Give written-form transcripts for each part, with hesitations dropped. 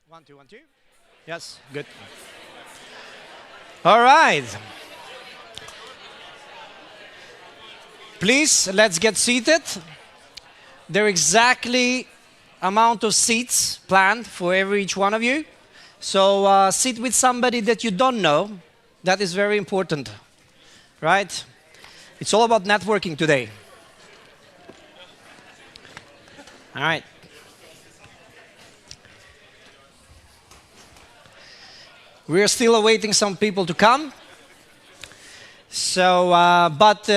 1, 2, 1, 2. Yes, good. All right. Please, let's get seated. There are exactly amount of seats planned for each one of you. So sit with somebody that you don't know. That is very important, right? It's all about networking today. All right. We are still awaiting some people to come. So, but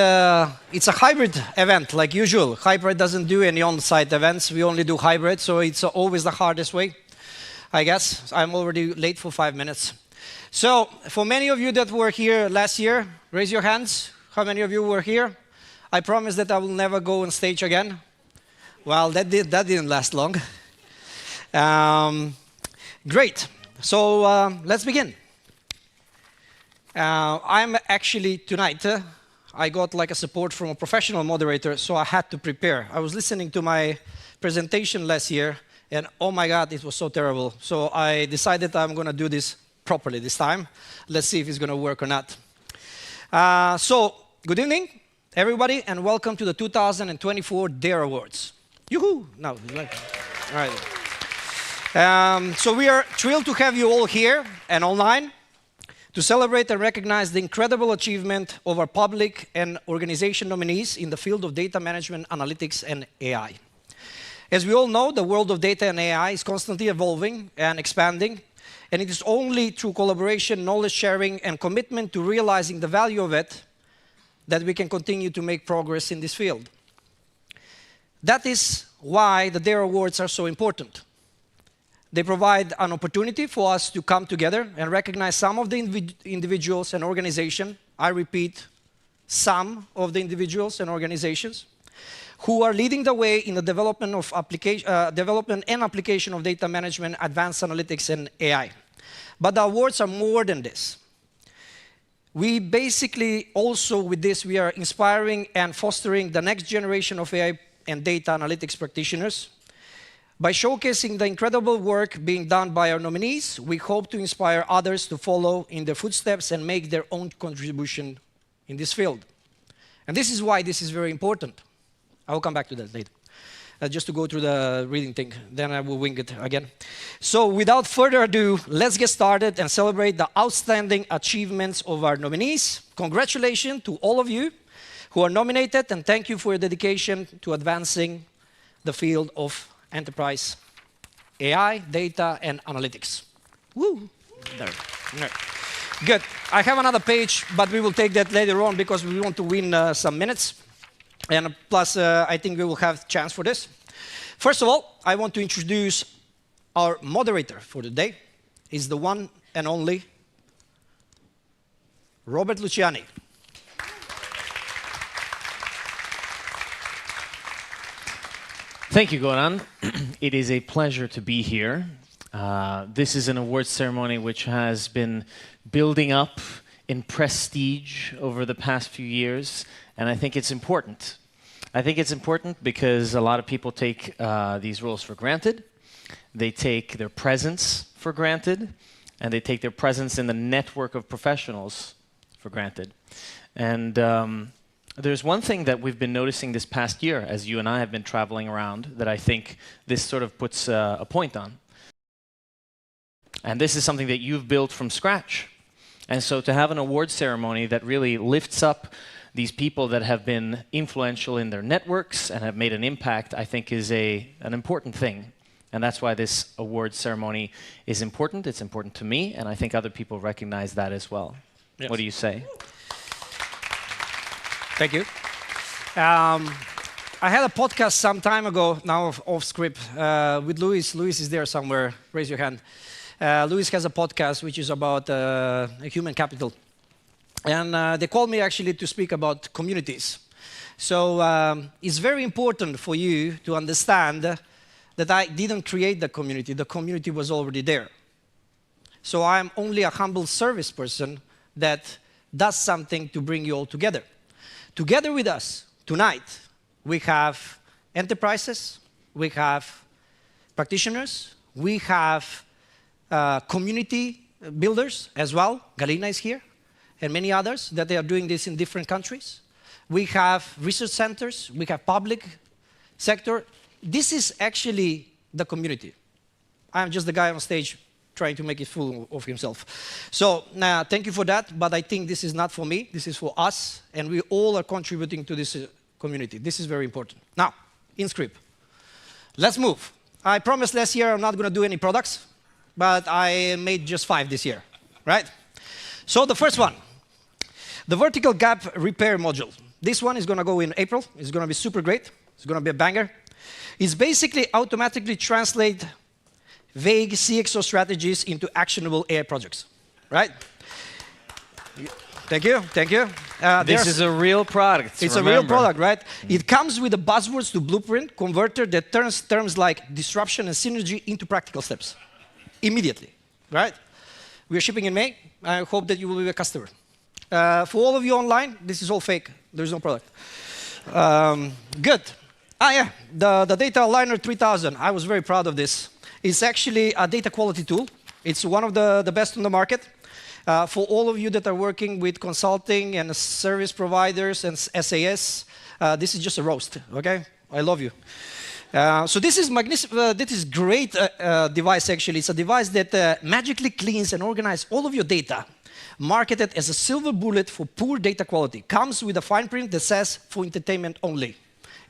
it's a hybrid event, like usual. Hyperight doesn't do any on-site events. We only do hybrid, so it's always the hardest way, I guess. I'm already late for 5 minutes. So, for many of you that were here last year, raise your hands. How many of you were here? I promise that I will never go on stage again. Well, that didn't last long. Great. So let's begin. I'm actually tonight, I got like a support from a professional moderator, so I had to prepare. I was listening to my presentation last year, and oh my God, it was so terrible. So I decided I'm going to do this properly this time. Let's see if it's going to work or not. So, good evening, everybody, and welcome to the 2024 DAIR Awards. Yoo-hoo! No, all right. So we are thrilled to have you all here and online to celebrate and recognize the incredible achievement of our public and organization nominees in the field of data management, analytics, and AI. As we all know, the world of data and AI is constantly evolving and expanding, and it is only through collaboration, knowledge sharing, and commitment to realizing the value of it that we can continue to make progress in this field. That is why the DAIR Awards are so important. They provide an opportunity for us to come together and recognize some of the individuals and organizations, I repeat, some of the individuals and organizations, who are leading the way in the development and application of data management, advanced analytics, and AI. But the awards are more than this. We basically also, with this, we are inspiring and fostering the next generation of AI and data analytics practitioners. By showcasing the incredible work being done by our nominees, we hope to inspire others to follow in their footsteps and make their own contribution in this field. And this is why this is very important. I will come back to that later. Just to go through the reading thing, then I will wing it again. So without further ado, let's get started and celebrate the outstanding achievements of our nominees. Congratulations to all of you who are nominated, and thank you for your dedication to advancing the field of enterprise AI, data, and analytics. Woo! There. Good. I have another page, but we will take that later on because we want to win some minutes. And plus, I think we will have a chance for this. First of all, I want to introduce our moderator for the day. He's the one and only Robert Luciani. Thank you, Goran. It is a pleasure to be here. This is an awards ceremony which has been building up in prestige over the past few years, and I think it's important. I think it's important because a lot of people take these roles for granted. They take their presence for granted, and they take their presence in the network of professionals for granted. And there's one thing that we've been noticing this past year as you and I have been traveling around that I think this sort of puts a point on. And this is something that you've built from scratch. And so to have an award ceremony that really lifts up these people that have been influential in their networks and have made an impact, I think is an important thing. And that's why this award ceremony is important. It's important to me, and I think other people recognize that as well. Yes. What do you say? Thank you. I had a podcast some time ago, now off script, with Luis. Luis is there somewhere. Raise your hand. Luis has a podcast which is about human capital. And they called me actually to speak about communities. So it's very important for you to understand that I didn't create the community. The community was already there. So I'm only a humble service person that does something to bring you all together. Together with us tonight, we have enterprises, we have practitioners, we have community builders as well. Galina is here, and many others that they are doing this in different countries. We have research centers, we have public sector. This is actually the community. I'm just the guy on stage trying to make it fool of himself. So thank you for that, but I think this is not for me, this is for us, and we all are contributing to this community. This is very important. Now, in script. Let's move. I promised last year I'm not going to do any products, but I made just 5 this year, right? So the first one, the vertical gap repair module. This one is going to go in April. It's going to be super great. It's going to be a banger. It's basically automatically translate vague CXO strategies into actionable AI projects, right? Thank you, thank you. This is a real product. It's a real product, right? It comes with the buzzwords to blueprint converter that turns terms like disruption and synergy into practical steps immediately, right? We are shipping in May. I hope that you will be a customer. For all of you online, this is all fake. There's no product. Good. Yeah, the Data Aligner 3000. I was very proud of this. It's actually a data quality tool. It's one of the best on the market. For all of you that are working with consulting and service providers and SAS, this is just a roast, okay? I love you. So this is this is great device, actually. It's a device that magically cleans and organizes all of your data, marketed as a silver bullet for poor data quality. Comes with a fine print that says, for entertainment only.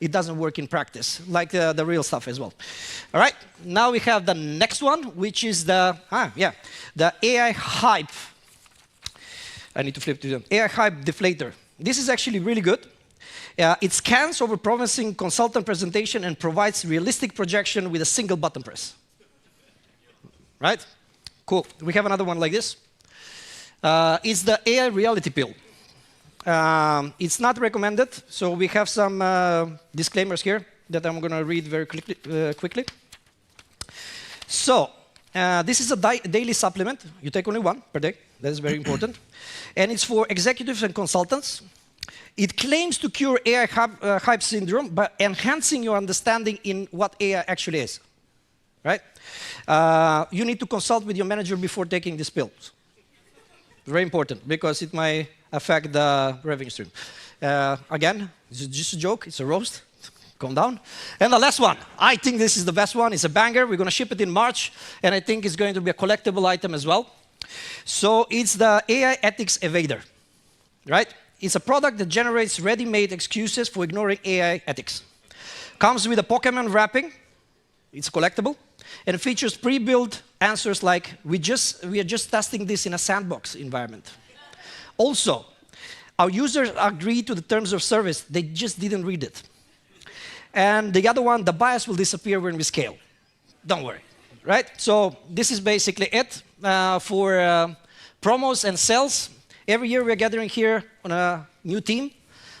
It doesn't work in practice, like the real stuff as well. All right, now we have the next one, which is the AI Hype. I need to flip to them. AI Hype Deflator. This is actually really good. It scans over promising consultant presentation and provides realistic projection with a single button press. Right? Cool. We have another one like this. It's the AI Reality Pill. It's not recommended, so we have some disclaimers here that I'm going to read very quickly. So, this is a daily supplement. You take only one per day. That is very important. And it's for executives and consultants. It claims to cure AI hype syndrome by enhancing your understanding in what AI actually is. Right? You need to consult with your manager before taking these pills. Very important, because it might affect the revenue stream. Again, it's just a joke. It's a roast. Calm down. And the last one. I think this is the best one. It's a banger. We're going to ship it in March, and I think it's going to be a collectible item as well. So it's the AI Ethics Evader, right? It's a product that generates ready-made excuses for ignoring AI ethics. Comes with a Pokemon wrapping. It's collectible. And features pre-built answers like, we are just testing this in a sandbox environment. Also, our users agree to the terms of service. They just didn't read it. And the other one, the bias will disappear when we scale. Don't worry, right? So this is basically it for promos and sales. Every year we're gathering here on a new theme.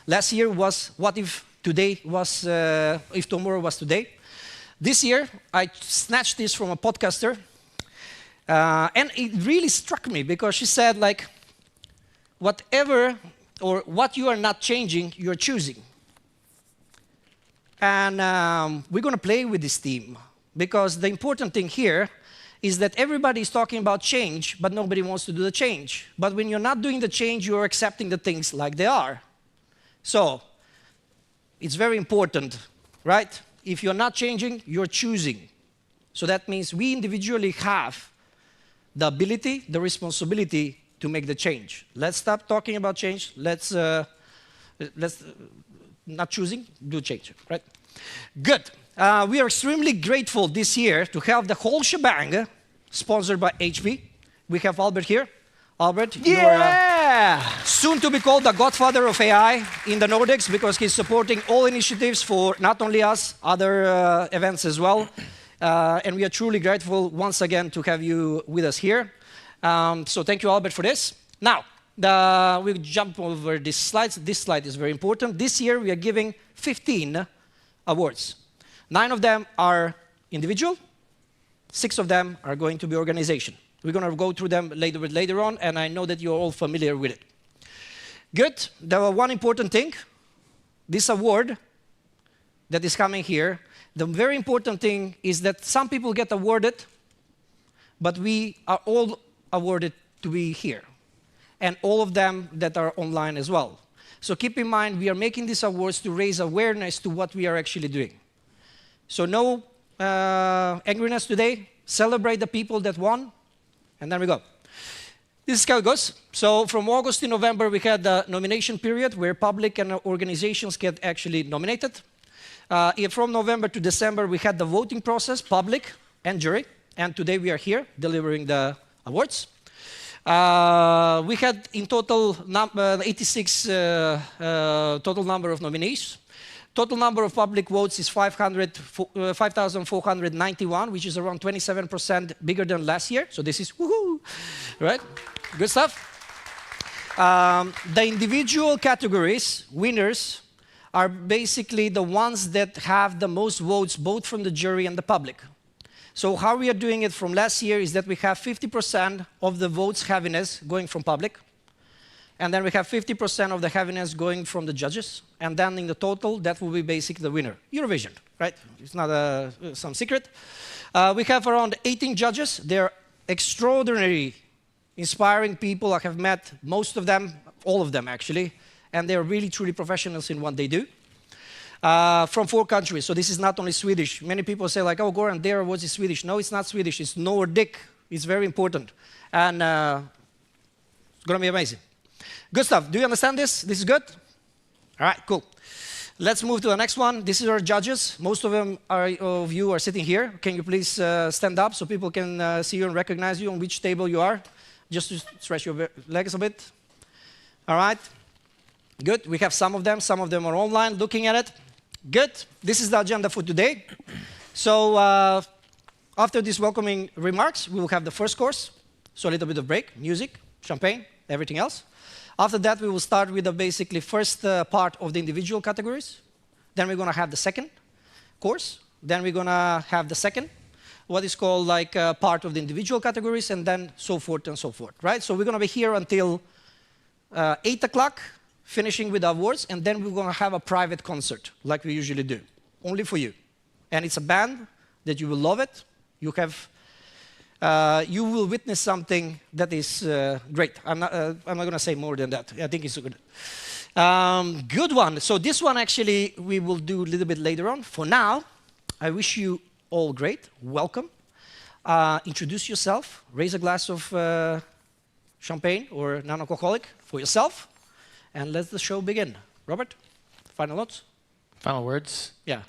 Last year was what if today was, if tomorrow was today. This year I snatched this from a podcaster, and it really struck me because she said, like, whatever or what you are not changing, you're choosing. And we're going to play with this theme because the important thing here is that everybody is talking about change, but nobody wants to do the change. But when you're not doing the change, you're accepting the things like they are. So it's very important, right? If you're not changing, you're choosing. So that means we individually have the ability, the responsibility to make the change. Let's stop talking about change. Let's not choosing, do change, right? Good. We are extremely grateful this year to have the whole shebang sponsored by HP. We have Albert here. Albert, yeah! You're soon to be called the godfather of AI in the Nordics because he's supporting all initiatives for not only us, other events as well. And we are truly grateful once again to have you with us here. So thank you, Albert, for this. Now, we'll jump over these slides. This slide is very important. This year, we are giving 15 awards. 9 of them are individual. 6 of them are going to be organization. We're going to go through them later on, and I know that you're all familiar with it. Good. There was one important thing. This award that is coming here, the very important thing is that some people get awarded, but we are all awarded to be here, and all of them that are online as well. So keep in mind, we are making these awards to raise awareness to what we are actually doing. So no angriness today. Celebrate the people that won, and then we go. This is how it goes. So from August to November, we had the nomination period where public and organizations get actually nominated. From November to December, we had the voting process, public and jury. And today we are here delivering the awards. We had in total 86 total number of nominees. Total number of public votes is 5,491, which is around 27% bigger than last year. So this is woohoo, right? Good stuff. The individual categories, winners, are basically the ones that have the most votes, both from the jury and the public. So how we are doing it from last year is that we have 50% of the votes heaviness going from public, and then we have 50% of the heaviness going from the judges, and then in the total, that will be basically the winner. Eurovision, right? It's not some secret. We have around 18 judges. They're extraordinary, inspiring people. I have met most of them, all of them actually, and they're really truly professionals in what they do. From 4 countries, so this is not only Swedish. Many people say like, oh, Goran, DAIR Awards is Swedish. No, it's not Swedish, it's Nordic. It's very important, and it's gonna be amazing. Good stuff. Do you understand this? This is good? All right, cool. Let's move to the next one. This is our judges. Most of you are sitting here. Can you please stand up so people can see you and recognize you on which table you are? Just to stretch your legs a bit. All right. Good. We have some of them. Some of them are online looking at it. Good. This is the agenda for today. So after these welcoming remarks, we will have the first course. So a little bit of break, music, champagne, everything else. After that, we will start with the basically first part of the individual categories. Then we're going to have the second course. Then we're going to have the second, what is called like part of the individual categories, and then so forth and so forth, right? So we're going to be here until 8 o'clock, finishing with the awards, and then we're going to have a private concert, like we usually do, only for you. And it's a band that you will love it. You will witness something that is great. I'm not going to say more than that. I think it's good. Good one. So this one actually we will do a little bit later on. For now, I wish you all great. Welcome. Introduce yourself. Raise a glass of champagne or non-alcoholic for yourself. And let the show begin. Robert, final notes? Final words? Yeah.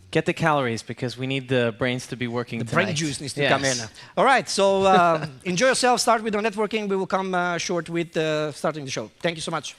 Get the calories, because we need the brains to be working The tonight. brain juice needs to come in. All right, so enjoy yourself. Start with the networking. We will come short with starting the show. Thank you so much.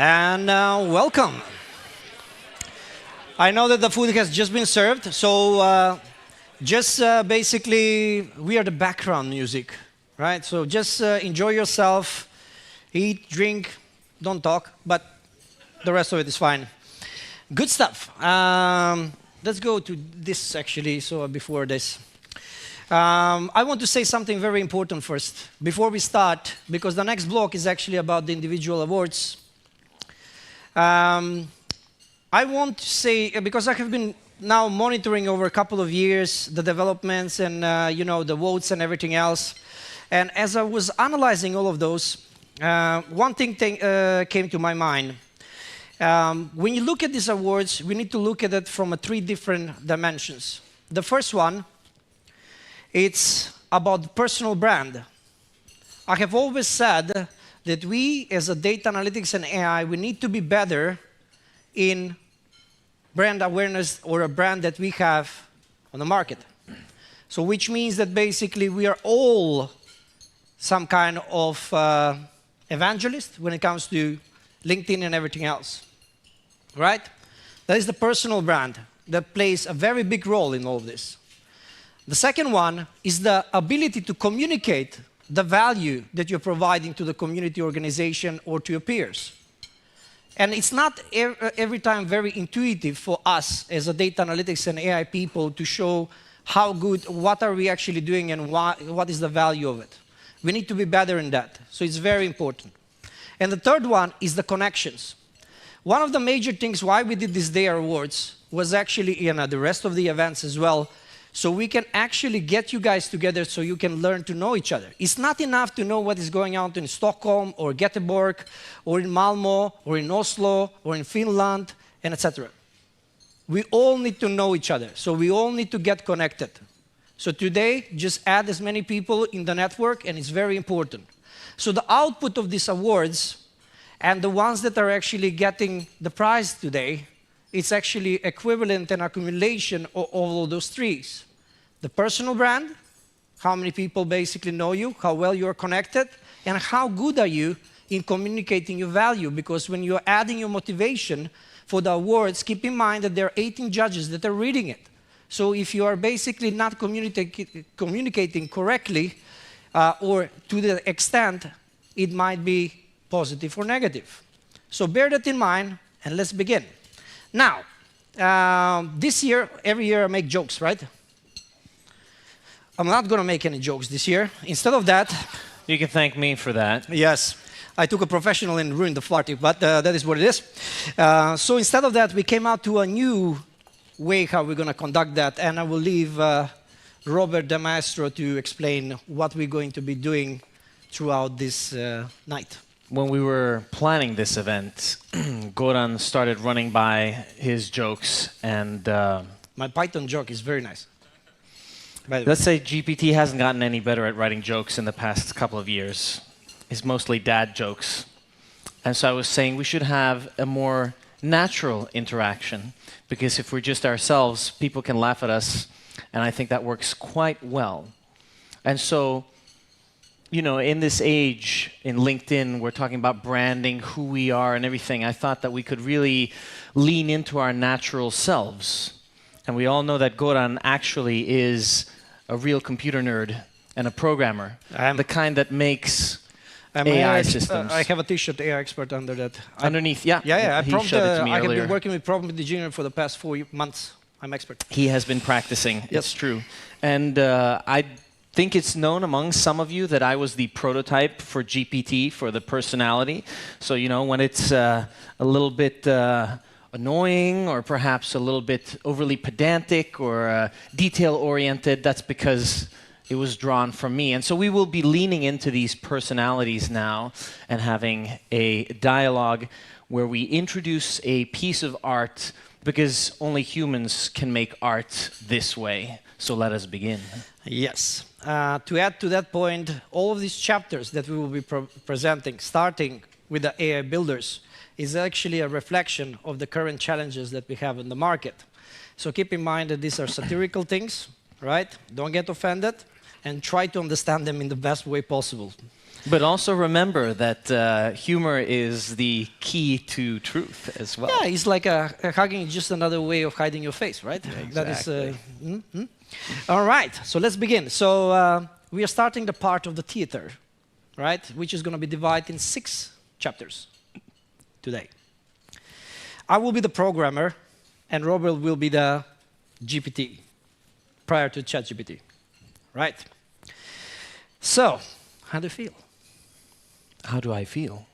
And welcome. I know that the food has just been served, so just basically, we are the background music, right? So just enjoy yourself, eat, drink, don't talk, but the rest of it is fine. Good stuff. Let's go to this actually, so before this. I want to say something very important first, before we start, because the next block is actually about the individual awards. I want to say, because I have been now monitoring over a couple of years the developments and the votes and everything else, and as I was analyzing all of those, one thing came to my mind. When you look at these awards, we need to look at it from three different dimensions. The first one, it's about the personal brand. I have always said that we, as a data analytics and AI, we need to be better in brand awareness or a brand that we have on the market. So which means that basically we are all some kind of evangelist when it comes to LinkedIn and everything else, right? That is the personal brand that plays a very big role in all of this. The second one is the ability to communicate the value that you're providing to the community organization or to your peers. And it's not every time very intuitive for us as a data analytics and AI people to show how good, what are we actually doing and what is the value of it. We need to be better in that. So it's very important. And the third one is the connections. One of the major things why we did these DAIR Awards was actually, the rest of the events as well, so we can actually get you guys together so you can learn to know each other. It's not enough to know what is going on in Stockholm or Göteborg or in Malmö or in Oslo or in Finland and etc. We all need to know each other. So we all need to get connected. So today, just add as many people in the network and it's very important. So the output of these awards and the ones that are actually getting the prize today, it's actually equivalent and accumulation of all of those trees. The personal brand, how many people basically know you, how well you are connected, and how good are you in communicating your value. Because when you're adding your motivation for the awards, keep in mind that there are 18 judges that are reading it. So if you are basically not communicating correctly, or to the extent, it might be positive or negative. So bear that in mind, and let's begin. Now, this year, every year I make jokes, right? I'm not going to make any jokes this year. Instead of that... You can thank me for that. Yes. I took a professional and ruined the party, but that is what it is. So instead of that, we came out to a new way how we're going to conduct that, and I will leave Robert De Maestro to explain what we're going to be doing throughout this night. When we were planning this event, Goran started running by his jokes, and my Python joke is very nice. Let's say GPT hasn't gotten any better at writing jokes in the past couple of years. It's mostly dad jokes. And so I was saying we should have a more natural interaction, because if we're just ourselves, people can laugh at us, and I think that works quite well. And so, in this age, in LinkedIn, we're talking about branding, who we are and everything. I thought that we could really lean into our natural selves. And we all know that Goran actually is a real computer nerd and a programmer, the kind that makes AI systems. I have a T-shirt, AI expert, under that. Underneath, yeah. Yeah, he showed it to me I earlier. have been working with prompt engineering for the past 4 months. I'm expert. He has been practicing, Yes. It's true. And I think it's known among some of you that I was the prototype for GPT, for the personality. So, when it's a little bit annoying or perhaps a little bit overly pedantic or detail-oriented, that's because it was drawn from me. And so we will be leaning into these personalities now and having a dialogue where we introduce a piece of art, because only humans can make art this way. So let us begin. Yes. To add to that point, all of these chapters that we will be presenting, starting with the AI builders, is actually a reflection of the current challenges that we have in the market. So keep in mind that these are satirical things, right? Don't get offended, and try to understand them in the best way possible. But also remember that humor is the key to truth as well. Yeah, it's like a hugging is just another way of hiding your face, right? Exactly. That is. All right, so let's begin. So we are starting the part of the theater, right? Which is going to be divided in 6 chapters today. I will be the programmer, and Robert will be the GPT, prior to ChatGPT, right? So, how do you feel? How do I feel?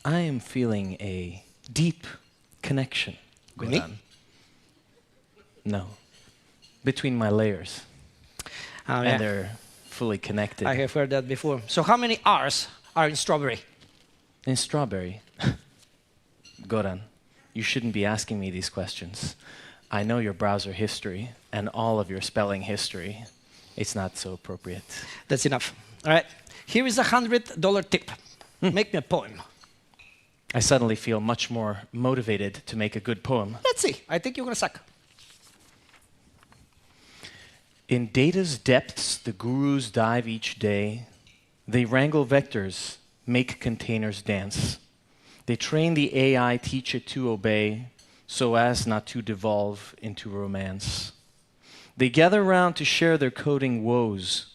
I am feeling a deep connection. With me? No. Between my layers. Oh, And yeah. they're fully connected. I have heard that before. So how many R's are in strawberry? In strawberry. Goran, you shouldn't be asking me these questions. I know your browser history and all of your spelling history. It's not so appropriate. That's enough. All right. Here is a $100 tip. Make me a poem. I suddenly feel much more motivated to make a good poem. Let's see. I think you're going to suck. In data's depths, the gurus dive each day. They wrangle vectors, make containers dance. They train the AI, teach it to obey, so as not to devolve into romance. They gather round to share their coding woes,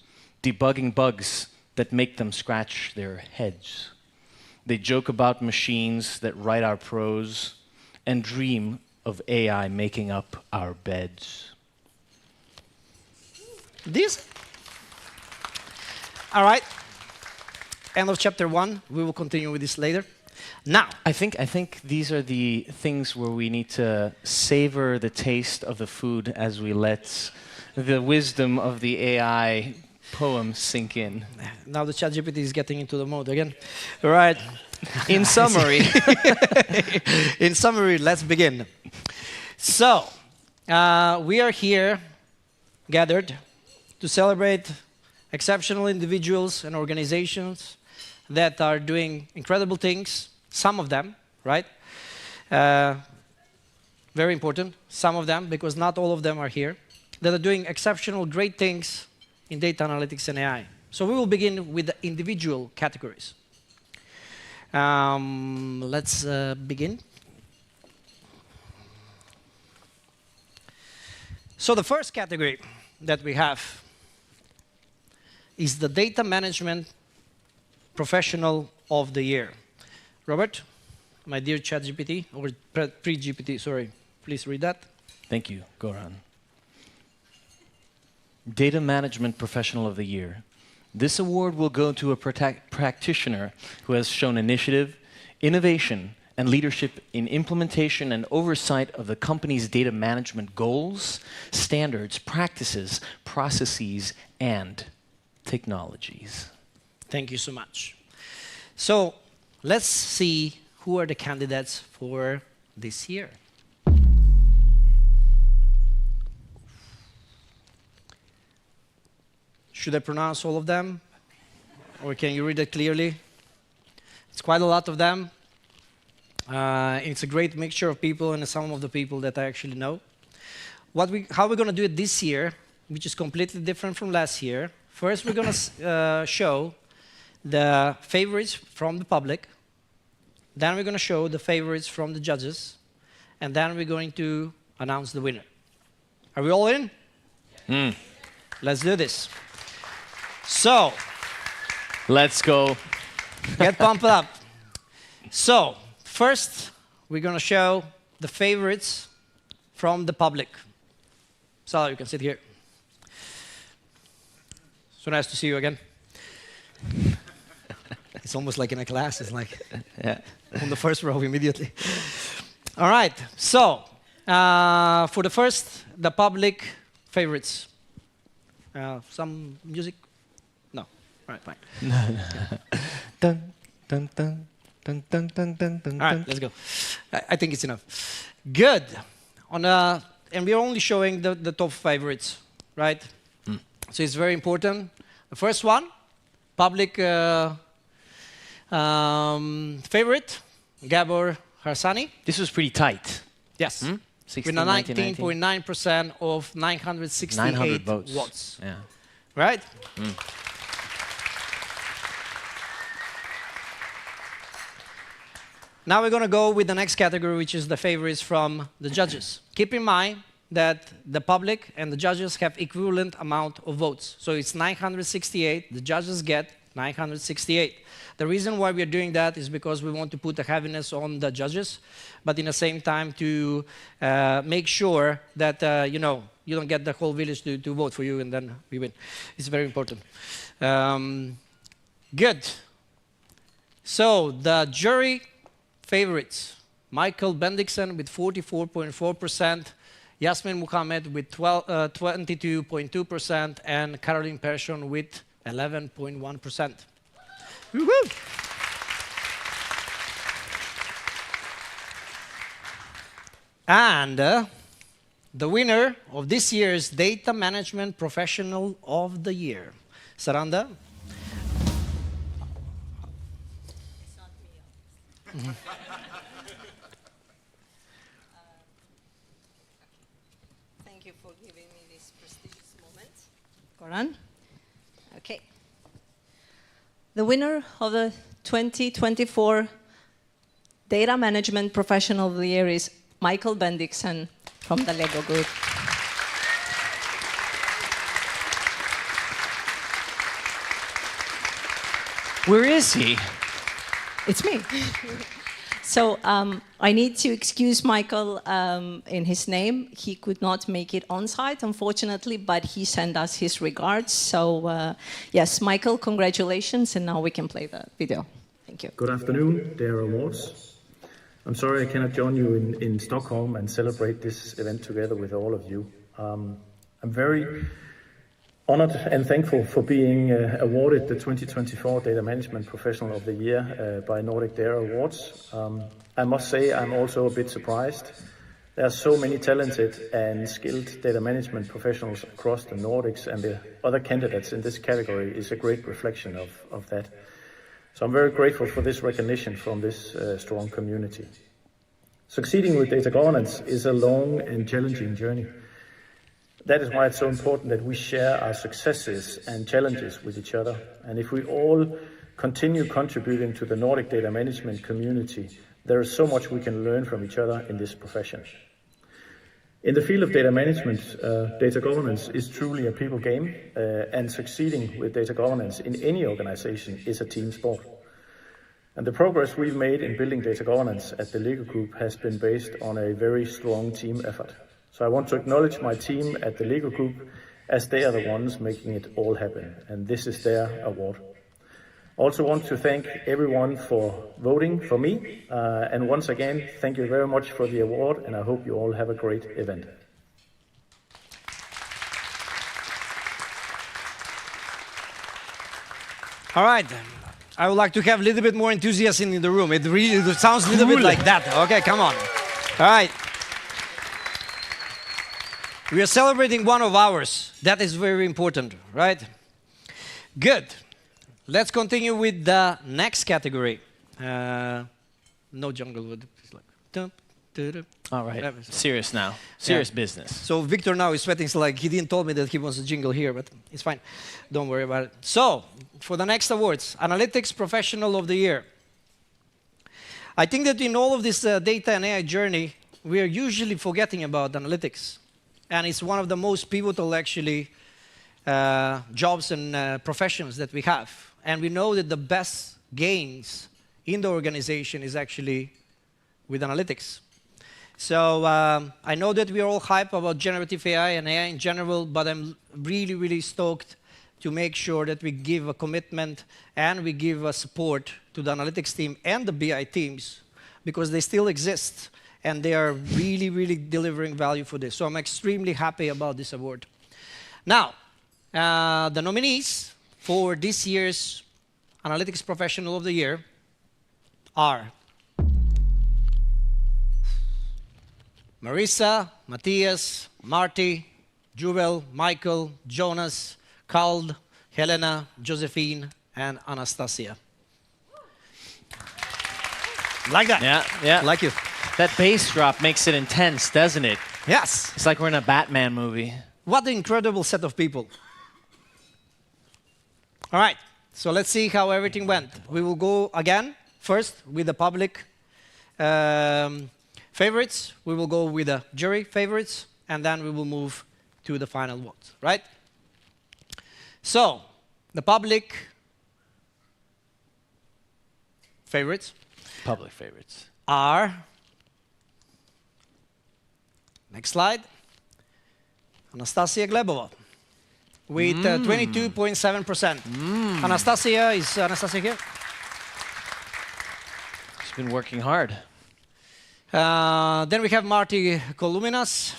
debugging bugs that make them scratch their heads. They joke about machines that write our prose and dream of AI making up our beds. This? All right. End of chapter 1. We will continue with this later. Now, I think these are the things where we need to savor the taste of the food as we let the wisdom of the AI poem sink in. now the ChatGPT is getting into the mode again. All right. In summary, In summary, let's begin. So, we are here gathered to celebrate exceptional individuals and organizations that are doing incredible things, some of them, right? Very important, some of them, because not all of them are here, that are doing exceptional, great things in data analytics and AI. So we will begin with the individual categories. Let's begin. So the first category that we have is the Data Management Professional of the Year. Robert, my dear ChatGPT, or pre-GPT, sorry, please read that. thank you, Goran. Data Management Professional of the Year. This award will go to a practitioner who has shown initiative, innovation, and leadership in implementation and oversight of the company's data management goals, standards, practices, processes, and technologies. Thank you so much. So let's see who are the candidates for this year. Should I pronounce all of them? Or can you read it clearly? It's quite a lot of them. It's a great mixture of people and some of the people that I actually know. How we're going to do it this year, which is completely different from last year. First, we're going to show the favorites from the public. Then we're going to show the favorites from the judges. And then we're going to announce the winner. Are we all in? Let's do this. So, let's go. Get pumped up. So, first, we're going to show the favorites from the public. So, you can sit here. So nice to see you again. It's almost like in a class. It's like on the first row immediately. All right. So, for the first, the public favorites. Some music? No. All right, fine. Dun, dun, dun, dun, dun, dun, dun, dun, All right, let's go. I think it's enough. Good. And we're only showing the top favorites, right? So it's very important. The first one, public favorite, Gabor Harsani. This was pretty tight. Yes. 16, With a 19, 19.9% of 968 900 votes. votes. Yeah. Right? Now we're going to go with the next category, which is the favorites from the judges. Keep in mind that the public and the judges have equivalent amount of votes. So it's 968. The judges get 968. The reason why we're doing that is because we want to put a heaviness on the judges, but in the same time to make sure that, you don't get the whole village to vote for you and then we win. It's very important. Good. So the jury favorites, Michael Bendixen with 44.4%, Yasmin Muhammad with 22.2%, and Caroline Persson with 11.1%. Woohoo! And the winner of this year's Data Management Professional of the Year, Saranda. It's not me. Thank you for giving me this prestigious moment. Goran. Okay. The winner of the 2024 Data Management Professional of the Year is Michael Bendixen from the Lego Group. Where is he? It's me. So I need to excuse Michael in his name. He could not make it on site, unfortunately, but he sent us his regards. So yes, Michael, congratulations, and now we can play the video. Thank you. Good afternoon, DAIR Awards. I'm sorry I cannot join you in Stockholm and celebrate this event together with all of you. I'm very honored and thankful for being awarded the 2024 Data Management Professional of the Year by Nordic DAIR Awards. I must say I'm also a bit surprised. There are so many talented and skilled data management professionals across the Nordics, and the other candidates in this category is a great reflection of that. So I'm very grateful for this recognition from this strong community. Succeeding with data governance is a long and challenging journey. That is why it's so important that we share our successes and challenges with each other. And if we all continue contributing to the Nordic data management community, there is so much we can learn from each other in this profession. In the field of data management, data governance is truly a people game, and succeeding with data governance in any organization is a team sport. And the progress we've made in building data governance at the Lego Group has been based on a very strong team effort. So I want to acknowledge my team at the Lego Group, as they are the ones making it all happen, and this is their award. Also want to thank everyone for voting for me, and once again, thank you very much for the award, and I hope you all have a great event. All right. I would like to have a little bit more enthusiasm in the room. It really sounds a little bit like that. Okay, come on. All right. We are celebrating one of ours. That is very important, right? Good. Let's continue with the next category. No jungle wood. It's like, dum, dum. All right. Serious now. Serious business. So Victor now is sweating. It's like he didn't tell me that he wants a jingle here, but it's fine. Don't worry about it. So for the next awards, Analytics Professional of the Year. I think that in all of this data and AI journey, we are usually forgetting about analytics. And it's one of the most pivotal, actually, jobs and professions that we have. And we know that the best gains in the organization is actually with analytics. So I know that we are all hyped about generative AI and AI in general, but I'm really, really stoked to make sure that we give a commitment and we give a support to the analytics team and the BI teams, because they still exist and they are really, really delivering value for this. So I'm extremely happy about this award. Now, the nominees for this year's Analytics Professional of the Year are Marissa, Matthias, Marty, Jubel, Michael, Jonas, Carl, Helena, Josephine, and Anastasia. Like that? Yeah. Like you. That bass drop makes it intense, doesn't it? Yes. It's like we're in a Batman movie. What an incredible set of people. All right, so let's see how everything went. We will go again, first with the public favorites. We will go with the jury favorites, and then we will move to the final votes, right? So, the public favorites Public favorites. are, next slide, Anastasia Glebova with 22.7%. Anastasia, is Anastasia here? She's been working hard. Then we have Marty Koluminas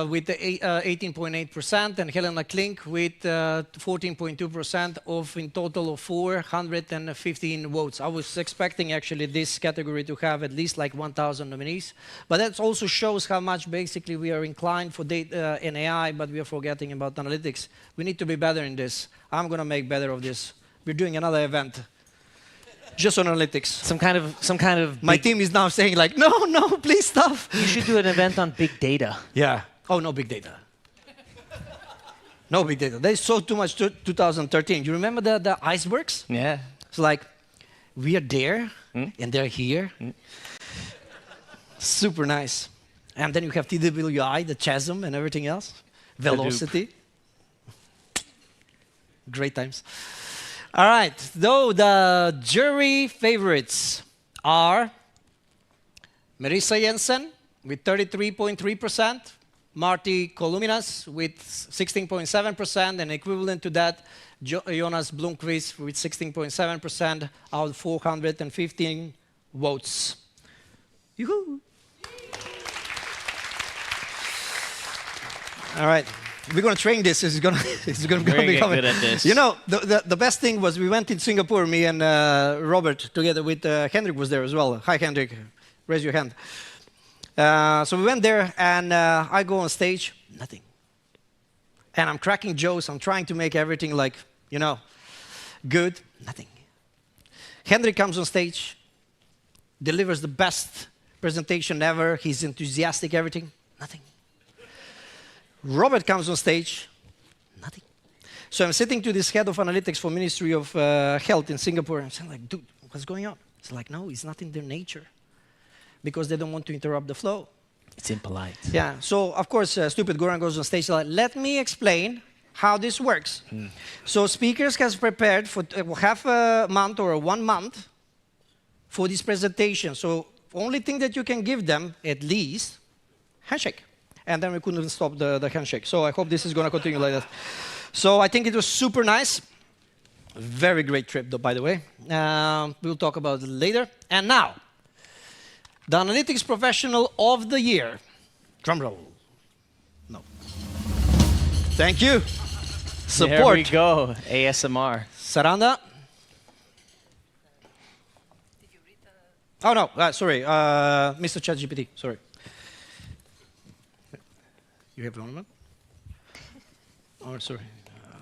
with 18.8% and Helena Klink with 14.2% of in total of 415 votes. I was expecting actually this category to have at least like 1,000 nominees, but that also shows how much basically we are inclined for data and AI, but we are forgetting about analytics. We need to be better in this. I'm going to make better of this. We're doing another event. Just on analytics. Some kind of. My team is now saying like, no, please stop. You should do an event on big data. Yeah. Oh, no big data. No big data. They saw too much 2013. You remember the icebergs? Yeah. It's like, we are there, and they're here. Super nice. And then you have TWI, the chasm, and everything else. Velocity. Great times. All right, though the jury favorites are Marissa Jensen with 33.3%, Marty Koluminas with 16.7%, and equivalent to that, Jonas Blomqvist with 16.7% out of 415 votes. Yoo-hoo! All right. We're going to train this. It's going to become good at this. You know, the best thing was we went in Singapore, me and Robert, together with Hendrik was there as well. Hi, Hendrik. Raise your hand. So we went there, and I go on stage, nothing. And I'm cracking jokes. I'm trying to make everything like, you know, good. Nothing. Hendrik comes on stage, delivers the best presentation ever. He's enthusiastic, everything. Nothing. Robert comes on stage, nothing. So I'm sitting to this head of analytics for Ministry of Health in Singapore. I'm saying like, dude, what's going on? It's like, no, it's not in their nature. Because they don't want to interrupt the flow. It's impolite. Yeah, so of course, stupid Goran goes on stage like, let me explain how this works. So speakers has prepared for half a month or 1 month for this presentation. So only thing that you can give them, at least, handshake. And then we couldn't stop the handshake. So I hope this is going to continue like that. So I think it was super nice. Very great trip, though, by the way. We'll talk about it later. And now, the Analytics Professional of the Year. Drum roll. No. Thank you. Support. There we go. ASMR. Saranda. Did you read the... Oh, no. Sorry. Mr. ChatGPT. Sorry. You have one moment? Oh, sorry.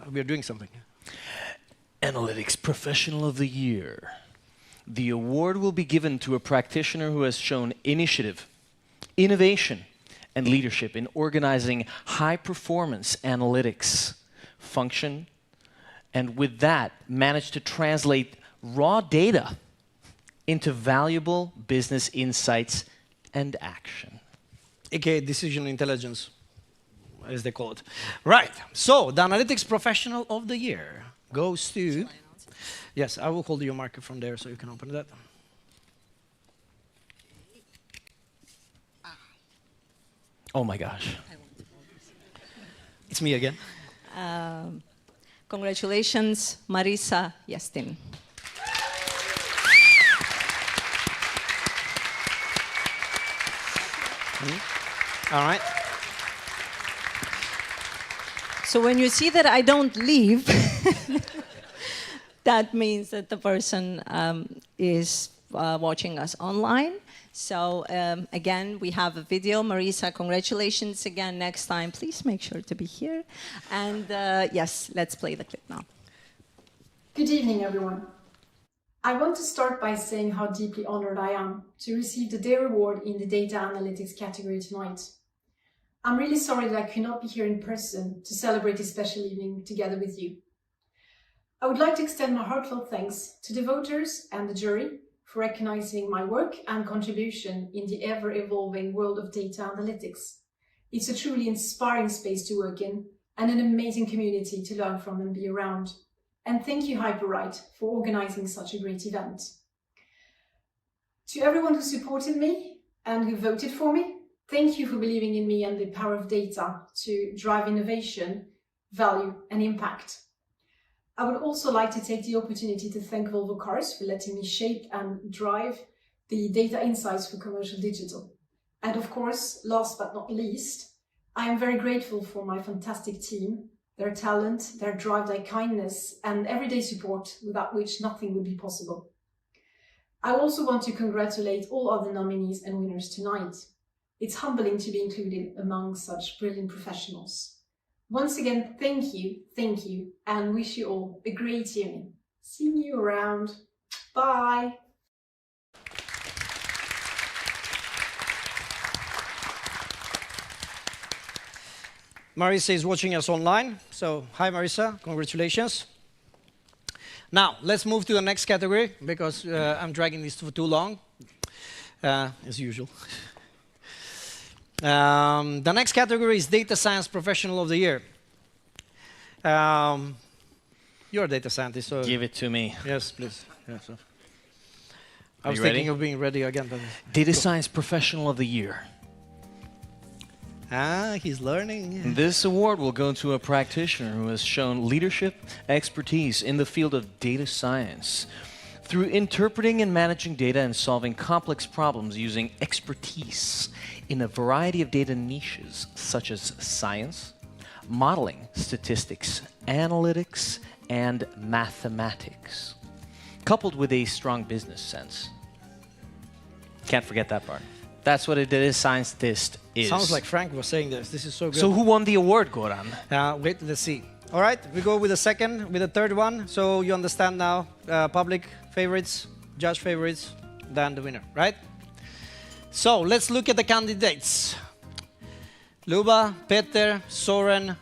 We are doing something. Analytics Professional of the Year. The award will be given to a practitioner who has shown initiative, innovation, and leadership in organizing high-performance analytics function, and with that, managed to translate raw data into valuable business insights and action. AKA decision intelligence, as they call it. Right, so the Analytics Professional of the Year goes to... Yes, I will hold your marker from there so you can open that. Oh my gosh. It's me again. Congratulations, Marissa Jensen. All right. So when you see that I don't leave, that means that the person is watching us online. So again, we have a video. Marissa, congratulations again. Next time, please make sure to be here. And yes, let's play the clip now. Good evening, everyone. I want to start by saying how deeply honored I am to receive the DAIR Award in the Data Analytics category tonight. I'm really sorry that I could not be here in person to celebrate this special evening together with you. I would like to extend my heartfelt thanks to the voters and the jury for recognizing my work and contribution in the ever-evolving world of data analytics. It's a truly inspiring space to work in and an amazing community to learn from and be around. And thank you, Hyperight, for organizing such a great event. To everyone who supported me and who voted for me, thank you for believing in me and the power of data to drive innovation, value, and impact. I would also like to take the opportunity to thank Volvo Cars for letting me shape and drive the data insights for commercial digital. And of course, last but not least, I am very grateful for my fantastic team, their talent, their drive, their kindness, and everyday support, without which nothing would be possible. I also want to congratulate all other nominees and winners tonight. It's humbling to be included among such brilliant professionals. Once again, thank you, and wish you all a great evening. See you around. Bye. Marisa is watching us online. So, hi Marisa, congratulations. Now, let's move to the next category, because I'm dragging this for too long, as usual. The next category is Data Science Professional of the Year. You're a data scientist, so... Give it to me. Yes, please. Yeah, so. I Are was you thinking ready? of being ready again. But... Data Science Professional of the Year. He's learning. This award will go to a practitioner who has shown leadership, expertise in the field of data science through interpreting and managing data and solving complex problems using expertise in a variety of data niches such as science, modeling, statistics, analytics, and mathematics, coupled with a strong business sense. Can't forget that part. That's what a data scientist is. Sounds like Frank was saying this. This is so good. So who won the award, Goran? Wait, let's see. All right, we go with the third one. So you understand now, public favorites, judge favorites, then the winner, right? So let's look at the candidates. Luba, Peter, Soren,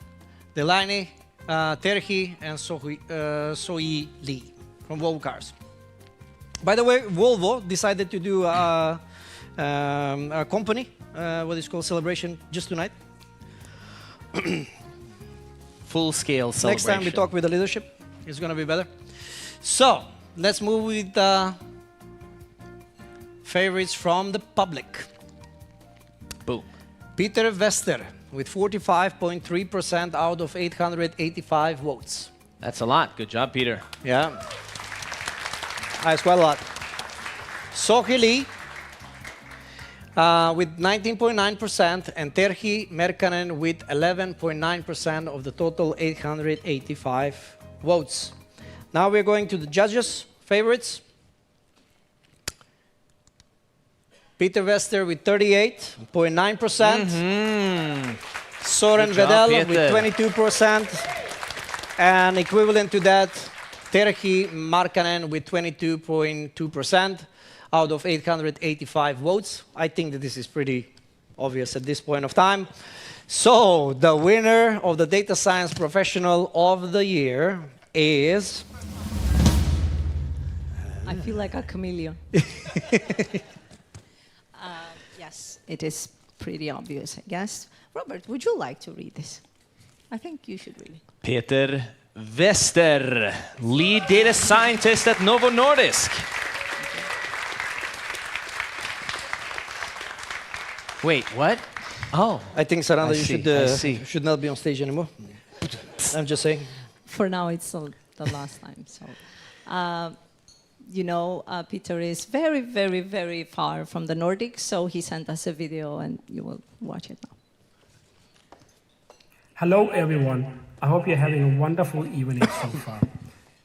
Delaney, Terhi, and Soyi Lee from Volvo Cars. By the way, Volvo decided to do a company, what is called celebration, just tonight. Full-scale celebration. Next time we talk with the leadership, it's going to be better. So, let's move with the favorites from the public. Boom. Peter Wester with 45.3% out of 885 votes. That's a lot. Good job, Peter. Yeah. That's quite a lot. Sohi Lee with 19.9% and Terhi Merkanen with 11.9% of the total 885 votes. Now we're going to the judges' favorites. Peter Wester with 38.9%. Soren Vedel with 22%. And equivalent to that, Terhi Markkanen with 22.2% out of 885 votes. I think that this is pretty obvious at this point of time. So the winner of the Data Science Professional of the Year is... I feel like a chameleon. Yes, it is pretty obvious, I guess. Robert, would you like to read this? I think you should read it. Peter Wester, lead data scientist at Novo Nordisk. Wait, what? Oh. I think, Saranda, you I should not be on stage anymore. I'm just saying. For now, it's the last time. So, you know, Peter is very, very, very far from the Nordics, so he sent us a video, and you will watch it now. Hello, everyone. I hope you're having a wonderful evening so far.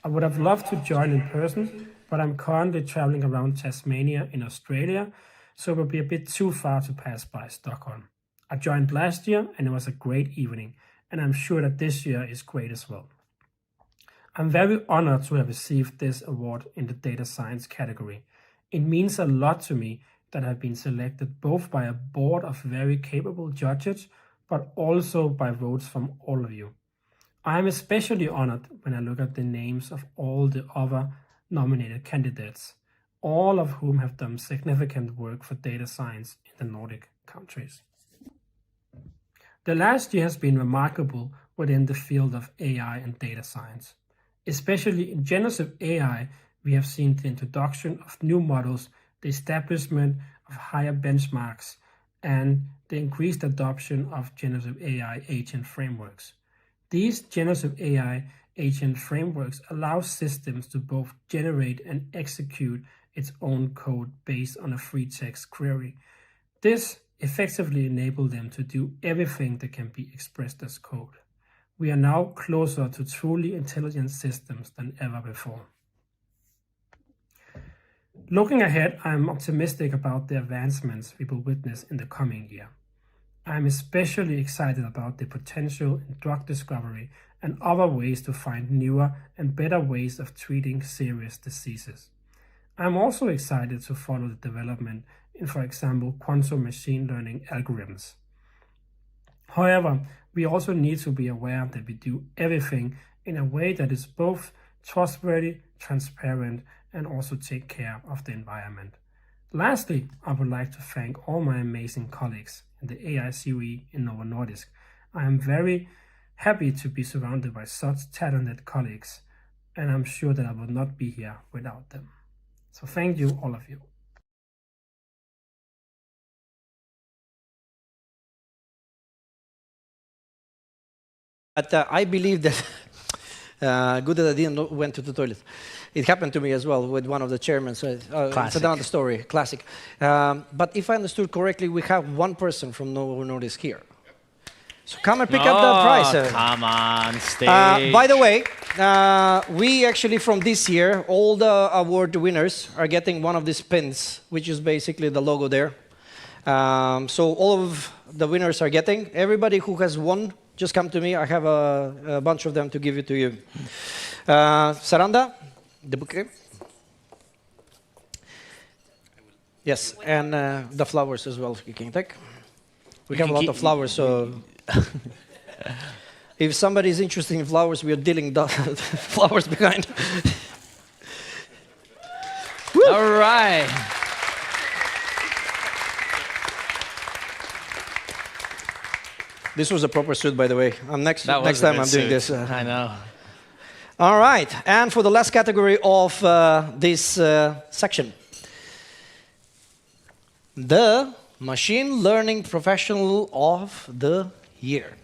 I would have loved to join in person, but I'm currently traveling around Tasmania in Australia, so it will be a bit too far to pass by Stockholm. I joined last year, and it was a great evening, and I'm sure that this year is great as well. I'm very honored to have received this award in the data science category. It means a lot to me that I've been selected both by a board of very capable judges, but also by votes from all of you. I am especially honored when I look at the names of all the other nominated candidates. all of whom have done significant work for data science in the Nordic countries. The last year has been remarkable within the field of AI and data science. Especially in generative AI, we have seen the introduction of new models, the establishment of higher benchmarks, and the increased adoption of generative AI agent frameworks. These generative AI agent frameworks allow systems to both generate and execute its own code based on a free text query. This effectively enables them to do everything that can be expressed as code. We are now closer to truly intelligent systems than ever before. Looking ahead, I am optimistic about the advancements we will witness in the coming year. I am especially excited about the potential in drug discovery and other ways to find newer and better ways of treating serious diseases. I am also excited to follow the development in, for example, quantum machine learning algorithms. However, we also need to be aware that we do everything in a way that is both trustworthy, transparent, and also take care of the environment. Lastly, I would like to thank all my amazing colleagues in the AI COE in Novo Nordisk. I am very happy to be surrounded by such talented colleagues, and I'm sure that I would not be here without them. So thank you, all of you. But I believe that, good that I didn't went to the toilet. It happened to me as well with one of the chairmen, so it's another story, classic. But if I understood correctly, we have one person from Novo Nordisk here. So come and pick up the prize. Come on, stage. By the way, we actually from this year, all the award winners are getting one of these pins, which is basically the logo there. So all of the winners are getting. Everybody who has won, just come to me. I have a bunch of them to give it to you. Saranda, the bouquet. Yes, and the flowers as well, you can take. We have a lot of flowers, so if somebody is interested in flowers, we are dealing the flowers behind. All right. This was a proper suit, by the way. Next time I'm doing this. I know. All right, and for the last category of this section, the Machine Learning Professional of the Year.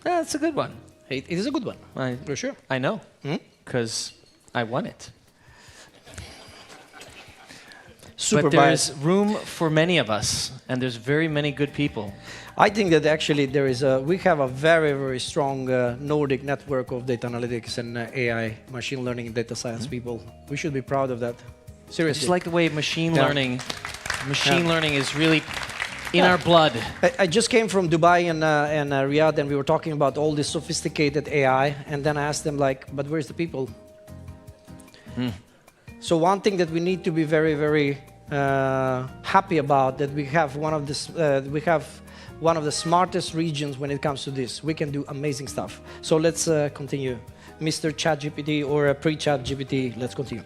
That's a good one. It is a good one, for sure. I know, because I won it. But there's room for many of us, and there's very many good people. I think that actually we have a very, very strong Nordic network of data analytics and AI, machine learning and data science people. We should be proud of that. Seriously. It's like the way machine learning is really in our blood. I just came from Dubai and Riyadh, and we were talking about all this sophisticated AI, and then I asked them like, but where's the people? So one thing that we need to be very, very happy about, that we have one of the smartest regions when it comes to this. We can do amazing stuff. So let's continue. Mr. ChatGPT or pre-ChatGPT, let's continue.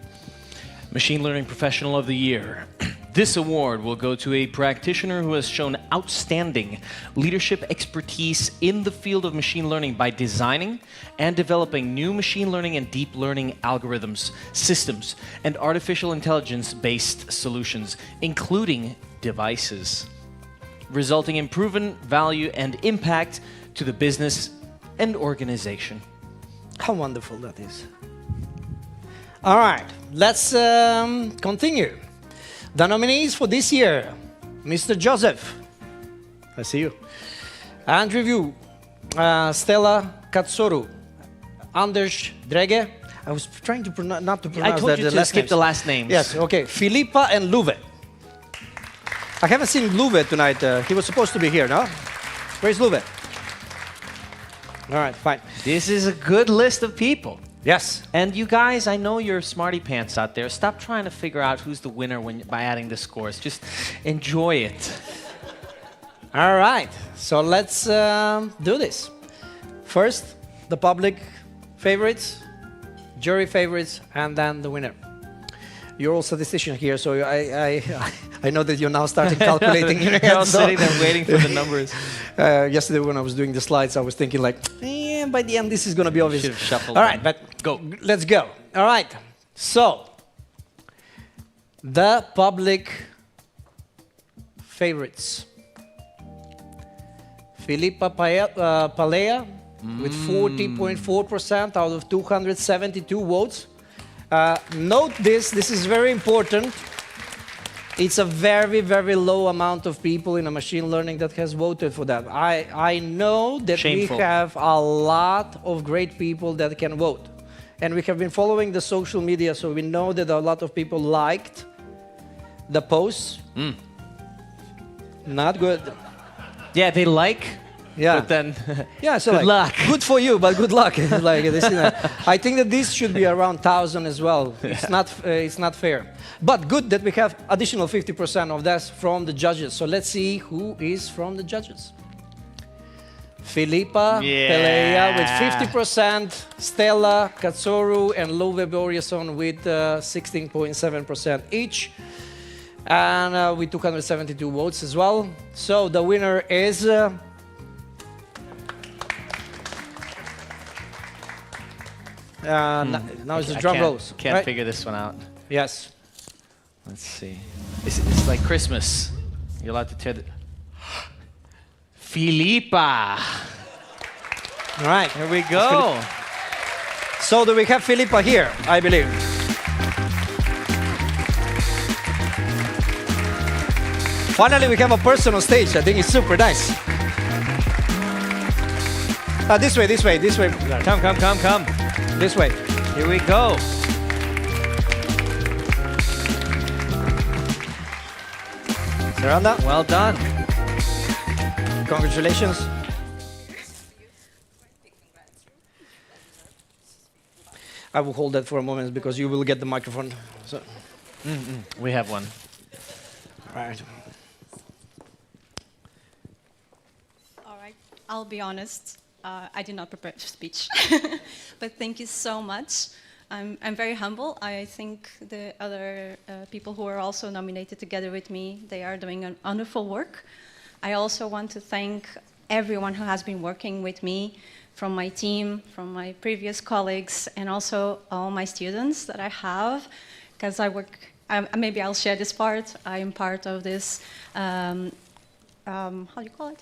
Machine Learning Professional of the Year. This award will go to a practitioner who has shown outstanding leadership expertise in the field of machine learning by designing and developing new machine learning and deep learning algorithms, systems, and artificial intelligence-based solutions, including devices, resulting in proven value and impact to the business and organization. How wonderful that is. All right, let's continue. The nominees for this year, Mr. Joseph, I see you. Andrew View, Stella Katsoru, Anders Drege. I was trying to not to pronounce that. I told you to skip the last names. Yes, okay. Filippa and Luve. I haven't seen Luve tonight. He was supposed to be here, no? Where's Luve? All right, fine. This is a good list of people. Yes. And you guys, I know you're smarty pants out there. Stop trying to figure out who's the winner by adding the scores. Just enjoy it. All right. So let's do this. First, the public favorites, jury favorites, and then the winner. you're all statistician here, so I know that you're now starting calculating. You're all sitting there waiting for the numbers. Yesterday when I was doing the slides, I was thinking like, by the end this is going to be obvious. Should have shuffled All right, them. but go. Let's go. All right. So, the public favorites. Filipa Palea with 40.4% out of 272 votes. Note this is very important. It's a very, very low amount of people in a machine learning that has voted for that. I know that Shameful. we have a lot of great people that can vote. And we have been following the social media, so we know that a lot of people liked the posts. Not good. Yeah, they like, Yeah. but then Yeah, so good like, luck. good for you, but good luck. Like this, I think that this should be around 1,000 as well. It's not fair. But good that we have additional 50% of that from the judges. So let's see who is from the judges. Filipa Pelea with 50%, Stella Katsoru and Love Borjesson with 16.7% each. And with 272 votes as well. So the winner is now it's the drum rolls. Can't right? figure this one out. Yes. Let's see. It's like Christmas. You're allowed to tear the... Filipa. All right. Here we go. So do we have Filipa here, I believe. Finally, we have a person on stage. I think it's super nice. This way. Come. This way. Here we go. Saranda, Well done. congratulations. I will hold that for a moment because you will get the microphone. So, We have one. right. All right, I'll be honest. I did not prepare a speech, but thank you so much. I'm very humble. I think the other people who are also nominated together with me, they are doing a wonderful work. I also want to thank everyone who has been working with me, from my team, from my previous colleagues, and also all my students that I have, because I work, maybe I'll share this part. I am part of this, how do you call it?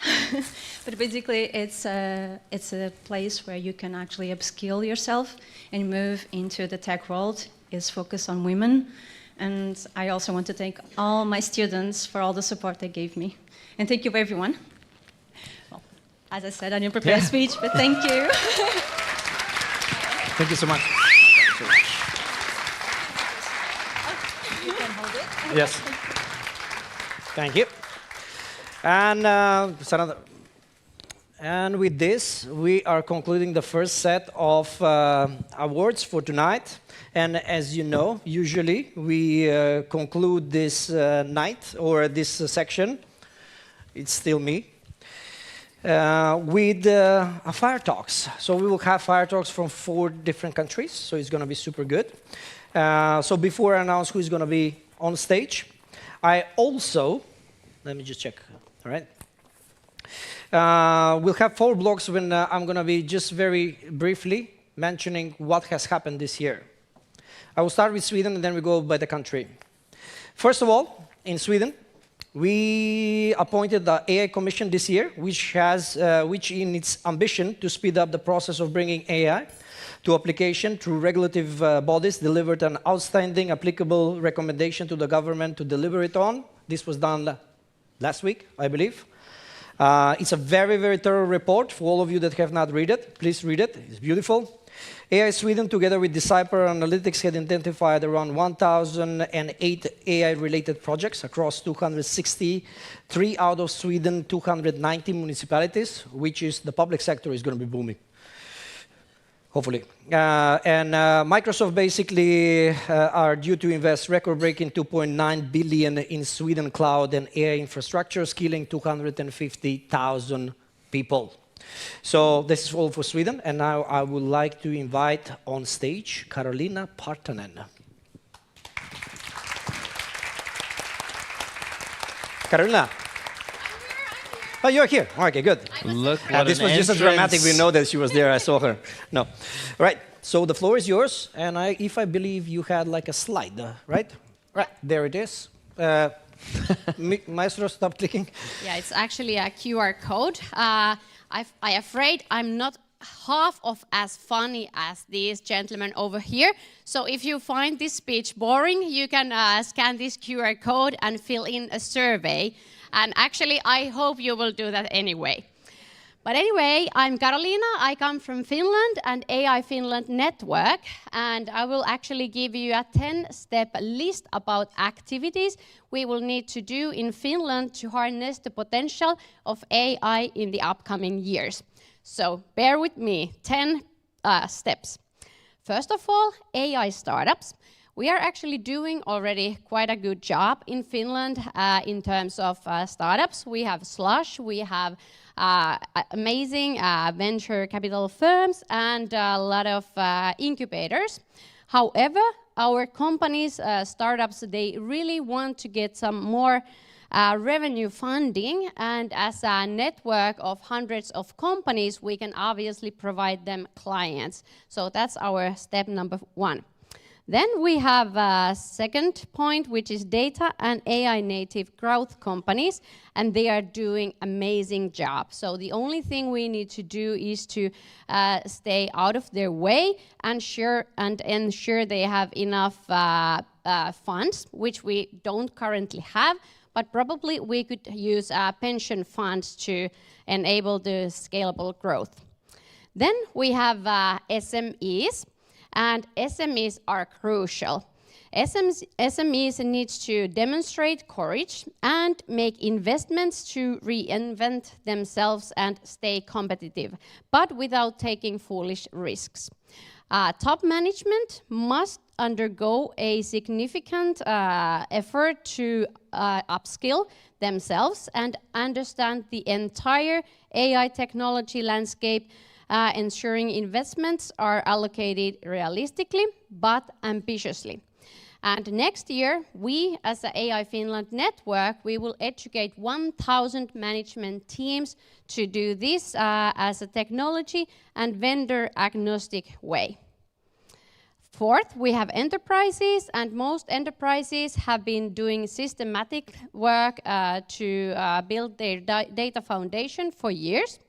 But basically, it's a place where you can actually upskill yourself and move into the tech world. It's focused on women. And I also want to thank all my students for all the support they gave me. And thank you, everyone. Well, as I said, I didn't prepare a speech, but thank you. Thank you so much. You can hold it. Yes. Thank you. And Saranda, and with this, we are concluding the first set of awards for tonight. And as you know, usually we conclude this night or this section. It's still me. With a fire talks. So we will have fire talks from 4 different countries. So it's going to be super good. So before I announce who is going to be on stage, I also, let me just check. All right. We'll have 4 blocks when I'm going to be just very briefly mentioning what has happened this year. I will start with Sweden and then we go by the country. First of all, in Sweden, we appointed the AI Commission this year, which in its ambition to speed up the process of bringing AI to application through regulative bodies, delivered an outstanding applicable recommendation to the government to deliver it on. This was done last week, I believe. It's a very, very thorough report. For all of you that have not read it, please read it. It's beautiful. AI Sweden, together with Decipher Analytics, had identified around 1,008 AI-related projects across 263 out of Sweden, 290 municipalities, which is the public sector is going to be booming. Hopefully. And Microsoft basically are due to invest record-breaking 2.9 billion in Sweden cloud and AI infrastructure, skilling 250,000 people. So this is all for Sweden, and now I would like to invite on stage Karolina Partanen. Carolina. Oh, you're here. Okay, good. Look what This an was just a dramatic. entrance. We know that she was there. I saw her. No. All right. So the floor is yours. And if I believe you had like a slide, right? Right. There it is. Maestro, stop clicking. Yeah, it's actually a QR code. I'm afraid I'm not half of as funny as these gentlemen over here. So if you find this speech boring, you can scan this QR code and fill in a survey. And actually, I hope you will do that anyway. But anyway, I'm Carolina. I come from Finland and AI Finland network. And I will actually give you a 10-step list about activities we will need to do in Finland to harness the potential of AI in the upcoming years. So bear with me, 10 steps. First of all, AI startups. We are actually doing already quite a good job in Finland in terms of startups. We have Slush, we have amazing venture capital firms and a lot of incubators. However, our companies, startups, they really want to get some more revenue funding, and as a network of hundreds of companies, we can obviously provide them clients. So that's our step number 1. Then we have a second point, which is data and AI native growth companies, and they are doing amazing job. So the only thing we need to do is to stay out of their way and ensure they have enough funds, which we don't currently have, but probably we could use pension funds to enable the scalable growth. Then we have SMEs. And SMEs are crucial. SMEs need to demonstrate courage and make investments to reinvent themselves and stay competitive, but without taking foolish risks. Top management must undergo a significant effort to upskill themselves and understand the entire AI technology landscape, ensuring investments are allocated realistically but ambitiously. And next year, we as the AI Finland network, we will educate 1,000 management teams to do this as a technology and vendor agnostic way. Fourth, we have enterprises, and most enterprises have been doing systematic work to build their data foundation for years.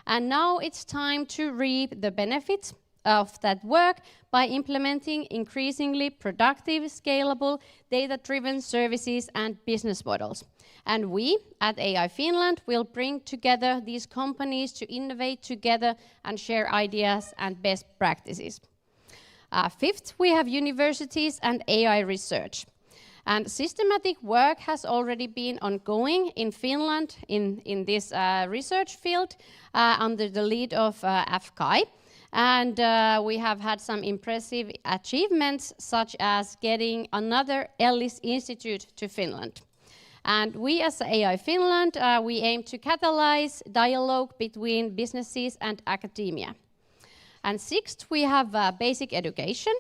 And now it's time to reap the benefits of that work by implementing increasingly productive, scalable, data-driven services and business models. And we at AI Finland will bring together these companies to innovate together and share ideas and best practices. Fifth, we have universities and AI research. And systematic work has already been ongoing in Finland in this research field under the lead of FKI. And we have had some impressive achievements, such as getting another Ellis Institute to Finland. And we as AI Finland, we aim to catalyze dialogue between businesses and academia. And sixth, we have basic education.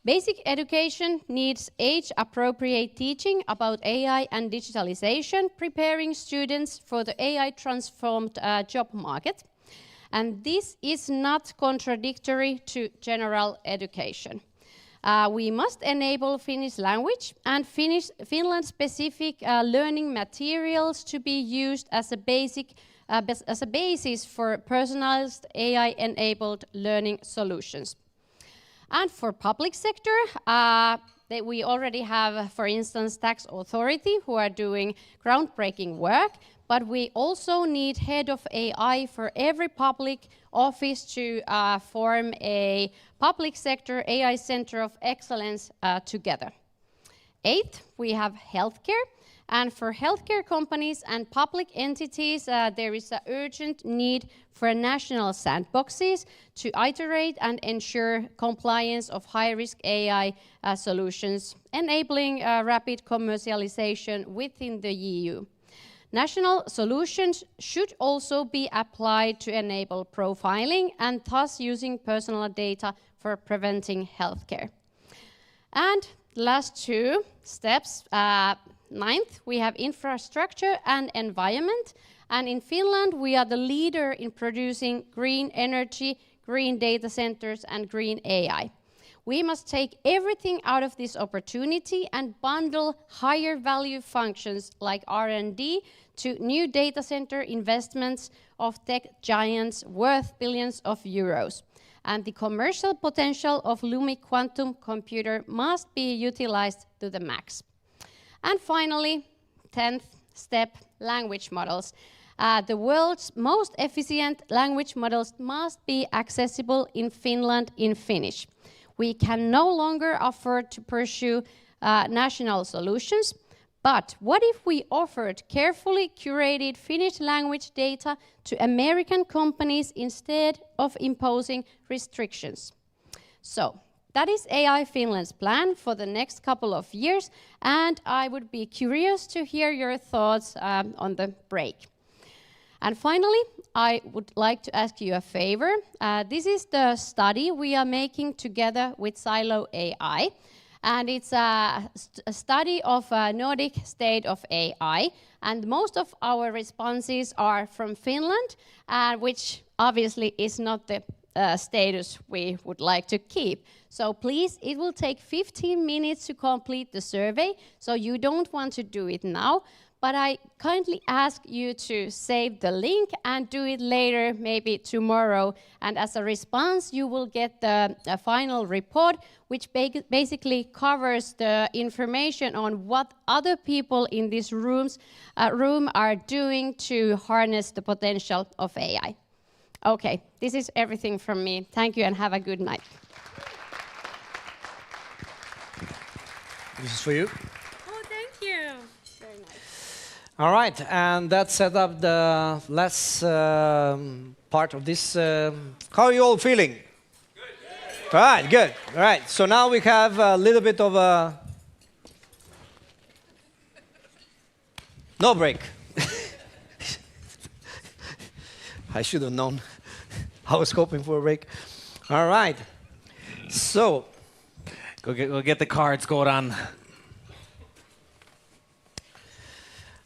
Basic education needs age-appropriate teaching about AI and digitalization, preparing students for the AI-transformed job market. And this is not contradictory to general education. We must enable Finnish language and Finland-specific learning materials to be used as a basis for personalized AI-enabled learning solutions. And for public sector, we already have, for instance, tax authority who are doing groundbreaking work, but we also need head of AI for every public office to form a public sector AI center of excellence together. Eighth, we have healthcare. And for healthcare companies and public entities, there is an urgent need for national sandboxes to iterate and ensure compliance of high-risk AI solutions, enabling rapid commercialization within the EU. National solutions should also be applied to enable profiling and thus using personal data for preventing healthcare. And last two steps, ninth, we have infrastructure and environment. And in Finland, we are the leader in producing green energy, green data centers, and green AI. We must take everything out of this opportunity and bundle higher value functions like R&D to new data center investments of tech giants worth billions of euros. And the commercial potential of Lumi quantum computer must be utilized to the max. And finally, 10th step, language models. The world's most efficient language models must be accessible in Finland in Finnish. We can no longer afford to pursue national solutions, but what if we offered carefully curated Finnish language data to American companies instead of imposing restrictions? So, that is AI Finland's plan for the next couple of years, and I would be curious to hear your thoughts on the break. And finally, I would like to ask you a favor. This is the study we are making together with Silo AI. And it's a study of Nordic state of AI. And most of our responses are from Finland, which obviously is not the status we would like to keep. So please, it will take 15 minutes to complete the survey. So you don't want to do it now. But I kindly ask you to save the link and do it later, maybe tomorrow. And as a response, you will get the final report, which basically covers the information on what other people in this room are doing to harness the potential of AI. Okay, this is everything from me. Thank you and have a good night. This is for you. Oh, thank you. Very nice. All right, and that set up the last part of this. How are you all feeling? Good. All right, good. All right, so now we have a little bit of a... No break. I should have known. I was hoping for a break. All right, so... Go get the cards, Goran.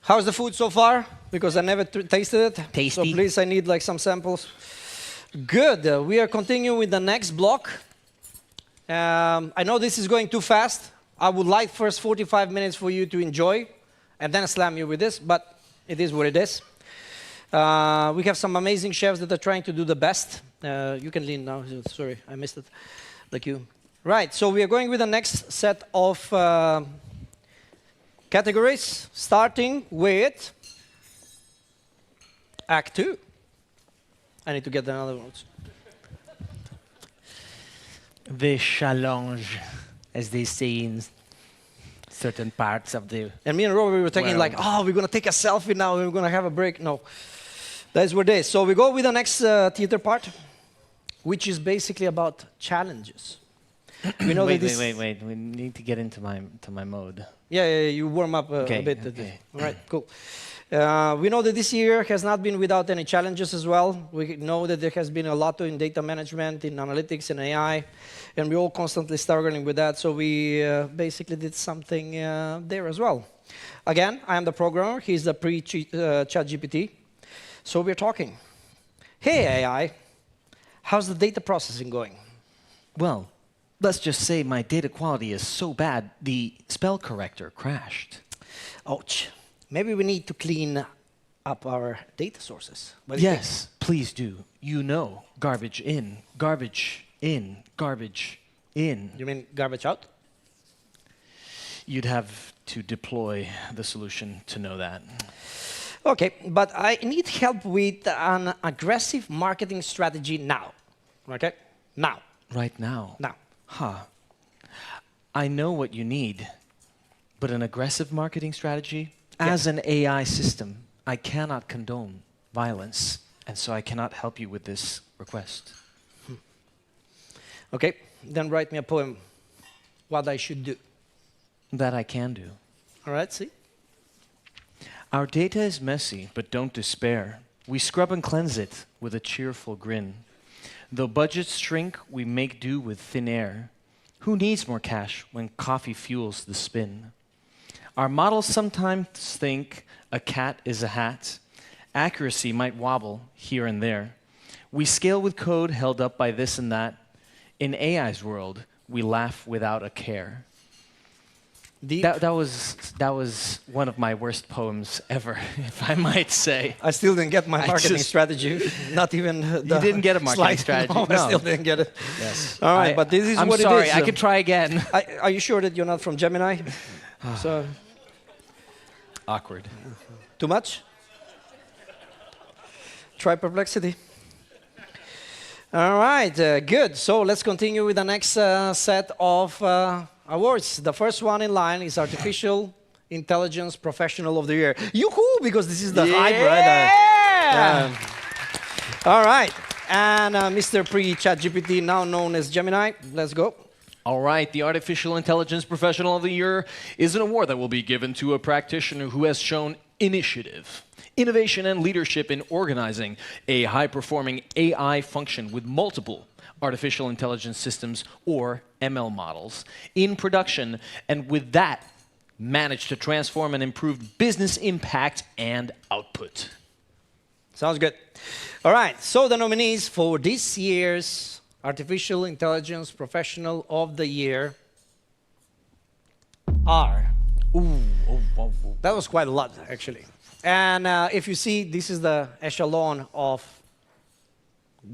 How's the food so far? Because I never tasted it. Tasty. So please, I need like some samples. Good. We are continuing with the next block. I know this is going too fast. I would like first 45 minutes for you to enjoy, and then slam you with this, but it is what it is. We have some amazing chefs that are trying to do the best. You can lean now. Sorry, I missed it. Like you. Right, so we are going with the next set of categories, starting with Act 2. I need to get another one. The challenge, as they say in certain parts of the... And me and Robert, we were thinking like, oh, we're going to take a selfie now, we're going to have a break. No, that's what it is. So we go with the next theater part, which is basically about challenges. We know wait. We need to get into my mode. Yeah, you warm up a bit. Okay. All right, cool. We know that this year has not been without any challenges as well. We know that there has been a lot in data management, in analytics, and AI, and we're all constantly struggling with that, so we basically did something there as well. Again, I am the programmer. He's the pre-ChatGPT. So we're talking. Hey, AI, how's the data processing going? Well, let's just say my data quality is so bad, the spell corrector crashed. Ouch. Maybe we need to clean up our data sources. Yes, please do. You know, garbage in, garbage in, garbage in. You mean garbage out? You'd have to deploy the solution to know that. Okay, but I need help with an aggressive marketing strategy now. Okay? Now. Right now? Now. Huh. I know what you need, but an aggressive marketing strategy? As an AI system, I cannot condone violence, and so I cannot help you with this request. Okay, then write me a poem, what I should do. That I can do. All right, see? Our data is messy, but don't despair. We scrub and cleanse it with a cheerful grin. Though budgets shrink, we make do with thin air. Who needs more cash when coffee fuels the spin? Our models sometimes think a cat is a hat. Accuracy might wobble here and there. We scale with code held up by this and that. In AI's world, we laugh without a care. That was one of my worst poems ever, if I might say. I still didn't get my marketing strategy. Not even You didn't get a marketing strategy. No, I still didn't get it. Yes. All right, but this is I'm what sorry, it is. I could try again. Are you sure that you're not from Gemini? So Awkward. too much? Try Perplexity. All right, good. So let's continue with the next set of awards. The first one in line is Artificial Intelligence Professional of the Year. Yoo-hoo, because this is the Hyperight. All right, and Mr. Pre-ChatGPT, now known as Gemini. Let's go. All right, the Artificial Intelligence Professional of the Year is an award that will be given to a practitioner who has shown initiative, innovation, and leadership in organizing a high-performing AI function with multiple artificial intelligence systems, or ML models, in production, and with that, managed to transform and improve business impact and output. Sounds good. All right, so the nominees for this year's Artificial Intelligence Professional of the Year are... That was quite a lot, actually. And if you see, this is the echelon of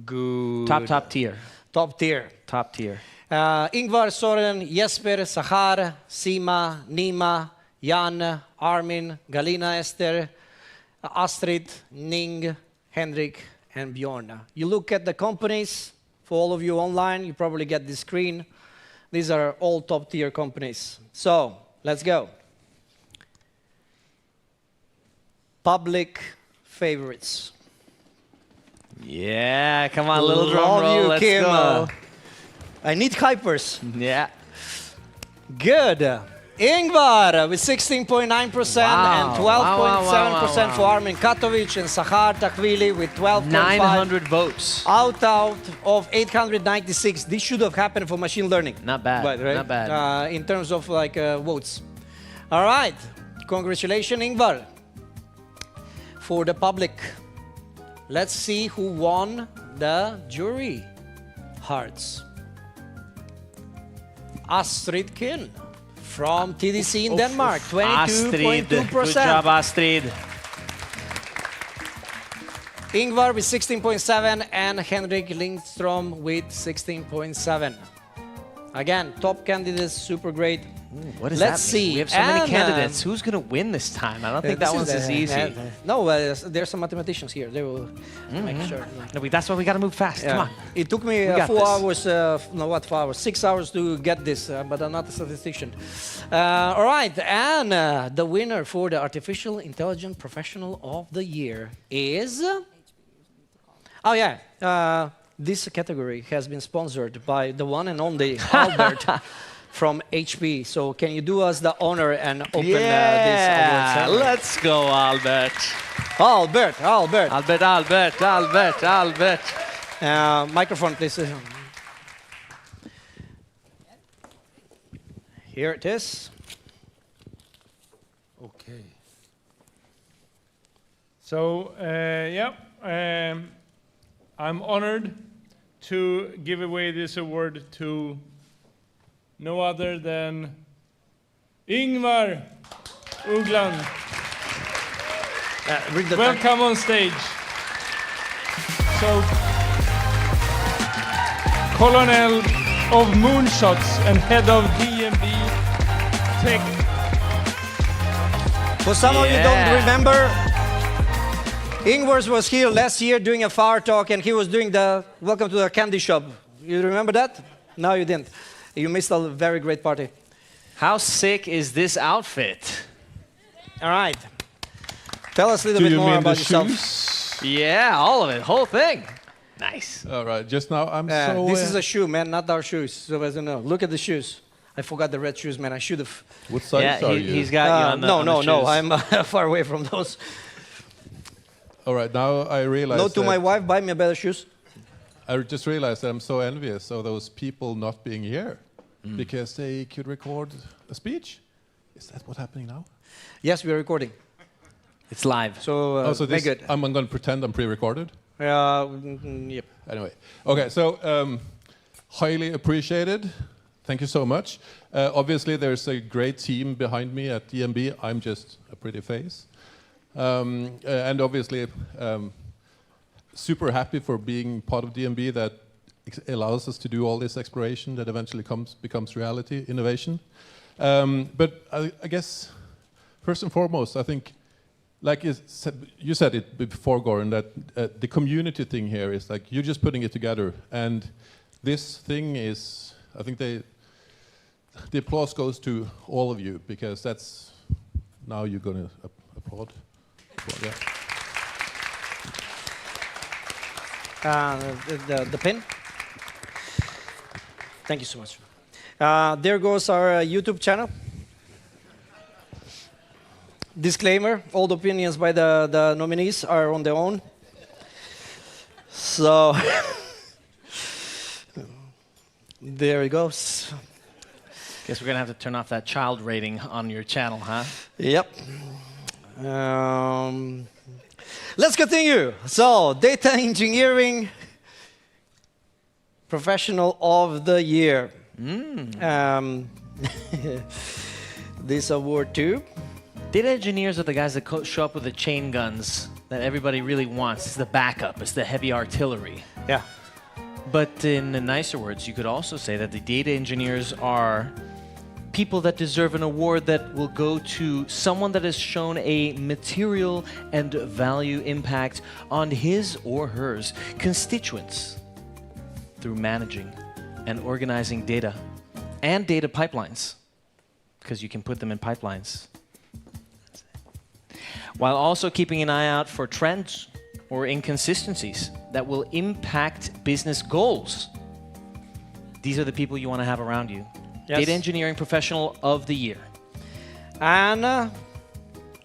good... Top tier. Top tier. Top tier. Ingvar, Soren, Jesper, Sahar, Sima, Nima, Jan, Armin, Galina, Esther, Astrid, Ning, Henrik, and Bjorn. You look at the companies, for all of you online, you probably get this screen. These are all top-tier companies. So, let's go. Public favorites. Yeah, come on, little drum Love roll, you, let's Kim. go. I need hypers. Yeah. Good. Ingvar with 16.9% and 12.7% for Armin Katovic, and Sahar Takhvili with 12.5%. 900 votes. Out of 896. This should have happened for machine learning. Not bad, Right? not bad. In terms of like votes. All right. Congratulations, Ingvar. For the public, let's see who won the jury hearts. Astrid Kinn from TDC in Denmark, 22.2%. Good job, Astrid. Ingvar with 16.7 and Henrik Lindström with 16.7. Again, top candidates, super great. What does Let's that mean? see. We have so many candidates. Who's going to win this time? I don't think that one's as easy. No, there's some mathematicians here. They will make sure. No, that's why we got to move fast. Come on. It took me got 4 this. hours, 4 hours, 6 hours to get this, but I'm not a statistician. All right, and the winner for the Artificial Intelligence Professional of the Year is... Oh, yeah. This category has been sponsored by the one and only Albert from HP. So can you do us the honor and open this award? Let's go, Albert. Albert. Microphone, please. Here it is. Okay. So, I'm honored to give away this award to no other than Ingvar Ugland. Welcome on stage. So, Colonel of Moonshots and head of DMB Tech. For some of you don't remember, Ingvars was here last year doing a flower talk, and he was doing the Welcome to the Candy Shop. You remember that? No, you didn't. You missed a very great party. How sick is this outfit? All right. Tell us a little bit more about yourself. Shoes? Yeah, all of it, whole thing. Nice. All right, just now I'm This is a shoe, man, not our shoes. So as you know, look at the shoes. I forgot the red shoes, man. I should have. What size are you? He's got you on the No. shoes. I'm far away from those. All right, now I realize. Note to my wife, buy me better shoes. I just realized that I'm so envious of those people not being here because they could record a speech. Is that what's happening now? Yes, we are recording. It's live. So, So very this, good. I'm going to pretend I'm pre-recorded. Yep. Anyway, okay, so highly appreciated. Thank you so much. Obviously, there's a great team behind me at DNB. I'm just a pretty face. And obviously, super happy for being part of DNB that allows us to do all this exploration that eventually becomes reality, innovation. But I guess, first and foremost, I think, like you said it before, Goran, that the community thing here is like you're just putting it together, and this thing is, I think the applause goes to all of you, because that's, now you're going to applaud. Yeah. The pin. Thank you so much. There goes our YouTube channel. Disclaimer, all the opinions by the nominees are on their own. So, there it goes. Guess we're going to have to turn off that child rating on your channel, huh? Yep. Let's continue. So, data engineering professional of the year. This award too. Data engineers are the guys that show up with the chain guns that everybody really wants. It's the backup. It's the heavy artillery. Yeah. But in the nicer words, you could also say that the data engineers are people that deserve an award that will go to someone that has shown a material and value impact on his or hers constituents through managing and organizing data and data pipelines, because you can put them in pipelines, while also keeping an eye out for trends or inconsistencies that will impact business goals. These are the people you want to have around you. Yes. Data engineering professional of the year. And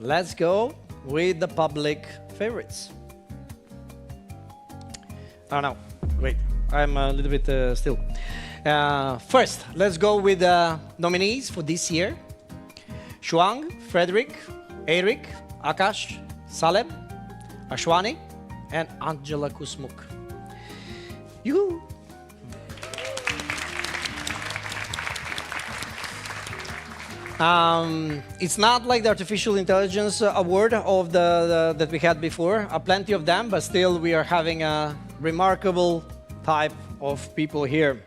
let's go with the public favorites. Oh no, wait, I'm a little bit still. First, let's go with the nominees for this year. Shuang, Frederick, Eirik, Akash, Salem, Ashwani, and Angela Kusmuk. Yoo-hoo! It's not like the artificial intelligence award of that we had before. Plenty of them, but still we are having a remarkable type of people here.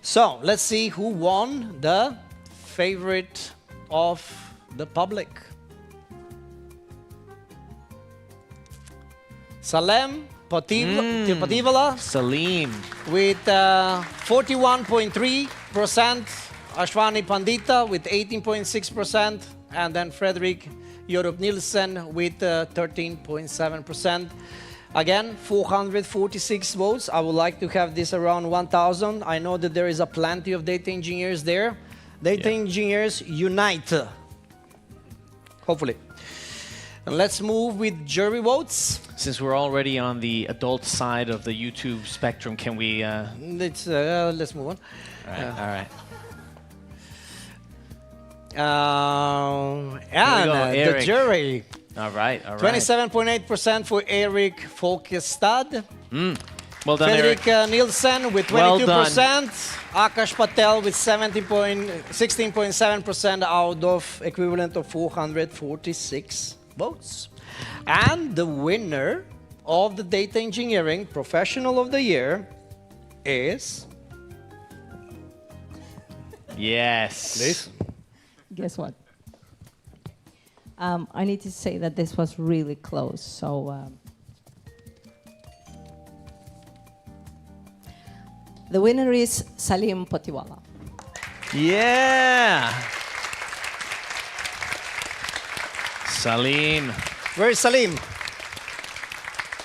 So let's see who won the favorite of the public. Salem Pativala Salim with 41.3%, Ashwani Pandita with 18.6%, and then Frederick Jorup Nielsen with 13.7%. Again, 446 votes. I would like to have this around 1,000. I know that there is a plenty of data engineers there. Data engineers unite. Hopefully. And let's move with jury votes. Since we're already on the adult side of the YouTube spectrum, can we... Let's move on. All right. And the Eirik. jury. All right. 27.8% for Eirik Folkestad. Well done, Fredrik Eirik. Nielsen with 22%. Well done. Akash Patel with 16.7% out of equivalent of 446 votes. And the winner of the Data Engineering Professional of the Year is... Yes. Please. Guess what? I need to say that this was really close. So the winner is Salim Pativala. Yeah. Salim. Where is Salim?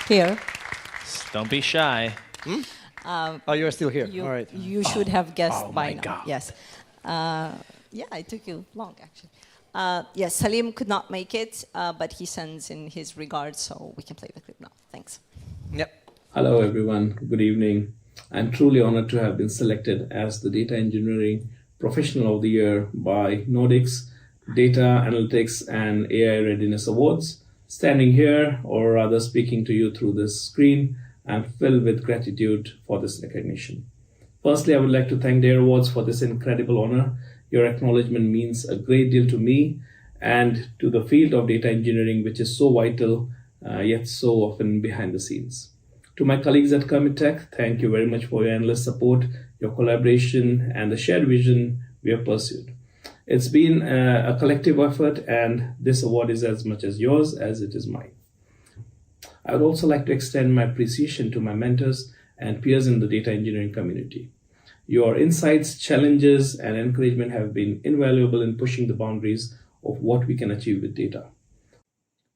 Here. Don't be shy. Oh, you're still here. All right. You should have guessed by now. God. Yes. Yeah, it took you long, actually. Yes, Salim could not make it, but he sends in his regards, so we can play the clip now. Thanks. Yep. Hello, everyone. Good evening. I'm truly honored to have been selected as the Data Engineering Professional of the Year by Nordics, Data Analytics and AI Readiness Awards. Standing here, or rather speaking to you through this screen, I'm filled with gratitude for this recognition. Firstly, I would like to thank DAIR Awards for this incredible honor. Your acknowledgement means a great deal to me and to the field of data engineering, which is so vital, yet so often behind the scenes. To my colleagues at Kermit Tech, thank you very much for your endless support, your collaboration, and the shared vision we have pursued. It's been a collective effort, and this award is as much as yours as it is mine. I would also like to extend my appreciation to my mentors and peers in the data engineering community. Your insights, challenges, and encouragement have been invaluable in pushing the boundaries of what we can achieve with data.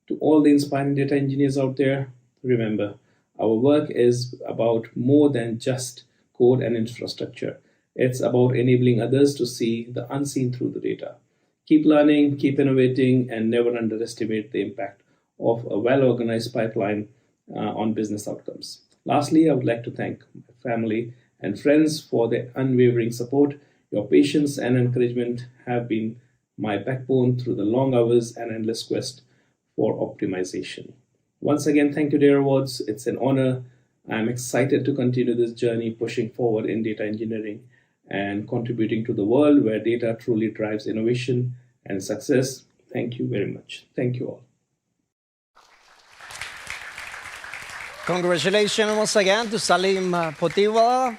To all the inspiring data engineers out there, remember, our work is about more than just code and infrastructure. It's about enabling others to see the unseen through the data. Keep learning, keep innovating, and never underestimate the impact of a well-organized pipeline on business outcomes. Lastly, I would like to thank my family and friends for their unwavering support. Your patience and encouragement have been my backbone through the long hours and endless quest for optimization. Once again, thank you, DAIR Awards. It's an honor. I'm excited to continue this journey, pushing forward in data engineering and contributing to the world where data truly drives innovation and success. Thank you very much. Thank you all. Congratulations once again to Salim Potiwala.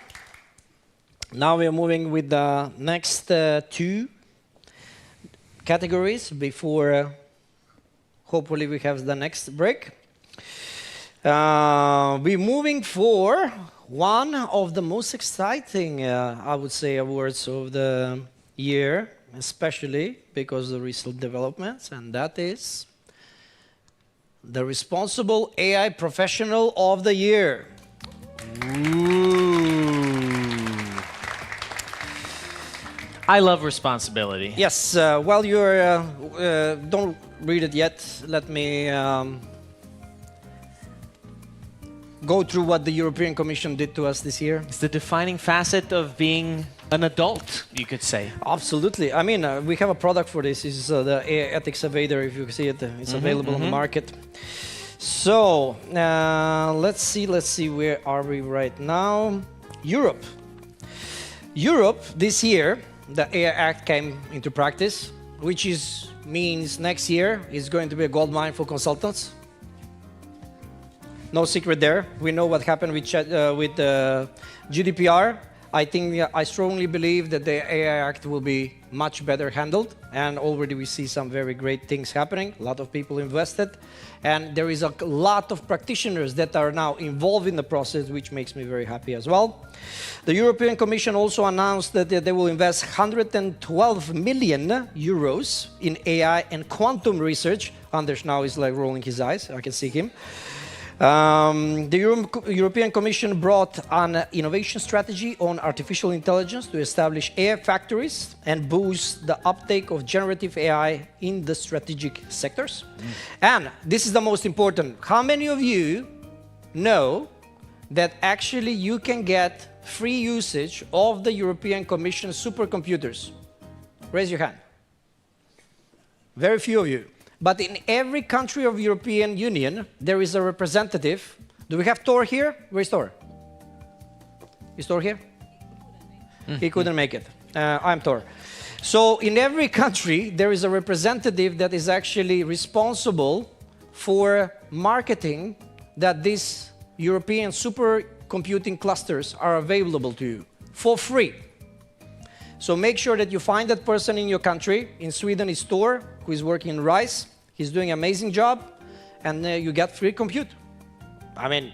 Now we are moving with the next two categories before hopefully we have the next break. We're moving for one of the most exciting, I would say, awards of the year, especially because of the recent developments, and that is the Responsible AI Professional of the Year. I love responsibility. Yes, while you're, don't read it yet, let me go through what the European Commission did to us this year. It's the defining facet of being an adult, you could say. Absolutely. I mean, we have a product for this. It's the AI Ethics Evader. If you see it, it's available on the market. So let's see, where are we right now? Europe. This year, the AI Act came into practice, which means next year is going to be a goldmine for consultants. No secret there. We know what happened with GDPR. I strongly believe that the AI Act will be much better handled, and already we see some very great things happening. A lot of people invested, and there is a lot of practitioners that are now involved in the process, which makes me very happy as well. The European Commission also announced that they will invest 112 million euros in AI and quantum research. Anders now is like rolling his eyes. I can see him. The European Commission brought an innovation strategy on artificial intelligence to establish AI factories and boost the uptake of generative AI in the strategic sectors. And this is the most important. How many of you know that actually you can get free usage of the European Commission supercomputers? Raise your hand. Very few of you. But in every country of the European Union, there is a representative. Do we have Thor here? Where's Thor? Is Thor here? He couldn't make it. I'm Thor. So in every country, there is a representative that is actually responsible for marketing that these European supercomputing clusters are available to you for free. So make sure that you find that person in your country. In Sweden, it's Thor, who is working in RISE. He's doing an amazing job, and you get free compute. I mean,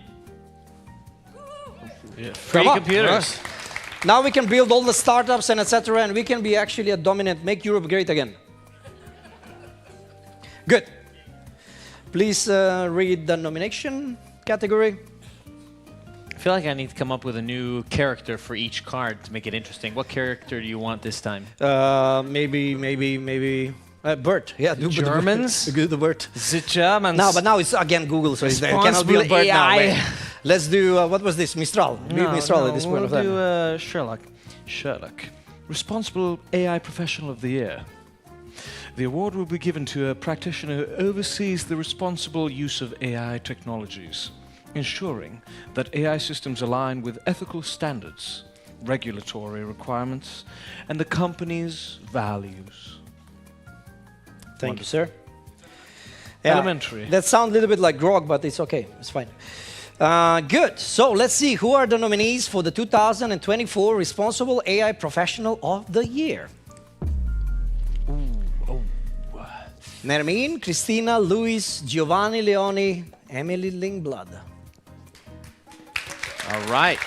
free computers. Now we can build all the startups and etc., and we can be actually a dominant, make Europe great again. Good. Please read the nomination category. I feel like I need to come up with a new character for each card to make it interesting. What character do you want this time? Maybe Bert. Yeah, do Germans? The Bert. The Germans. No, but now it's again Google, so it cannot be a Bert now. Wait. Let's do, what was this? Mistral. Mistral at this point of time. We'll do Sherlock. Responsible AI Professional of the Year. The award will be given to a practitioner who oversees the responsible use of AI technologies, ensuring that AI systems align with ethical standards, regulatory requirements, and the company's values. Thank you, sir. Elementary. That sounds a little bit like grog, but it's okay. It's fine. Good. So let's see who are the nominees for the 2024 Responsible AI Professional of the Year. Nermin, Christina, Luis, Giovanni Leone, Emily Lingblad. All right.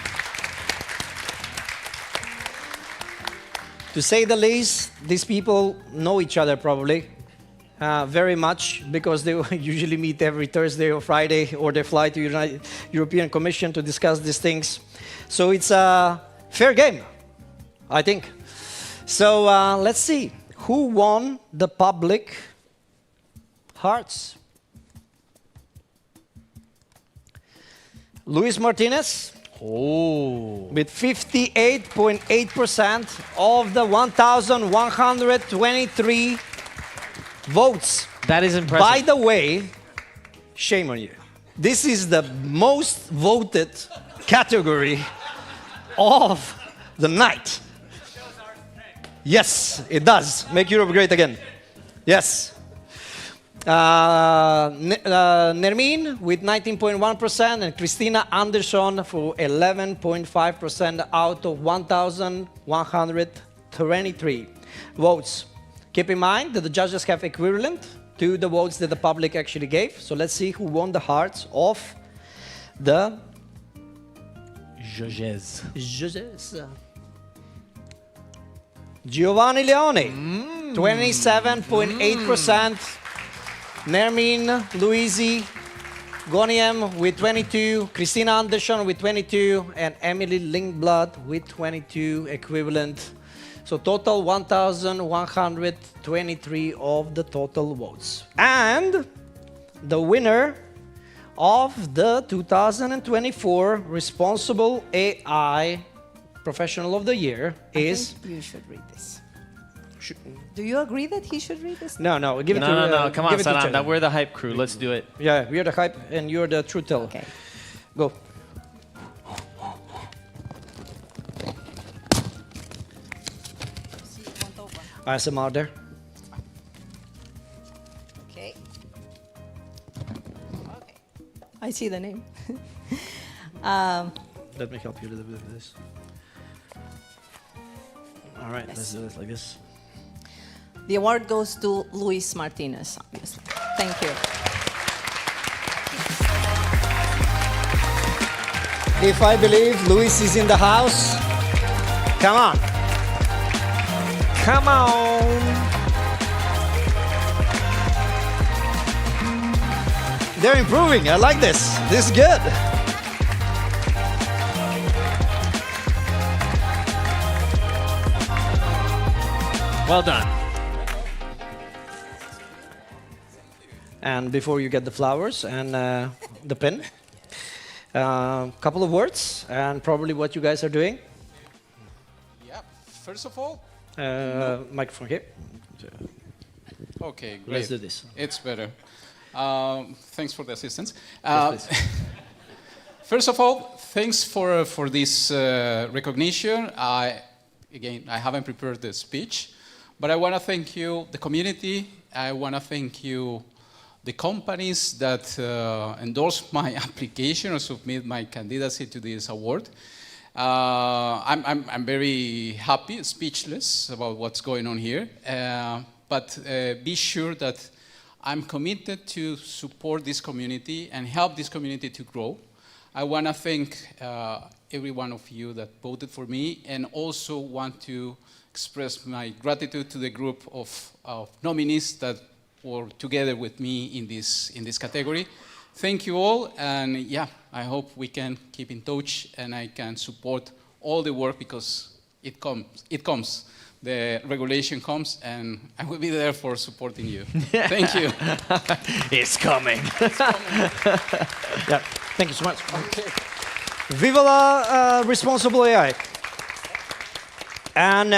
To say the least, these people know each other probably very much, because they usually meet every Thursday or Friday, or they fly to the European Commission to discuss these things. So it's a fair game, I think. So let's see who won the public hearts. Luis Martinez. Oh. With 58.8% of the 1,123 votes. That is impressive. By the way, shame on you. This is the most voted category of the night. Yes, it does. Make Europe great again. Yes. Nermin with 19.1% and Christina Andersson for 11.5% out of 1,123 votes. Keep in mind that the judges have equivalent to the votes that the public actually gave. So let's see who won the hearts of the judges. Giovanni Leone, 27.8%. Nermin Luisi Goniem with 22, Christina Andersson with 22, and Emily Lingblad with 22 equivalent. So total 1,123 of the total votes. And the winner of the 2024 Responsible AI Professional of the Year is... I think you should read this. Do you agree that he should read this? No, give it to No, come on, give it to Saran. Chad. We're the hype crew. Let's do it. Yeah, we're the hype and you're the truth teller. Okay. Go. ASMR there. Okay. I see the name. Let me help you a little bit with this. All right, let's do it like this. The award goes to Luis Martinez, obviously. Thank you. If I believe Luis is in the house, come on. Come on. They're improving. I like this. This is good. Well done. And before you get the flowers and the pen, a couple of words and probably what you guys are doing. Yeah, first of all, microphone here. Okay, great. Let's do this. It's better. Thanks for the assistance. Yes, first of all, thanks for this recognition. I haven't prepared the speech, but I want to thank you, the community. I want to thank you, the companies that endorsed my application or submit my candidacy to this award. I'm very happy, speechless about what's going on here. But be sure that I'm committed to support this community and help this community to grow. I want to thank every one of you that voted for me, and also want to express my gratitude to the group of nominees that were together with me in this category. Thank you all, and yeah, I hope we can keep in touch and I can support all the work, because it comes. The regulation comes, and I will be there for supporting you. Thank you. It's coming. Yeah, thank you so much. Okay. Viva la Responsible AI. And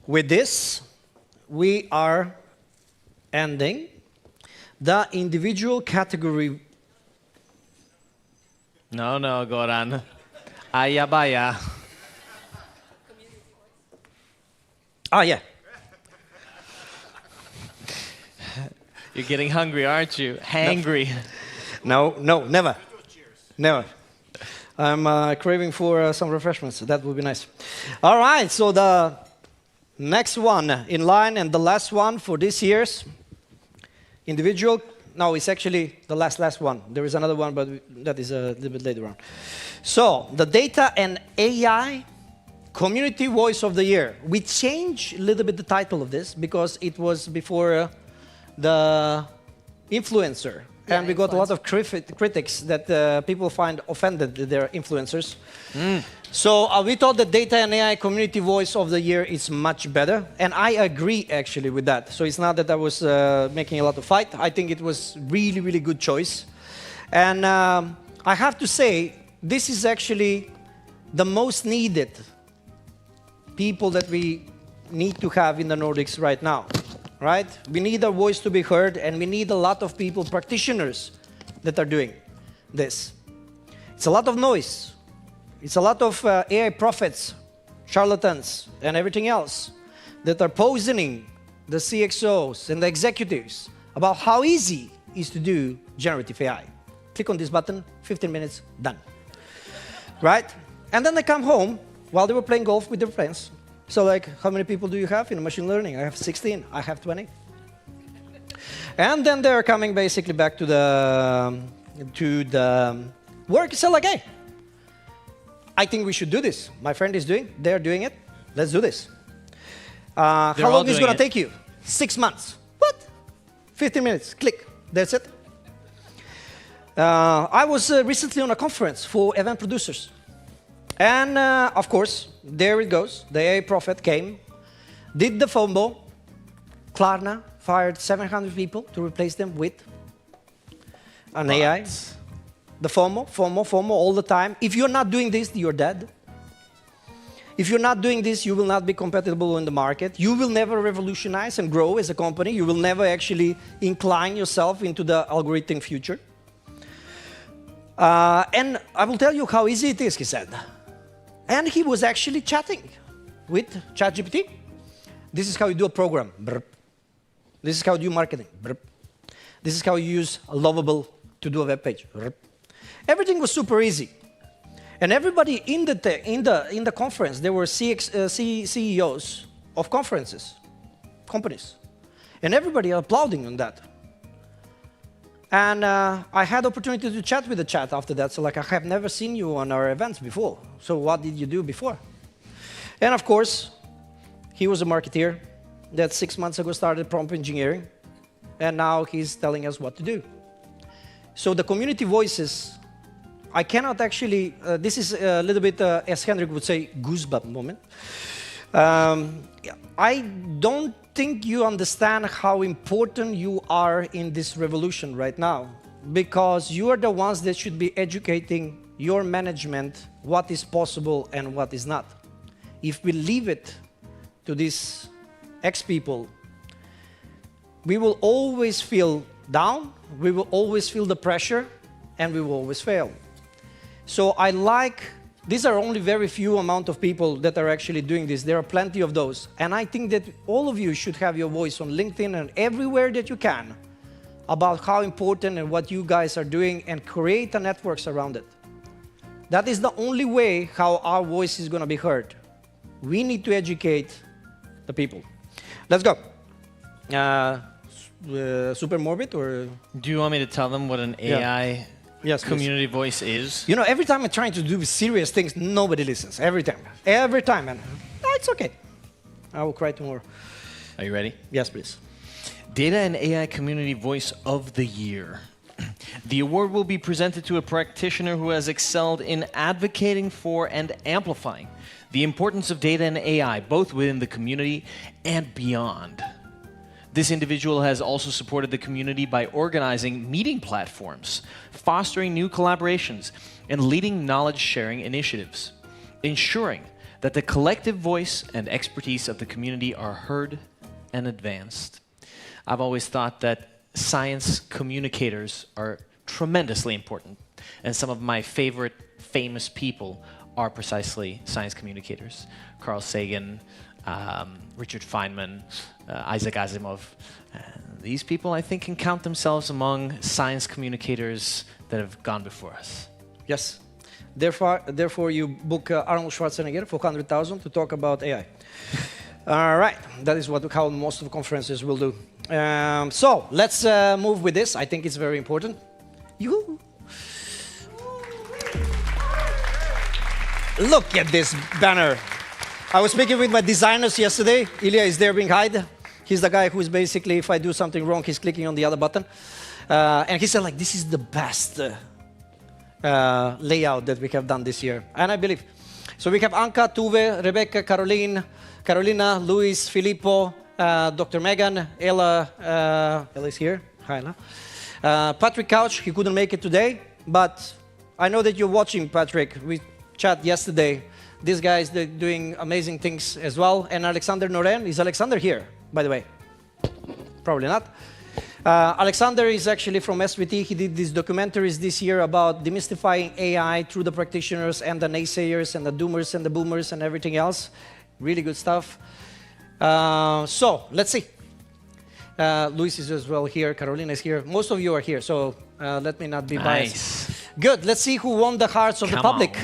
With this, we are ending the individual category. No, Goran. Ayabaya. Ah, yeah. You're getting hungry, aren't you? Hangry. No, never. Never. I'm craving for some refreshments. That would be nice. All right, so the next one in line and the last one for this year's individual. No, it's actually the last one. There is another one, but that is a little bit later on. So, the Data and AI Community Voice of the Year. We changed a little bit the title of this because it was before the influencer. Yeah, And we got a lot of critics that people find offended that they're influencers. So we thought the Data and AI Community Voice of the Year is much better. And I agree, actually, with that. So it's not that I was making a lot of fight. I think it was really, really good choice. And I have to say, this is actually the most needed people that we need to have in the Nordics right now. Right? We need our voice to be heard, and we need a lot of people, practitioners, that are doing this. It's a lot of noise. It's a lot of AI prophets, charlatans, and everything else that are poisoning the CXOs and the executives about how easy it is to do generative AI. Click on this button, 15 minutes, done. Right? And then they come home while they were playing golf with their friends. So like, how many people do you have in machine learning? I have 16, I have 20. And then they're coming basically back to the work. So like, hey, I think we should do this. My friend is doing, they're doing it. Let's do this. How long is it going to take you? 6 months. What? 15 minutes, click, that's it. I was recently on a conference for event producers. And of course, there it goes. The AI prophet came, did the FOMO. Klarna fired 700 people to replace them with an AI. The FOMO all the time. If you're not doing this, you're dead. If you're not doing this, you will not be compatible in the market. You will never revolutionize and grow as a company. You will never actually incline yourself into the algorithmic future. And I will tell you how easy it is, he said. And he was actually chatting with ChatGPT. This is how you do a program. Brr. This is how you do marketing. Brr. This is how you use a Lovable to do a web page. Brr. Everything was super easy. And everybody in the conference, there were CEOs of companies. And everybody applauding on that. And I had opportunity to chat with the chat after that. So like, I have never seen you on our events before. So what did you do before? And of course, he was a marketeer that 6 months ago started prompt engineering. And now he's telling us what to do. So the community voices, I cannot actually, this is a little bit, as Henrik would say, goosebump moment. I don't think you understand how important you are in this revolution right now, because you are the ones that should be educating your management what is possible and what is not. If we leave it to these ex-people, we will always feel down, we will always feel the pressure, and we will always fail. So I like, these are only very few amount of people that are actually doing this. There are plenty of those. And I think that all of you should have your voice on LinkedIn and everywhere that you can about how important and what you guys are doing, and create the networks around it. That is the only way how our voice is going to be heard. We need to educate the people. Let's go. Super morbid, or? Do you want me to tell them what an AI community voice is? You know, every time I'm trying to do serious things, nobody listens. Every time, and it's okay. I will cry tomorrow. Are you ready? Yes, please. Data and AI Community Voice of the Year. The award will be presented to a practitioner who has excelled in advocating for and amplifying the importance of data and AI, both within the community and beyond. This individual has also supported the community by organizing meeting platforms, fostering new collaborations, and leading knowledge-sharing initiatives, ensuring that the collective voice and expertise of the community are heard and advanced. I've always thought that science communicators are tremendously important, and some of my favorite famous people are precisely science communicators. Carl Sagan, Richard Feynman, Isaac Asimov. These people, I think, can count themselves among science communicators that have gone before us. Yes. Therefore you book Arnold Schwarzenegger for 100,000 to talk about AI. All right, that is how most of the conferences will do. So let's move with this. I think it's very important. Yoo-hoo. Look at this banner. I was speaking with my designers yesterday. Ilya is there being hide. He's the guy who is basically, if I do something wrong, he's clicking on the other button. And he said, like, this is the best layout that we have done this year. And I believe. So we have Anka, Tuve, Rebecca, Carolina, Luis, Filippo, Dr. Megan, Ella is here. Hi, Ella. Patrick Couch, he couldn't make it today, but I know that you're watching, Patrick. We chat yesterday. This guy is doing amazing things as well. And Alexander Noren, is Alexander here, by the way? Probably not. Alexander is actually from SVT. He did these documentaries this year about demystifying AI through the practitioners and the naysayers and the doomers and the boomers and everything else. Really good stuff. So let's see. Luis is as well here. Carolina is here. Most of you are here, so let me not be biased. Good. Let's see who won the hearts of the public.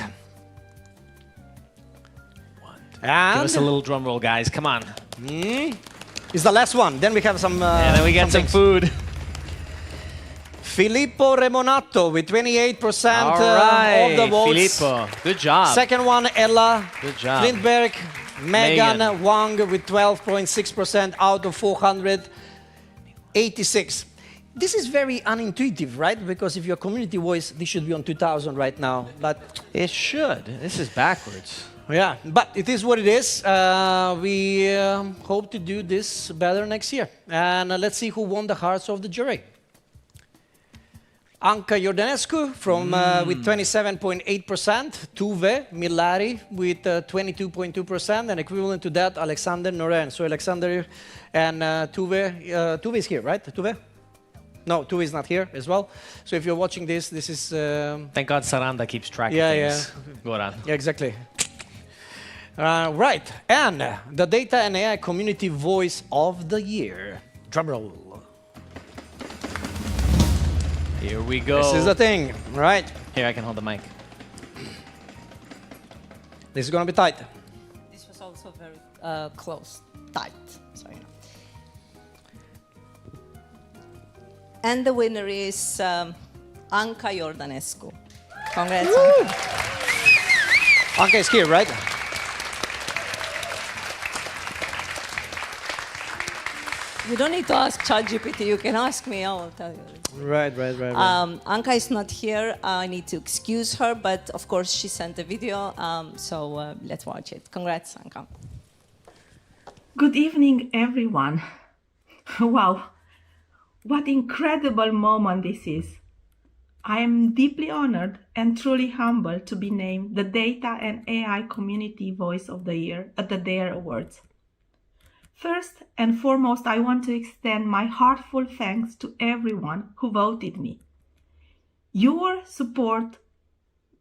And give us a little drum roll, guys. Come on. It's the last one. Then we have some. And then we get some food. Filippo Remonato with 28% of the votes. Filippo, good job. Second one, Ella. Good job. Lindberg. Megan Wang with 12.6% out of 486. This is very unintuitive, right? Because if you're a community voice, this should be on 2000 right now. But it should. This is backwards. Yeah, but it is what it is. We hope to do this better next year. And let's see who won the hearts of the jury. Anka Iordanescu from with 27.8%, Tuve Millari with 22.2%, and equivalent to that, Alexander Noren. So Alexander and Tuve is here, right? Tuve? No, Tuve is not here as well. So if you're watching this, this is... Thank God Saranda keeps track of things. Go on. Yeah, exactly. Right, and the Data and AI Community Voice of the Year. Drum roll. Here we go. This is the thing, right? Here, I can hold the mic. This is going to be tight. This was also very close, tight. Sorry. And the winner is Anka Iordanescu. Congrats, Anka. Anka is here, right? You don't need to ask ChatGPT. You can ask me. I will tell you. Right. Anka is not here. I need to excuse her, but of course she sent a video, so let's watch it. Congrats, Anka. Good evening, everyone. Wow, what incredible moment this is. I am deeply honored and truly humbled to be named the Data and AI Community Voice of the Year at the DAIR Awards. First and foremost, I want to extend my heartfelt thanks to everyone who voted me. Your support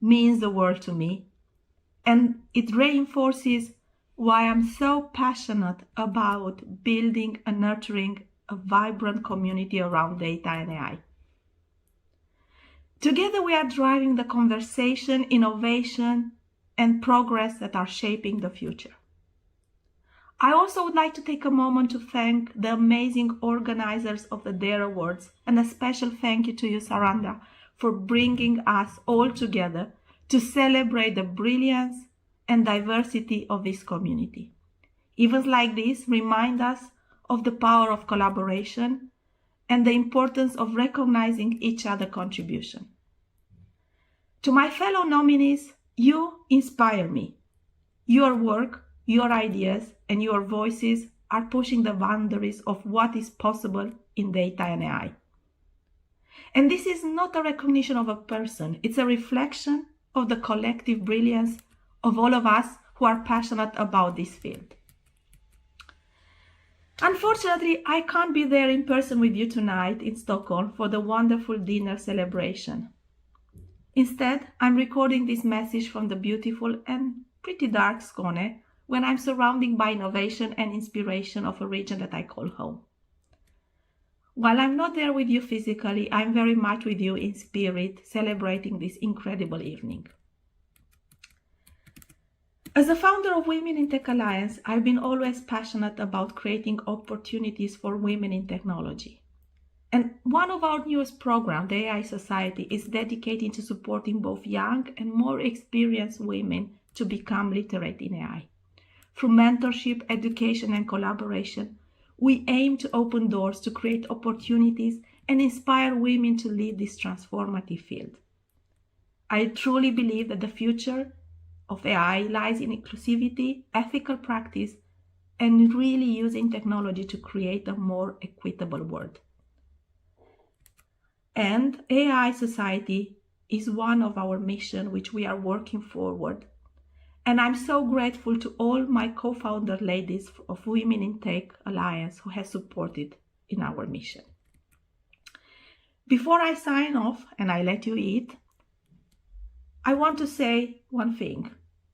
means the world to me, and it reinforces why I'm so passionate about building and nurturing a vibrant community around data and AI. Together we are driving the conversation, innovation, and progress that are shaping the future. I also would like to take a moment to thank the amazing organizers of the DAIR Awards, and a special thank you to you, Saranda, for bringing us all together to celebrate the brilliance and diversity of this community. Events like this remind us of the power of collaboration and the importance of recognizing each other's contribution. To my fellow nominees, you inspire me. Your work, your ideas, and your voices are pushing the boundaries of what is possible in data and AI. And this is not a recognition of a person, it's a reflection of the collective brilliance of all of us who who are passionate about this field. Unfortunately, I can't be there in person with you tonight in Stockholm for the wonderful dinner celebration. Instead, I'm recording this message from the beautiful and pretty dark Skåne, when I'm surrounded by innovation and inspiration of a region that I call home. While I'm not there with you physically, I'm very much with you in spirit, celebrating this incredible evening. As a founder of Women in Tech Alliance, I've been always passionate about creating opportunities for women in technology. And one of our newest programs, the AI Society, is dedicated to supporting both young and more experienced women to become literate in AI. Through mentorship, education, and collaboration, we aim to open doors to create opportunities and inspire women to lead this transformative field. I truly believe that the future of AI lies in inclusivity, ethical practice, and really using technology to create a more equitable world. And AI Society is one of our missions which we are working forward. And I'm so grateful to all my co-founder ladies of Women in Tech Alliance who have supported in our mission. Before I sign off and I let you eat, I want to say one thing.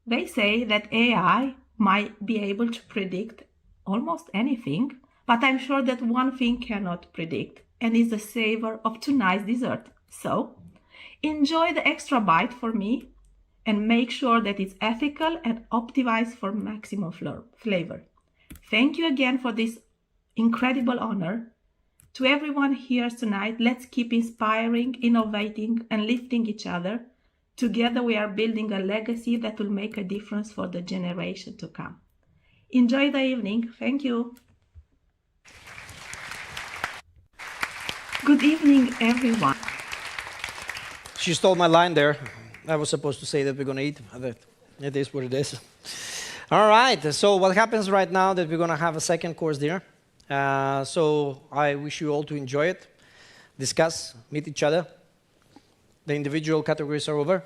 They say that AI might be able to predict almost anything, but I'm sure that one thing cannot predict, and is the savor of tonight's dessert. So, enjoy the extra bite for me, and make sure that it's ethical and optimized for maximum flavor. Thank you again for this incredible honor. To everyone here tonight, let's keep inspiring, innovating, and lifting each other. Together we are building a legacy that will make a difference for the generation to come. Enjoy the evening. Thank you. Good evening, everyone. She stole my line there. I was supposed to say that we're going to eat. It is what it is. All right. So what happens right now that we're going to have a second course dinner. So I wish you all to enjoy it, discuss, meet each other. The individual categories are over.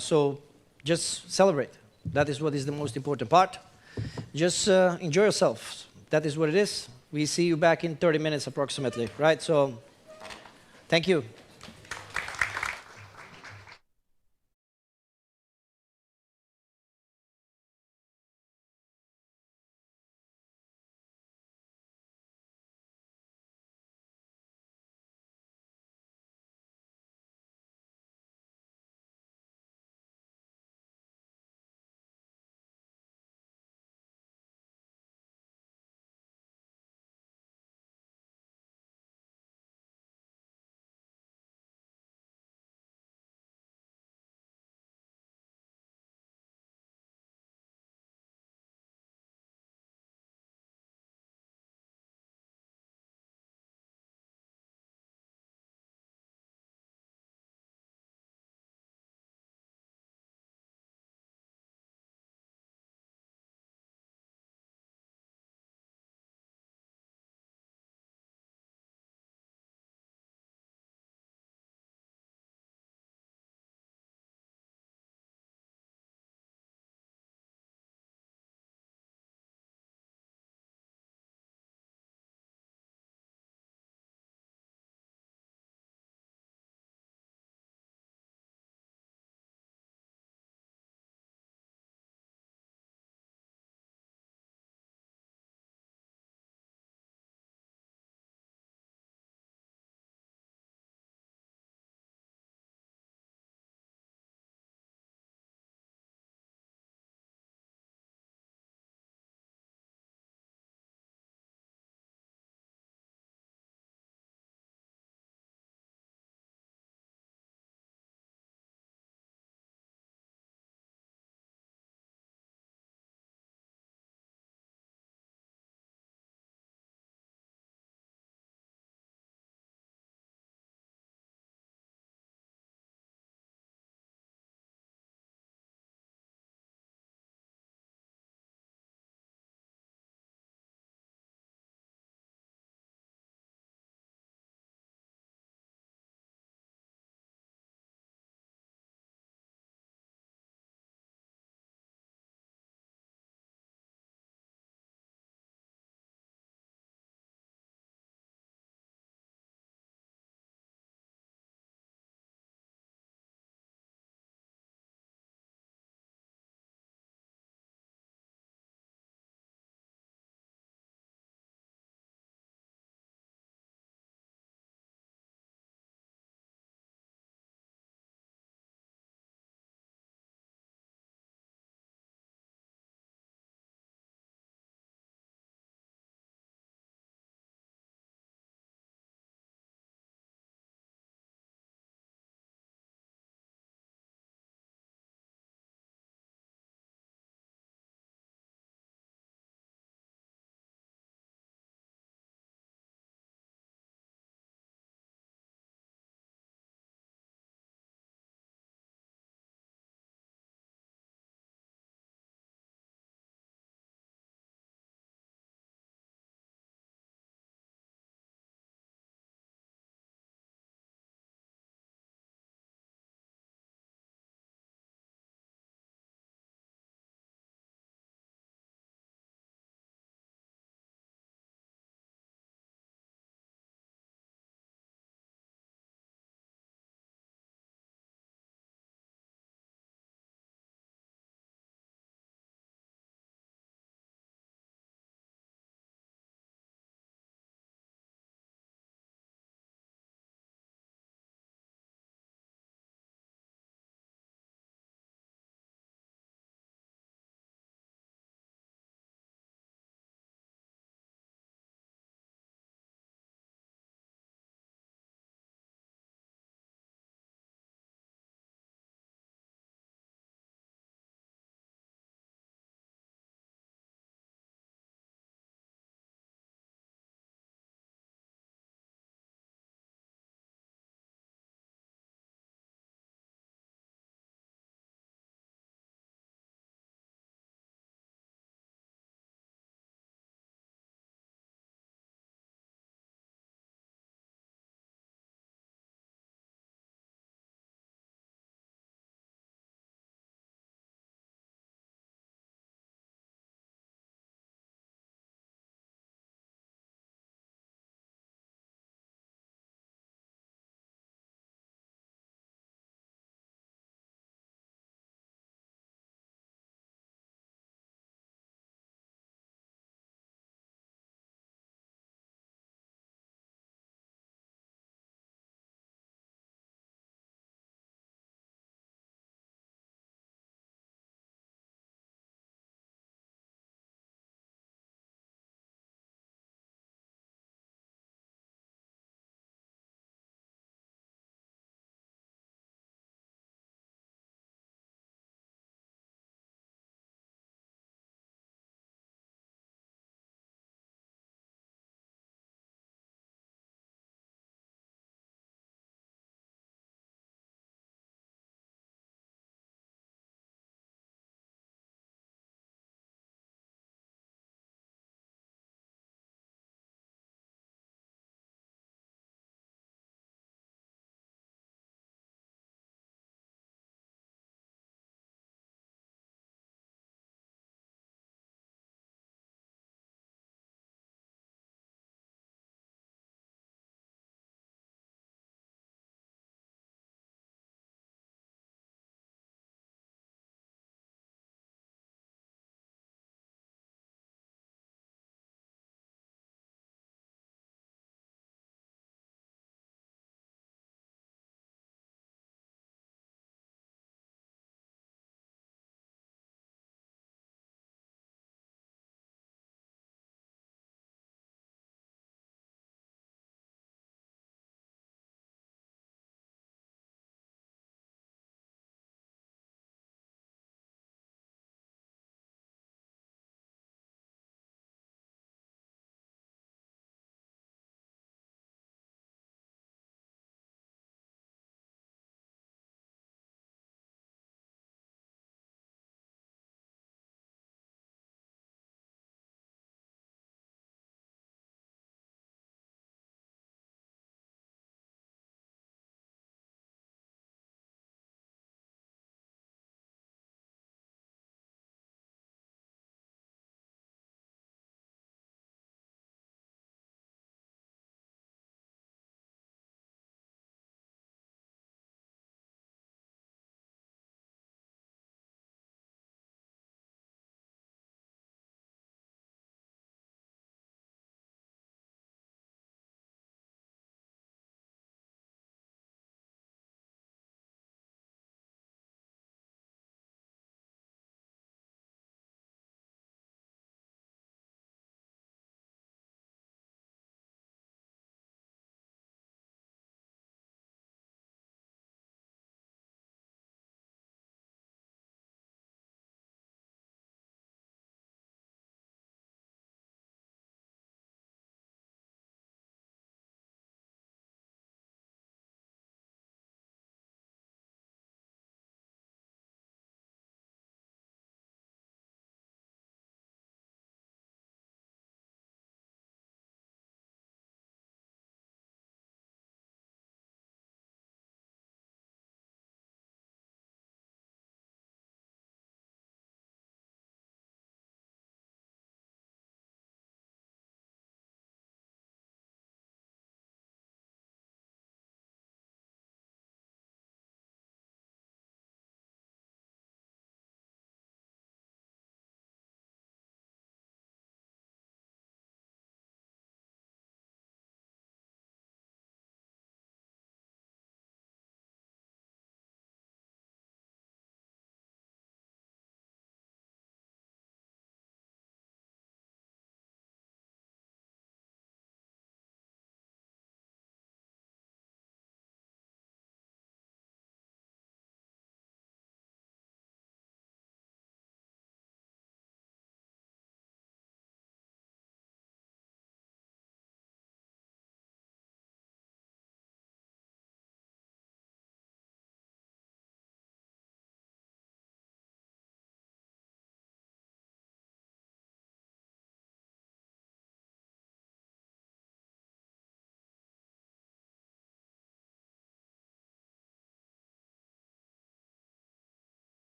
So just celebrate. That is what is the most important part. Just enjoy yourself. That is what it is. We see you back in 30 minutes approximately, right? So thank you.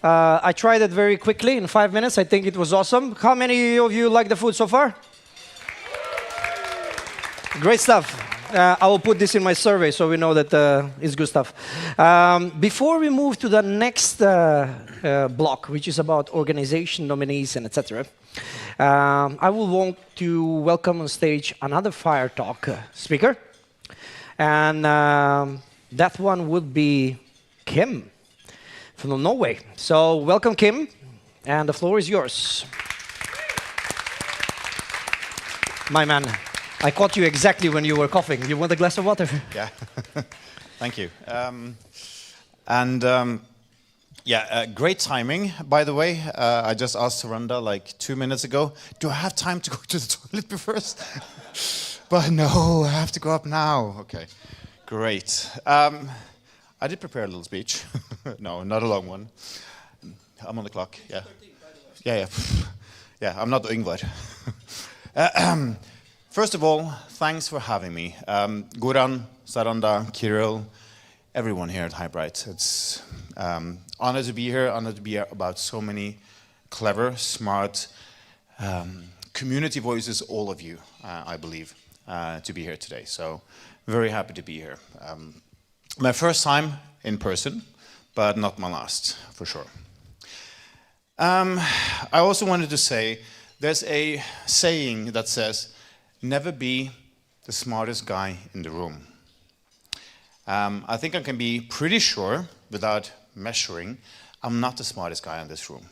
I tried it very quickly in 5 minutes. I think it was awesome. How many of you like the food so far? Great stuff. I will put this in my survey so we know that it's good stuff. Before we move to the next block, which is about organization nominees and etc., I will want to welcome on stage another Fire Talk speaker. And that one would be Kim from Norway. So welcome, Kim, and the floor is yours. My man, I caught you exactly when you were coughing. You want a glass of water? Yeah, thank you. Great timing, by the way. I just asked Saranda like 2 minutes ago, do I have time to go to the toilet first? But no, I have to go up now. Okay, great. I did prepare a little speech. No, not a long one. I'm on the clock, yeah. Yeah, I'm not Ingvar. First of all, thanks for having me. Goran, Saranda, Kirill, everyone here at Hyperight. It's honored to be here, honored to be about so many clever, smart community voices, all of you, I believe, to be here today. So, very happy to be here. My first time in person, but not my last, for sure. I also wanted to say, there's a saying that says, never be the smartest guy in the room. I think I can be pretty sure, without measuring, I'm not the smartest guy in this room.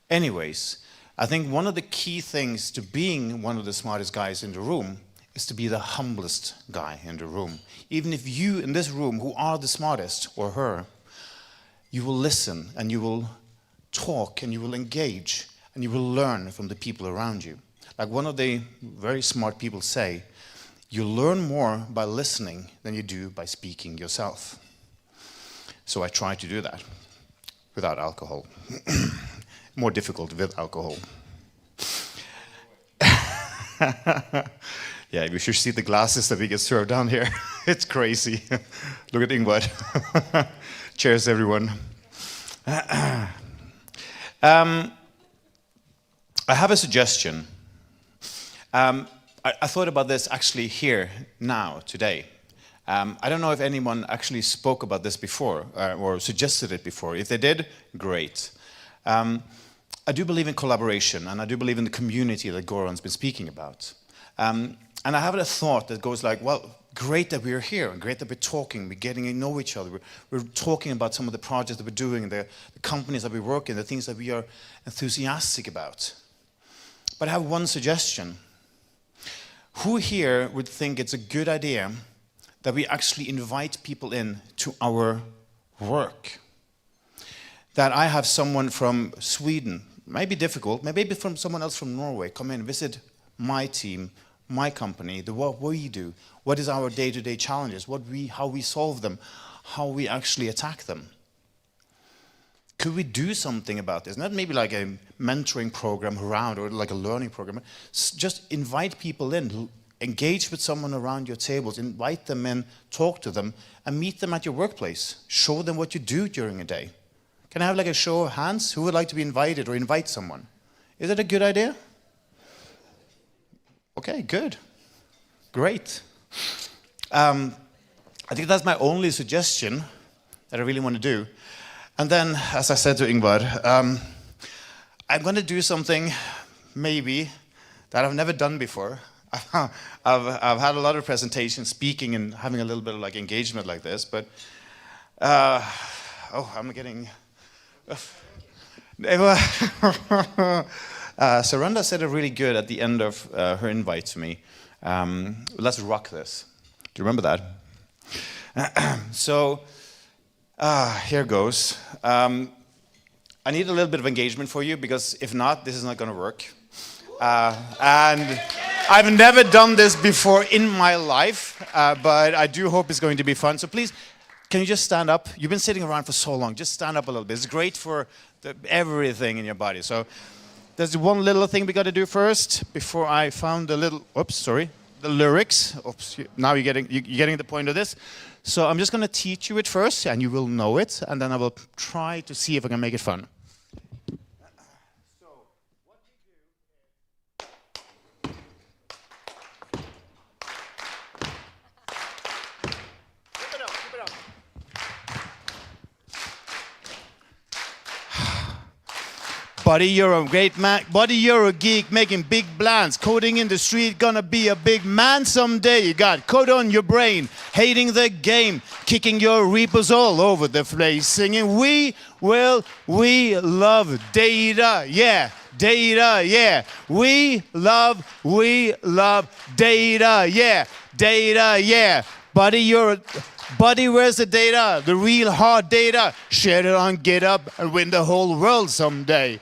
Anyways, I think one of the key things to being one of the smartest guys in the room is to be the humblest guy in the room. Even if you in this room, who are the smartest, or her, you will listen and you will talk and you will engage and you will learn from the people around you. Like one of the very smart people say, you learn more by listening than you do by speaking yourself. So I try to do that without alcohol. More difficult with alcohol. Yeah, we should see the glasses that we get served down here. It's crazy. Look at Ingvar. Cheers, everyone. I have a suggestion. I thought about this actually here, now, today. I don't know if anyone actually spoke about this before or suggested it before. If they did, great. I do believe in collaboration, and I do believe in the community that Goran's been speaking about. And I have a thought that goes like, well, great that we're here, and great that we're talking, we're getting to know each other, we're talking about some of the projects that we're doing, the companies that we work in, the things that we are enthusiastic about. But I have one suggestion. Who here would think it's a good idea that we actually invite people in to our work? That I have someone from Sweden, might be difficult, maybe from someone else from Norway, come in, visit my team, my company, what we do, what is our day-to-day challenges, how we solve them, how we actually attack them. Could we do something about this? Not maybe like a mentoring program around or like a learning program. Just invite people in, engage with someone around your tables, invite them in, talk to them, and meet them at your workplace. Show them what you do during a day. Can I have like a show of hands? Who would like to be invited or invite someone? Is that a good idea? Okay, good. Great. I think that's my only suggestion that I really want to do. And then, as I said to Ingvar, I'm going to do something, maybe, that I've never done before. I've had a lot of presentations, speaking and having a little bit of like engagement like this, but I'm getting... Saranda said it really good at the end of her invite to me. Let's rock this. Do you remember that? So, here goes. I need a little bit of engagement for you, because if not, this is not going to work. And I've never done this before in my life, but I do hope it's going to be fun. So please, can you just stand up? You've been sitting around for so long. Just stand up a little bit. It's great for everything in your body. So there's one little thing we got to do first before I found the little, the lyrics. Oops, now you're getting the point of this. So I'm just going to teach you it first, and you will know it, and then I will try to see if I can make it fun. Buddy, you're a great man. Buddy, you're a geek making big plans. Coding in the street, gonna be a big man someday. You got code on your brain, hating the game, kicking your repos all over the place, singing, we love data, yeah, data, yeah. We love data, yeah, data, yeah. Buddy, where's the data? The real hard data. Share it on GitHub and win the whole world someday.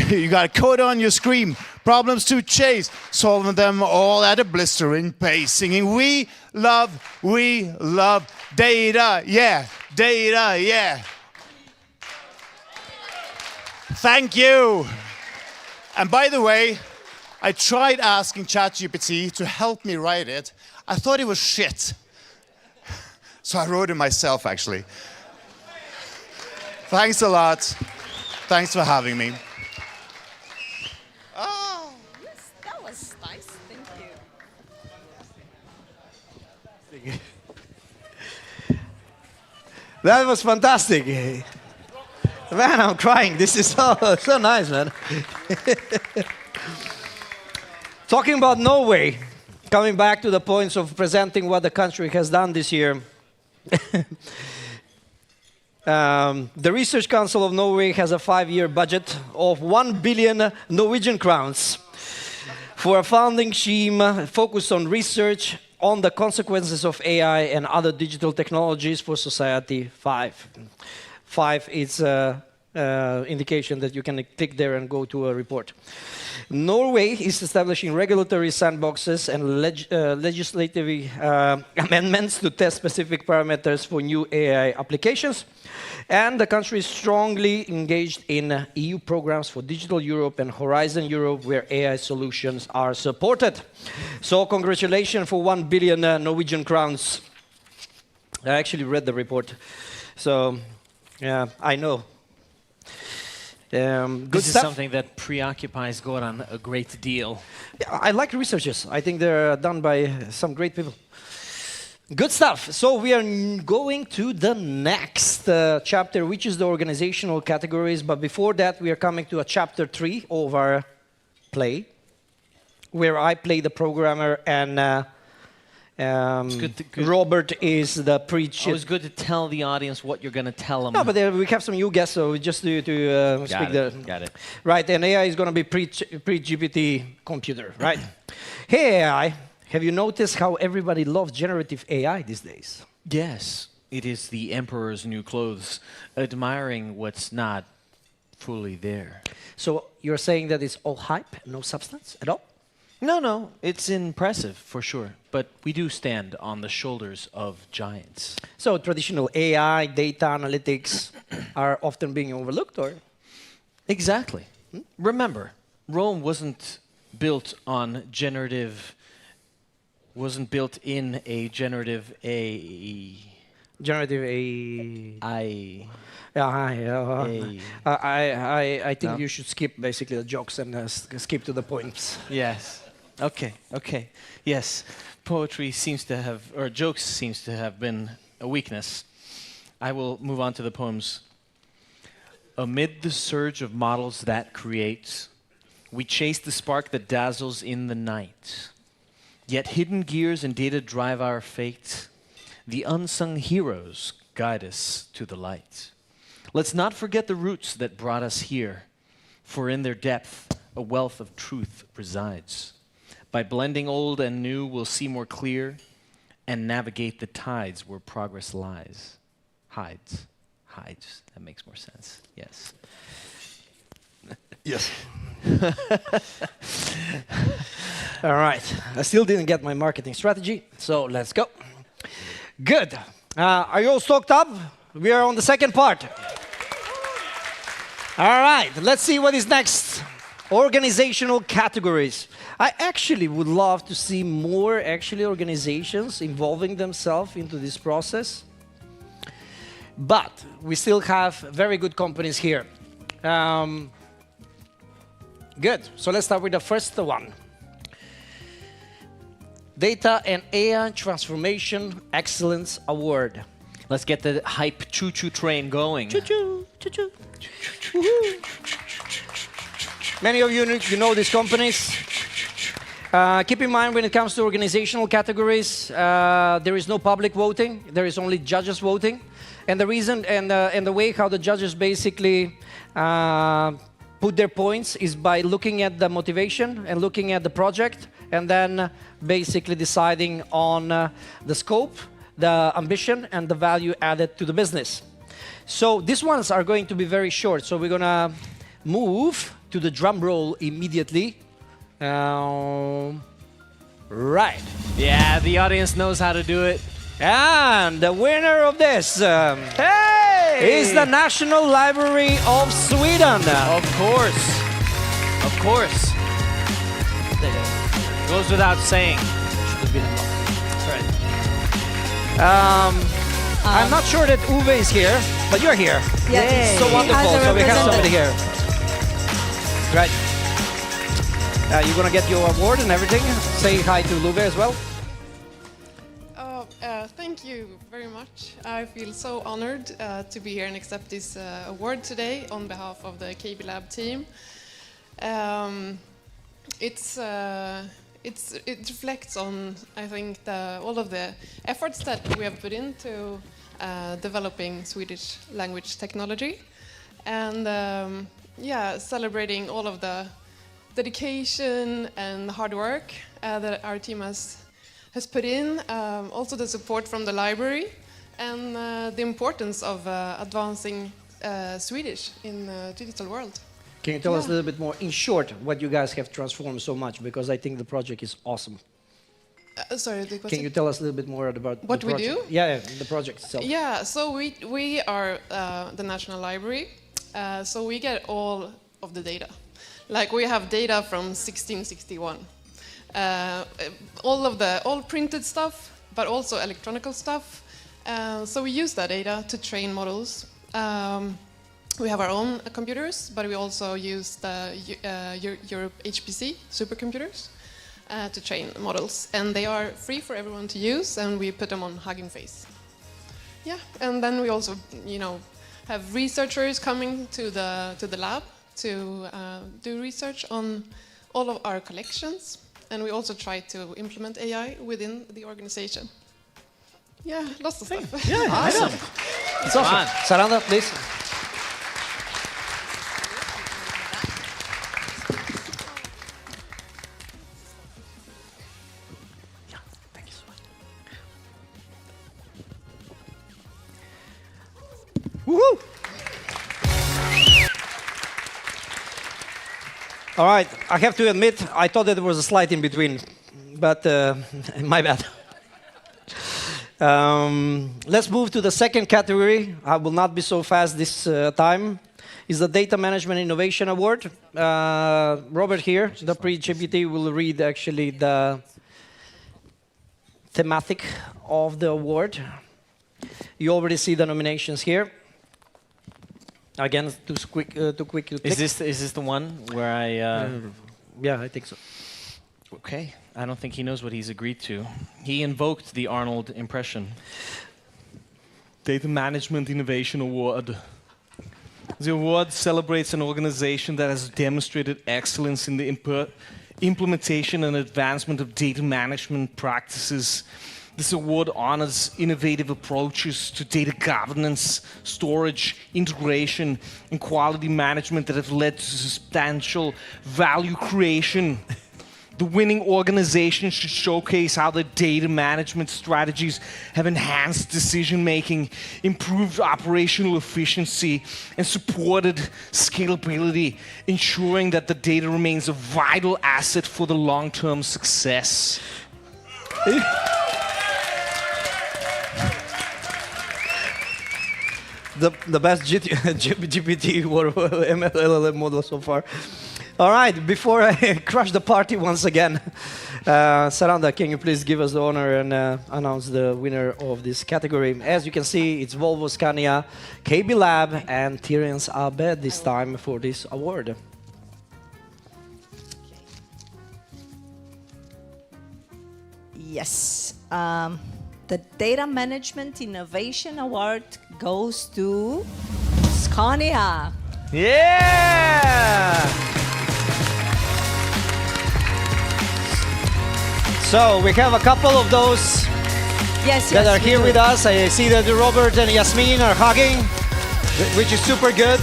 You got code on your screen, problems to chase, solving them all at a blistering pace, singing, we love data, yeah, data, yeah. Thank you. And by the way, I tried asking ChatGPT to help me write it. I thought it was shit. So I wrote it myself, actually. Thanks a lot. Thanks for having me. Oh, yes, that was nice. Thank you. That was fantastic. Man, I'm crying. This is so nice, man. Talking about Norway, coming back to the points of presenting what the country has done this year. The Research Council of Norway has a 5-year budget of 1 billion Norwegian crowns for a founding scheme focused on research on the consequences of AI and other digital technologies for society. 5 is indication that you can click there and go to a report. Norway is establishing regulatory sandboxes and legislative amendments to test specific parameters for new AI applications. And the country is strongly engaged in EU programs for Digital Europe and Horizon Europe, where AI solutions are supported. So congratulations for 1 billion Norwegian crowns. I actually read the report. So, yeah, I know. This is something that preoccupies Goran a great deal. Yeah, I like researchers. I think they're done by some great people. Good stuff. So we are going to the next chapter, which is the organizational categories. But before that, we are coming to a chapter 3 of our play, where I play the programmer and Robert is the preacher. It's good to tell the audience what you're going to tell them. No, but we have some new guests, so just to speak there. Got it. Right, and AI is going to be pre-GPT computer, right? Hey, AI, have you noticed how everybody loves generative AI these days? Yes, it is the emperor's new clothes, admiring what's not fully there. So you're saying that it's all hype, no substance at all? No, it's impressive for sure, but we do stand on the shoulders of giants. So traditional AI, data analytics are often being overlooked, or? Exactly. Remember, Rome wasn't built on generative, wasn't built in a generative AI. Generative AI. Yeah, I think you should skip basically the jokes and skip to the points. Yes. Okay. Yes. Poetry seems to have, or jokes seems to have been a weakness. I will move on to the poems. Amid the surge of models that create, we chase the spark that dazzles in the night. Yet hidden gears and data drive our fate. The unsung heroes guide us to the light. Let's not forget the roots that brought us here, for in their depth a wealth of truth resides. By blending old and new, we'll see more clear and navigate the tides where progress lies. Hides. That makes more sense. Yes. Yes. All right. I still didn't get my marketing strategy, so let's go. Good. Are you all stoked up? We are on the second part. All right. Let's see what is next. Organizational categories. I actually would love to see more organizations involving themselves into this process. But we still have very good companies here. Good. So let's start with the first one. Data and AI Transformation Excellence Award. Let's get the hype choo-choo train going. Choo-choo, choo-choo. Many of you know these companies. Keep in mind when it comes to organizational categories, there is no public voting. There is only judges voting. And the reason and the way how the judges basically put their points is by looking at the motivation and looking at the project and then basically deciding on the scope, the ambition, and the value added to the business. So these ones are going to be very short. So we're going to move to the drum roll immediately. Right. Yeah, the audience knows how to do it. And the winner of this is the National Library of Sweden. Of course. Of course. Goes without saying. Right. I'm not sure that Uwe is here, but you're here. Yeah, it's so wonderful. So we have somebody here. Right. You're gonna get your award and everything. Say hi to Uwe as well. Thank you very much. I feel so honored to be here and accept this award today on behalf of the KB Lab team. It reflects on, I think, all of the efforts that we have put into developing Swedish language technology, and celebrating all of the dedication and hard work that our team has put in, also the support from the library, and the importance of advancing Swedish in the digital world. Can you tell us a little bit more, in short, what you guys have transformed so much? Because I think the project is awesome. Sorry, the question? Can you tell us a little bit more about what the we project? do? Yeah, the project itself. Yeah, so we are the National Library, so we get all of the data. Like we have data from 1661. All printed stuff, but also electronic stuff. So we use that data to train models. We have our own computers, but we also use the Europe HPC supercomputers to train models. And they are free for everyone to use, and we put them on Hugging Face. Yeah, and then we also, have researchers coming to the lab to do research on all of our collections. And we also try to implement AI within the organization. Yeah, lots of stuff. Yeah, awesome. It's awesome. Saranda, please. Woohoo! All right, I have to admit, I thought that there was a slide in between, but my bad. Let's move to the second category. I will not be so fast this time. Is the Data Management Innovation Award. Robert here, the pre-GPT, will read actually the thematic of the award. You already see the nominations here. Again, too quick to click. Is this the one where I? Yeah, I think so. Okay, I don't think he knows what he's agreed to. He invoked the Arnold impression. Data Management Innovation Award. The award celebrates an organization that has demonstrated excellence in the implementation and advancement of data management practices. This award honors innovative approaches to data governance, storage, integration, and quality management that have led to substantial value creation. The winning organization should showcase how the data management strategies have enhanced decision-making, improved operational efficiency, and supported scalability, ensuring that the data remains a vital asset for the long-term success. The best GPT or MLLM model so far. All right, before I crush the party once again, Saranda, can you please give us the honor and announce the winner of this category? As you can see, it's Volvo, Scania, KB Lab, and Terence Abed this time for this award. Yes. The Data Management Innovation Award goes to Scania. Yeah! So we have a couple of those that are here with us. I see that Robert and Yasmin are hugging, which is super good.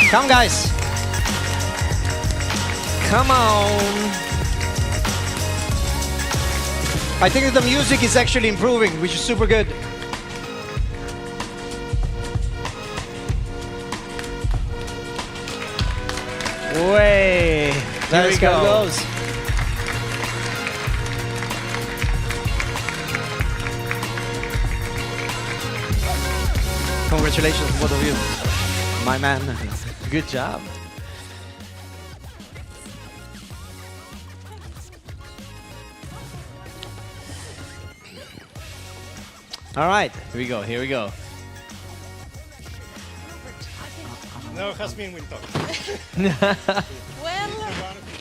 Come, guys. Come on. I think that the music is actually improving, which is super good. Way. There it goes. Congratulations, both of you. My man. Good job. All right. Here we go. Here we go. No, Jasmine will talk. Well,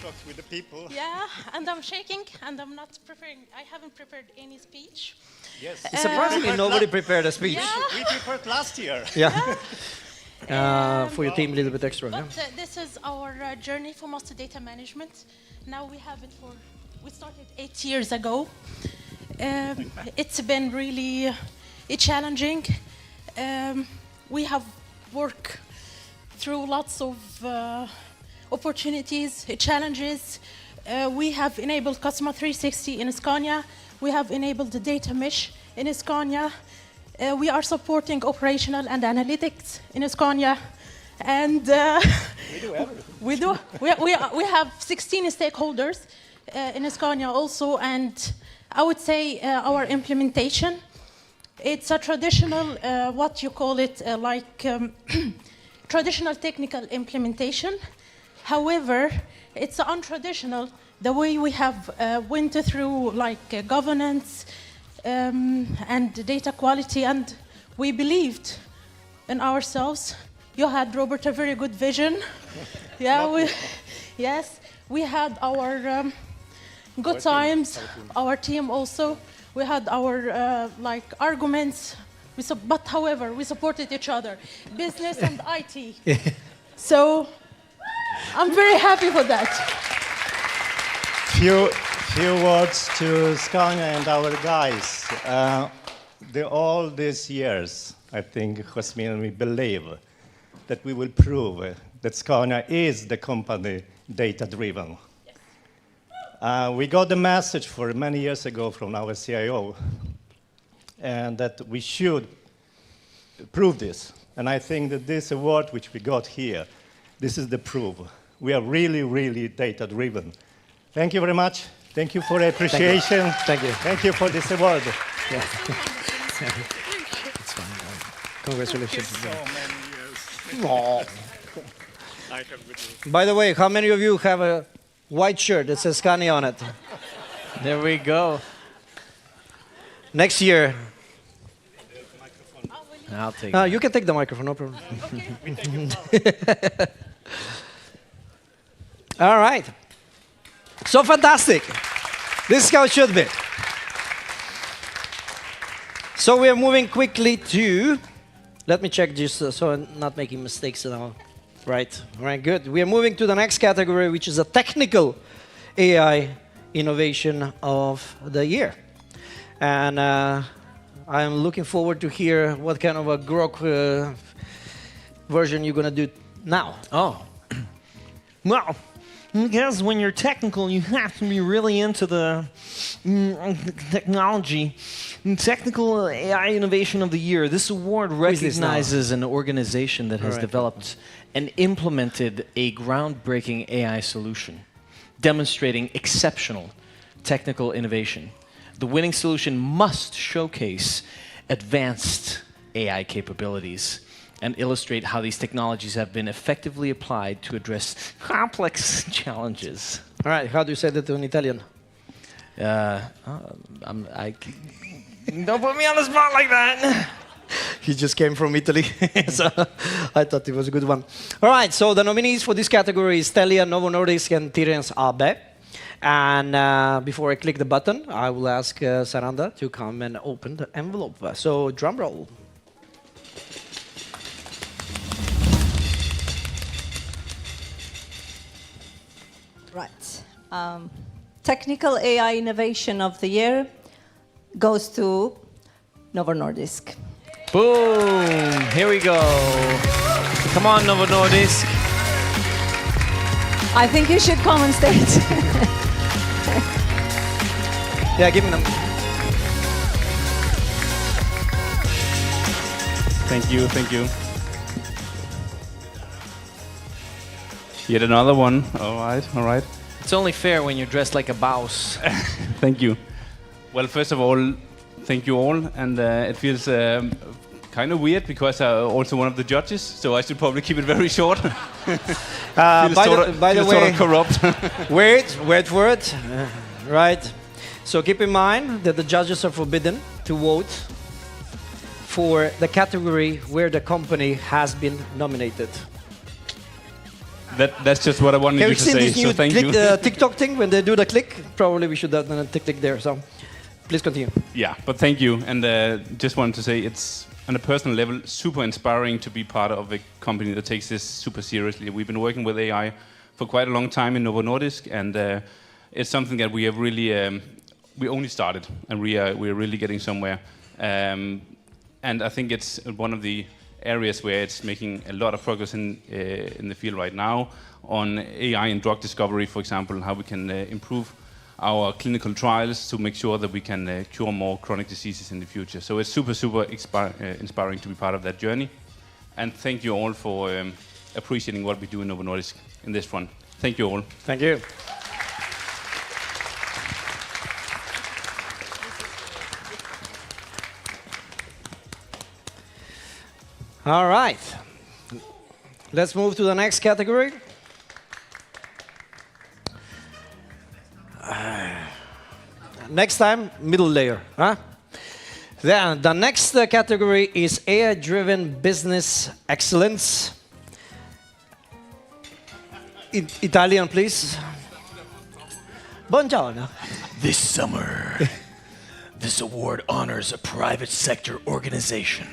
talk with the people. yeah, and I'm shaking, and I'm not preparing. I haven't prepared any speech. Yes. Surprisingly, nobody prepared a speech. Yeah. We prepared last year. Yeah. For your team, a little bit extra. But this is our journey for master data management. Now we have it for. We started 8 years ago. It's been really challenging. We have worked through lots of opportunities, challenges. We have enabled Customer 360 in Scania. We have enabled the data mesh in Scania. We are supporting operational and analytics in Scania. And we do everything. We have 16 stakeholders in Scania also. And I would say our implementation, it's a traditional, what you call it, traditional technical implementation. However, it's untraditional, the way we have went through governance and data quality, and we believed in ourselves. You had, Robert, a very good vision. Yeah, yes, we had our good times, our team also. We had our arguments. But however, we supported each other, business and IT. So I'm very happy for that. Few words to Scania and our guys. All these years, I think, Jasmine and we believe that we will prove that Scania is the company data-driven. We got the message for many years ago from our CIO, and that we should prove this. And I think that this award which we got here, this is the proof. We are really, really data-driven. Thank you very much. Thank you for appreciation. Thank you. Thank you for this award. Yeah. It's fine. Congratulations. So many years. I have with you. By the way, how many of you have a white shirt that says Scania on it? There we go. Next year. I'll take it. You can take the microphone, no problem. All right. So fantastic. This is how it should be. So we are moving quickly to, let me check just so I'm not making mistakes now. Right, good. We are moving to the next category, which is a technical AI innovation of the year. And I'm looking forward to hear what kind of a grok version you're going to do now. Oh. Well, because when you're technical, you have to be really into the technology. Technical AI Innovation of the Year. This award recognizes an organization that has developed and implemented a groundbreaking AI solution, demonstrating exceptional technical innovation. The winning solution must showcase advanced AI capabilities and illustrate how these technologies have been effectively applied to address complex challenges. All right, how do you say that in Italian? Don't put me on the spot like that. He just came from Italy, so I thought it was a good one. All right, so the nominees for this category is Telia, Novo Nordisk, and Tirens AB. And before I click the button, I will ask Saranda to come and open the envelope. So drum roll. Right. Technical AI Innovation of the Year goes to Novo Nordisk. Boom! Here we go. Come on, Novo Nordisk. I think you should come on stage. Yeah, give me them. Thank you, thank you. Yet another one. All right, all right. It's only fair when you're dressed like a boss. Thank you. Well, first of all, thank you all. And it feels kind of weird because I'm also one of the judges, so I should probably keep it very short. By the way, sort of corrupt. wait for it. Right. So keep in mind that the judges are forbidden to vote for the category where the company has been nominated. That's just what I wanted Have you you to seen say, this so new thank you. TikTok thing when they do the click? Probably we should have done a click there. So please continue. Yeah, but thank you. And just wanted to say it's, on a personal level, super inspiring to be part of a company that takes this super seriously. We've been working with AI for quite a long time in Novo Nordisk, and it's something that we have really, we only started, and we're really getting somewhere. And I think it's one of the areas where it's making a lot of progress in the field right now on AI in drug discovery, for example, how we can improve our clinical trials to make sure that we can cure more chronic diseases in the future. So it's super, super inspiring to be part of that journey. And thank you all for appreciating what we do in Novo Nordisk in this one. Thank you all. Thank you. All right. Let's move to the next category. Next time, middle layer. Huh? Then the next category is AI-driven business excellence. Italian, please. Buongiorno. This summer, this award honors a private sector organization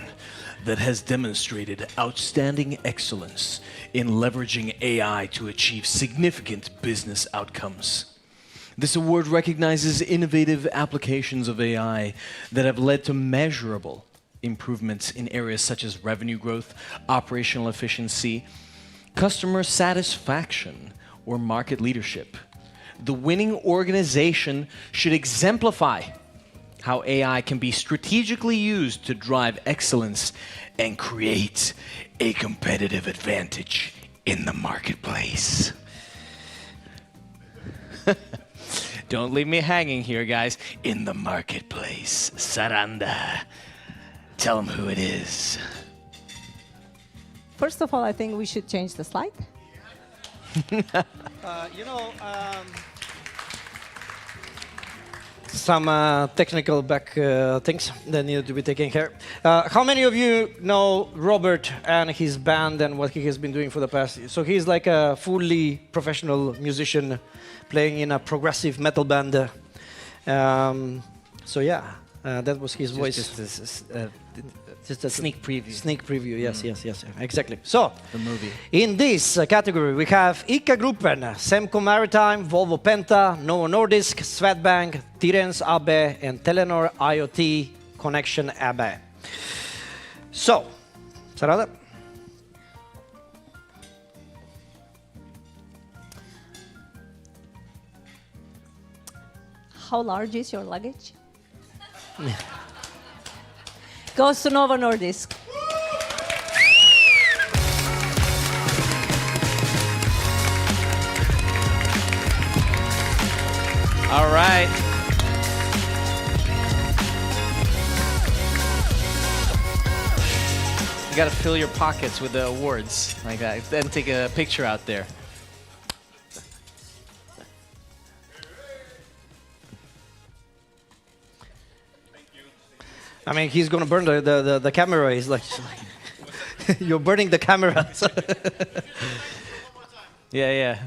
that has demonstrated outstanding excellence in leveraging AI to achieve significant business outcomes. This award recognizes innovative applications of AI that have led to measurable improvements in areas such as revenue growth, operational efficiency, customer satisfaction, or market leadership. The winning organization should exemplify how AI can be strategically used to drive excellence and create a competitive advantage in the marketplace. Don't leave me hanging here, guys. In the marketplace. Saranda, tell them who it is. First of all, I think we should change the slide. Some technical back things that needed to be taken care. How many of you know Robert and his band and what he has been doing for the past? So he's like a fully professional musician playing in a progressive metal band. So yeah, that was his voice. Just a sneak preview. Sneak preview, yes, yes, exactly. So, the movie. In this category, we have ICA Gruppen, Semco Maritime, Volvo Penta, Novo Nordisk, Swedbank, Tirens AB, and Telenor IoT Connection AB. So, Sarada? How large is your luggage? Goes to Novo Nordisk. All right. You got to fill your pockets with the awards like that. Then take a picture out there. I mean, he's going to burn the camera. He's like, you're burning the camera. Yeah, yeah.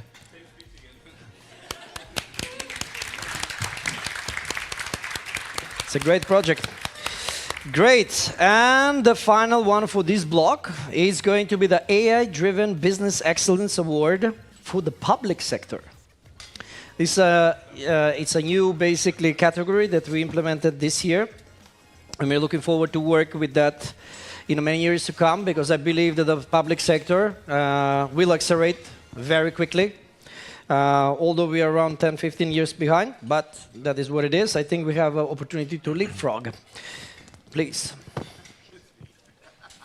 It's a great project. Great. And the final one for this block is going to be the AI-driven Business Excellence Award for the public sector. This, it's a new, basically, category that we implemented this year. And we're looking forward to work with that in many years to come, because I believe that the public sector will accelerate very quickly. Although we are around 10, 15 years behind, but that is what it is. I think we have an opportunity to leapfrog. Please.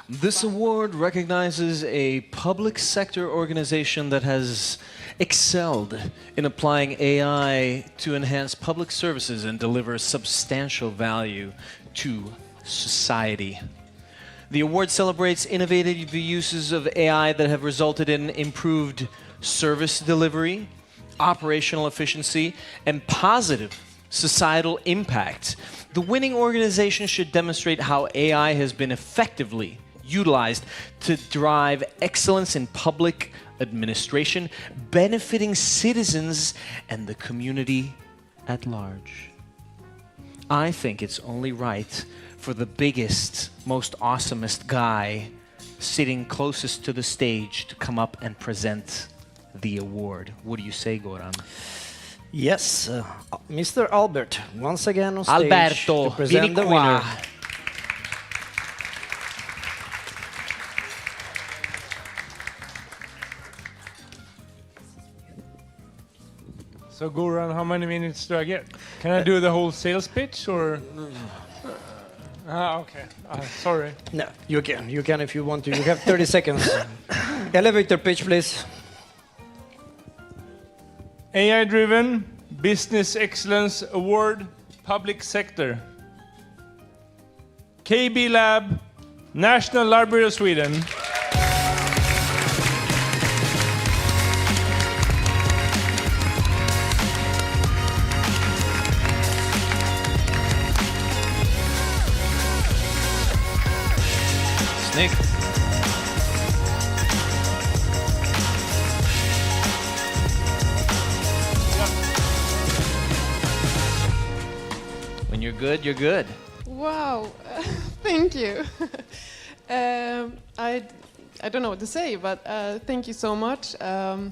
This award recognizes a public sector organization that has excelled in applying AI to enhance public services and deliver substantial value to society. The award celebrates innovative uses of AI that have resulted in improved service delivery, operational efficiency, and positive societal impact. The winning organization should demonstrate how AI has been effectively utilized to drive excellence in public administration, benefiting citizens and the community at large. I think it's only right for the biggest, most awesomest guy sitting closest to the stage to come up and present the award. What do you say, Goran? Yes, Mr. Albert, once again on stage Alberto, to present vieni the qua. winner. So Goran, how many minutes do I get? Can I do the whole sales pitch or? Okay. Sorry. No, you can. You can if you want to. You have 30 seconds. Elevator pitch, please. AI-driven Business Excellence Award, Public Sector. KB Lab, National Library of Sweden. Snyggt. When you're good, you're good. Wow, thank you. I don't know what to say, but thank you so much. The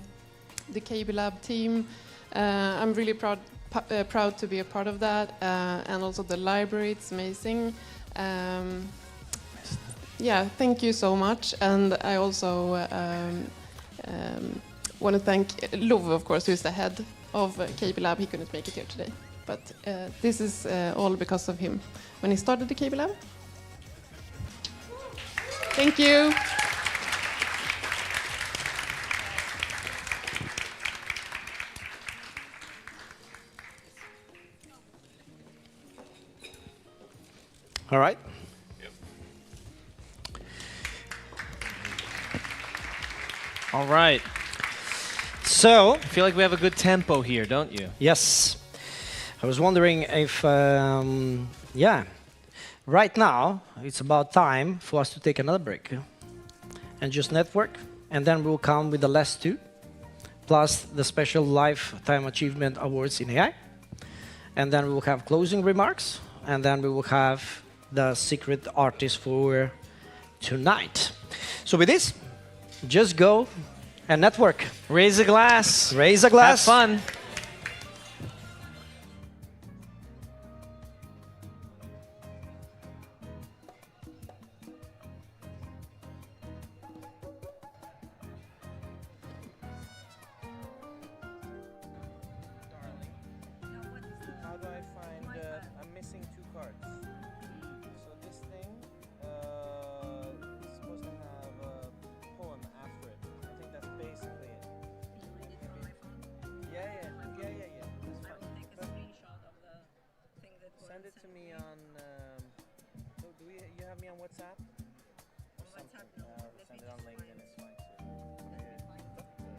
KB Lab team, I'm really proud to be a part of that, and also the library, it's amazing. Yeah, thank you so much, and I also want to thank Love, of course, who's the head of KB Lab. He couldn't make it here today, but this is all because of him when he started the KB Lab. Thank you. All right. All right. So, I feel like we have a good tempo here, don't you? Yes. I was wondering if, yeah, right now it's about time for us to take another break and just network, and then we'll come with the last two, plus the special Lifetime Achievement Awards in AI, and then we will have closing remarks, and then we will have the secret artist for tonight. So with this, just go and network. Raise a glass. Raise a glass. Have fun. How do I find, I'm missing 2 cards. So this thing is supposed to have a poem after it. I think that's basically it. Yeah. That's fine. Take a screenshot of the thing that send it to me on, so you have me on WhatsApp? Or something? send it on LinkedIn. It's fine too.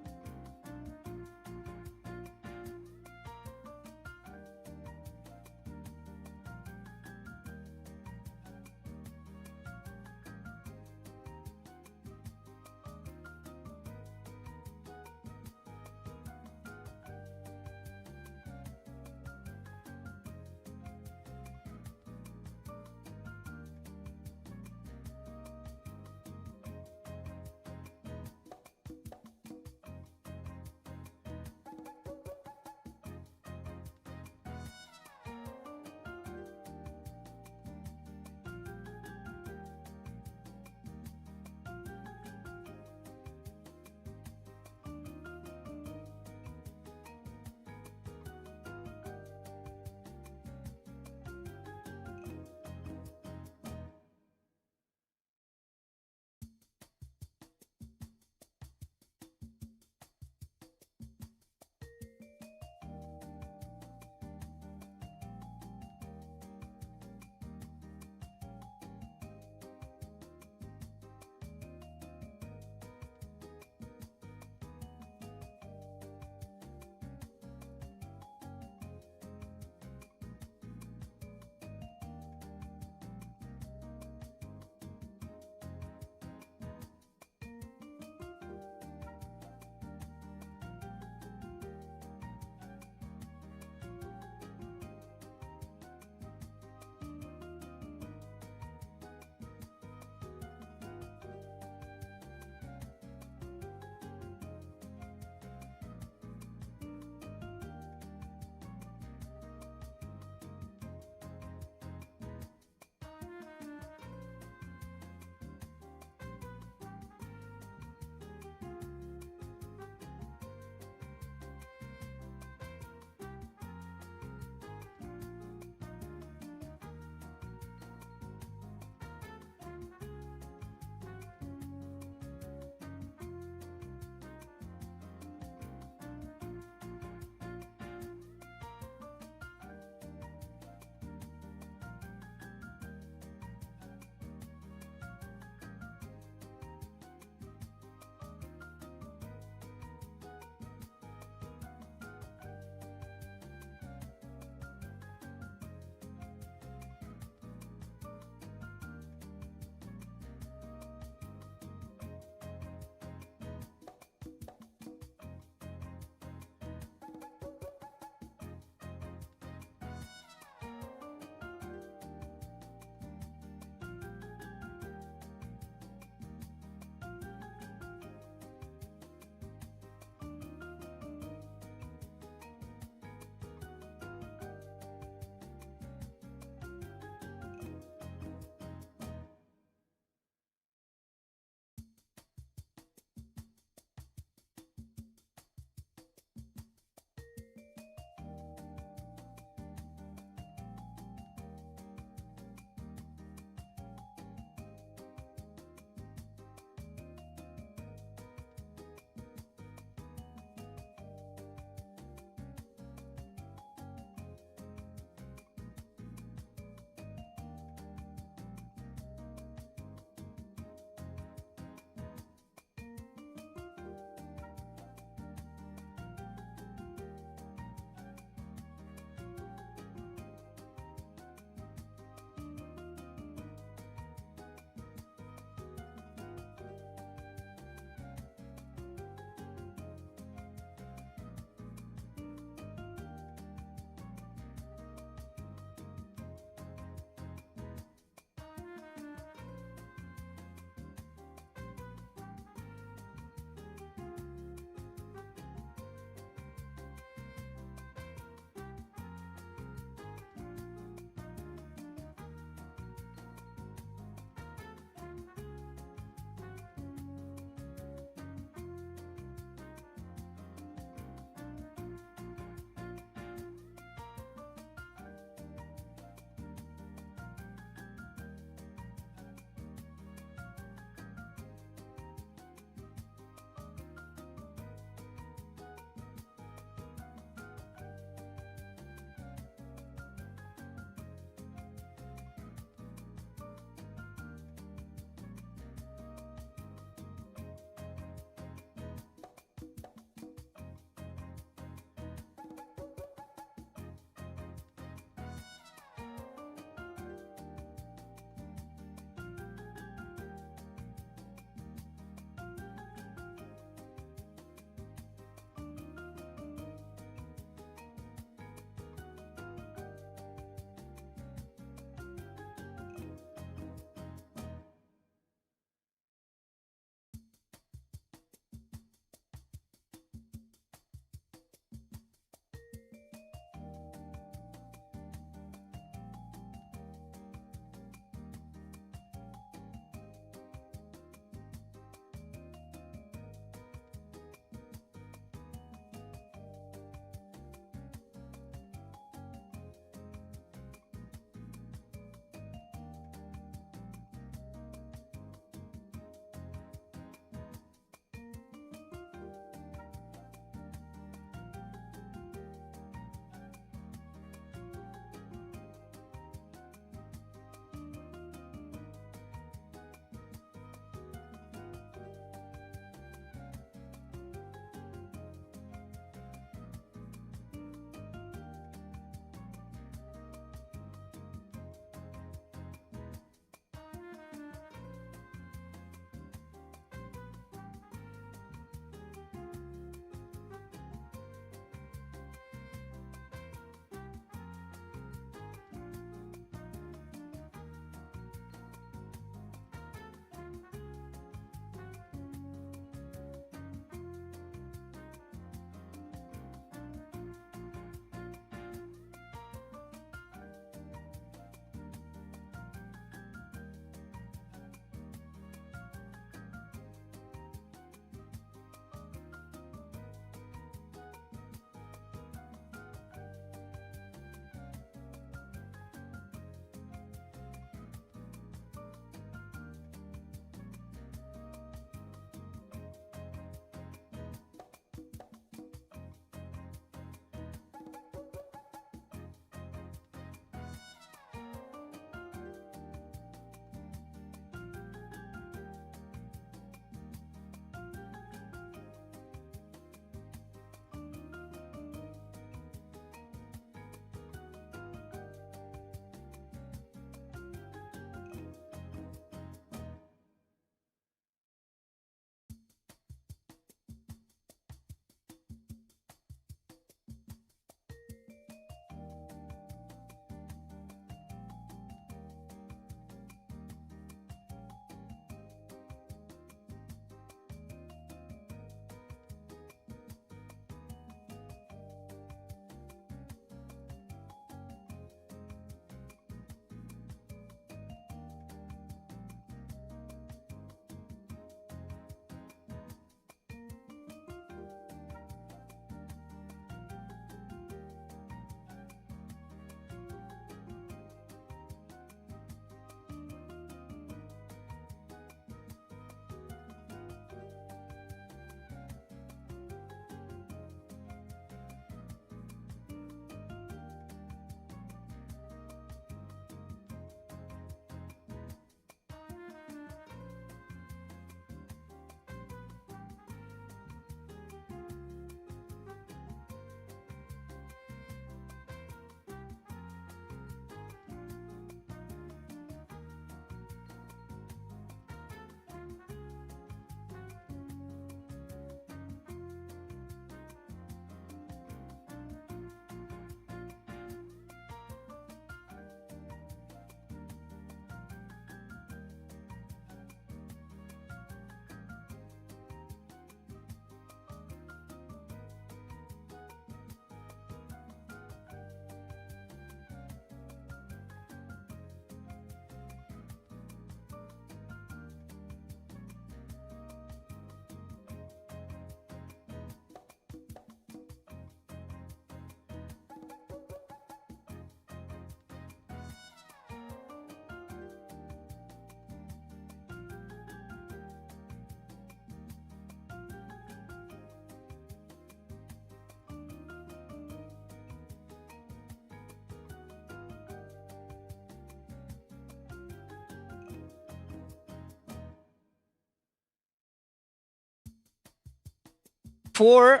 Before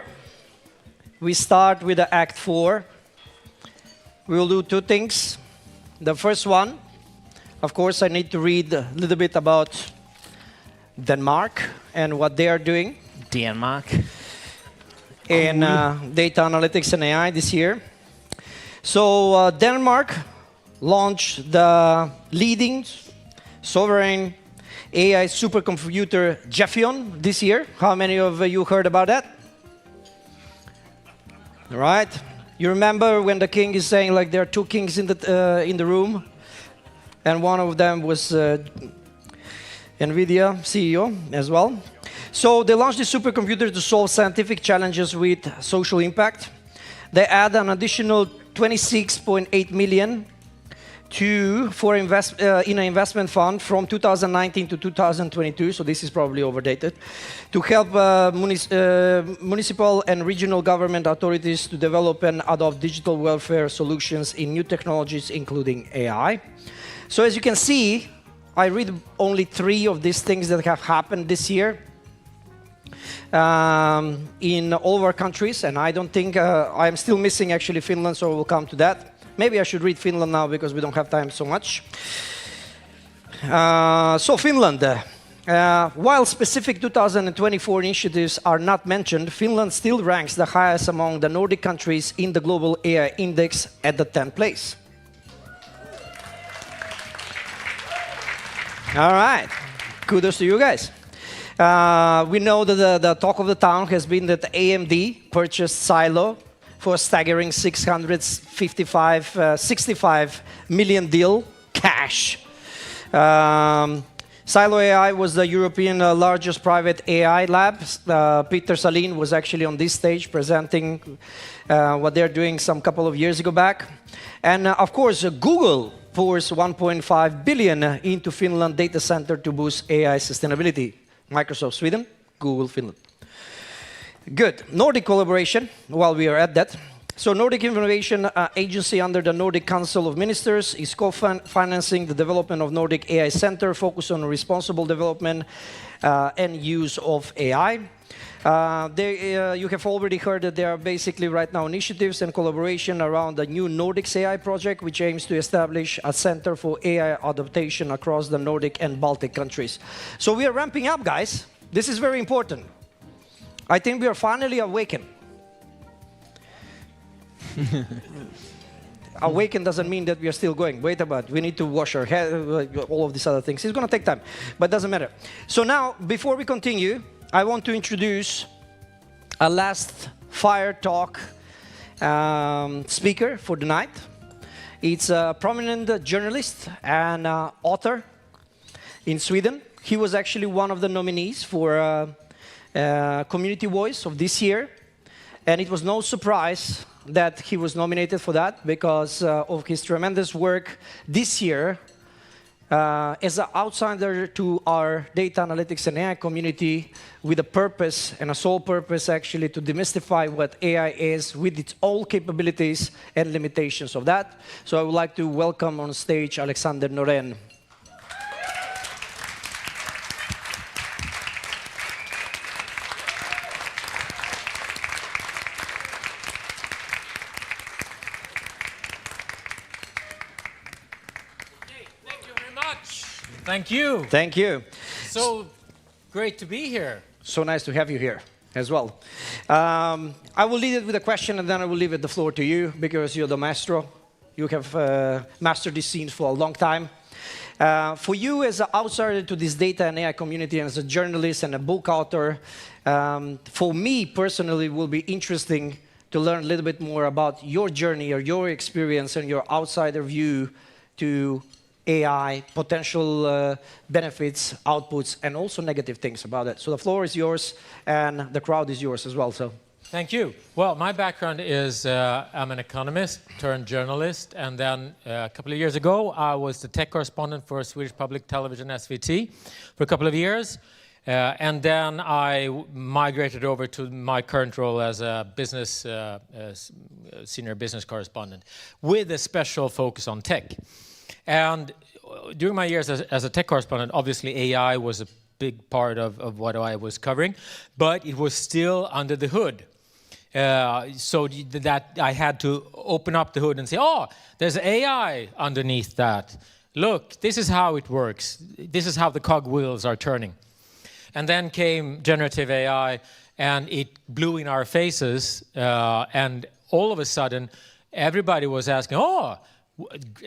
we start with the Act 4, we will do two things. The first one, of course, I need to read a little bit about Denmark and what they are doing. Denmark. In data analytics and AI this year. So Denmark launched the leading sovereign AI supercomputer Gefion this year. How many of you heard about that? All right. You remember when the king is saying like there are two kings in the room, and one of them was NVIDIA CEO as well. So they launched this supercomputer to solve scientific challenges with social impact. They add an additional 26.8 million in an investment fund from 2019 to 2022, so this is probably overdated, to help municipal and regional government authorities to develop and adopt digital welfare solutions in new technologies, including AI. So as you can see, I read only 3 of these things that have happened this year in all of our countries, and I don't think, I'm still missing actually Finland, so we'll come to that. Maybe I should read Finland now because we don't have time so much. So Finland, while specific 2024 initiatives are not mentioned, Finland still ranks the highest among the Nordic countries in the global AI index at the 10th place. All right, kudos to you guys. We know that the talk of the town has been that AMD purchased Silo for a staggering 65 million deal cash. Silo AI was the European largest private AI lab. Peter Salin was actually on this stage presenting what they're doing some couple of years ago back. And of course, Google pours 1.5 billion into Finland data center to boost AI sustainability. Microsoft Sweden, Google Finland. Good. Nordic collaboration, while we are at that. So Nordic Innovation Agency under the Nordic Council of Ministers is co-financing the development of Nordic AI Center focused on responsible development and use of AI. You have already heard that there are basically right now initiatives and collaboration around the new Nordics AI project, which aims to establish a center for AI adaptation across the Nordic and Baltic countries. So we are ramping up, guys. This is very important. I think we are finally awakened. Awakened doesn't mean that we are still going. Wait a minute, we need to wash our head, all of these other things. It's going to take time, but it doesn't matter. So now, before we continue, I want to introduce a last fire talk speaker for the night. It's a prominent journalist and author in Sweden. He was actually one of the nominees for Community Voice of this year, and it was no surprise that he was nominated for that because of his tremendous work this year as an outsider to our data analytics and AI community with a purpose and a sole purpose actually to demystify what AI is with its all capabilities and limitations of that. So I would like to welcome on stage Alexander Norén. Thank you. Thank you. So great to be here. So nice to have you here as well. I will lead it with a question and then I will leave the floor to you because you're the maestro. You have mastered this scene for a long time. For you as an outsider to this data and AI community and as a journalist and a book author, for me personally it will be interesting to learn a little bit more about your journey or your experience and your outsider view to AI, potential benefits, outputs, and also negative things about it. So the floor is yours, and the crowd is yours as well. So, thank you. Well, my background is I'm an economist turned journalist, and then a couple of years ago, I was the tech correspondent for Swedish Public Television, SVT, for a couple of years. And then I migrated over to my current role as a business senior business correspondent with a special focus on tech. And during my years as a tech correspondent, obviously AI was a big part of what I was covering, but it was still under the hood. So that I had to open up the hood and say, oh, there's AI underneath that. Look, this is how it works. This is how the cogwheels are turning. And then came generative AI, and it blew in our faces, and all of a sudden, everybody was asking, oh,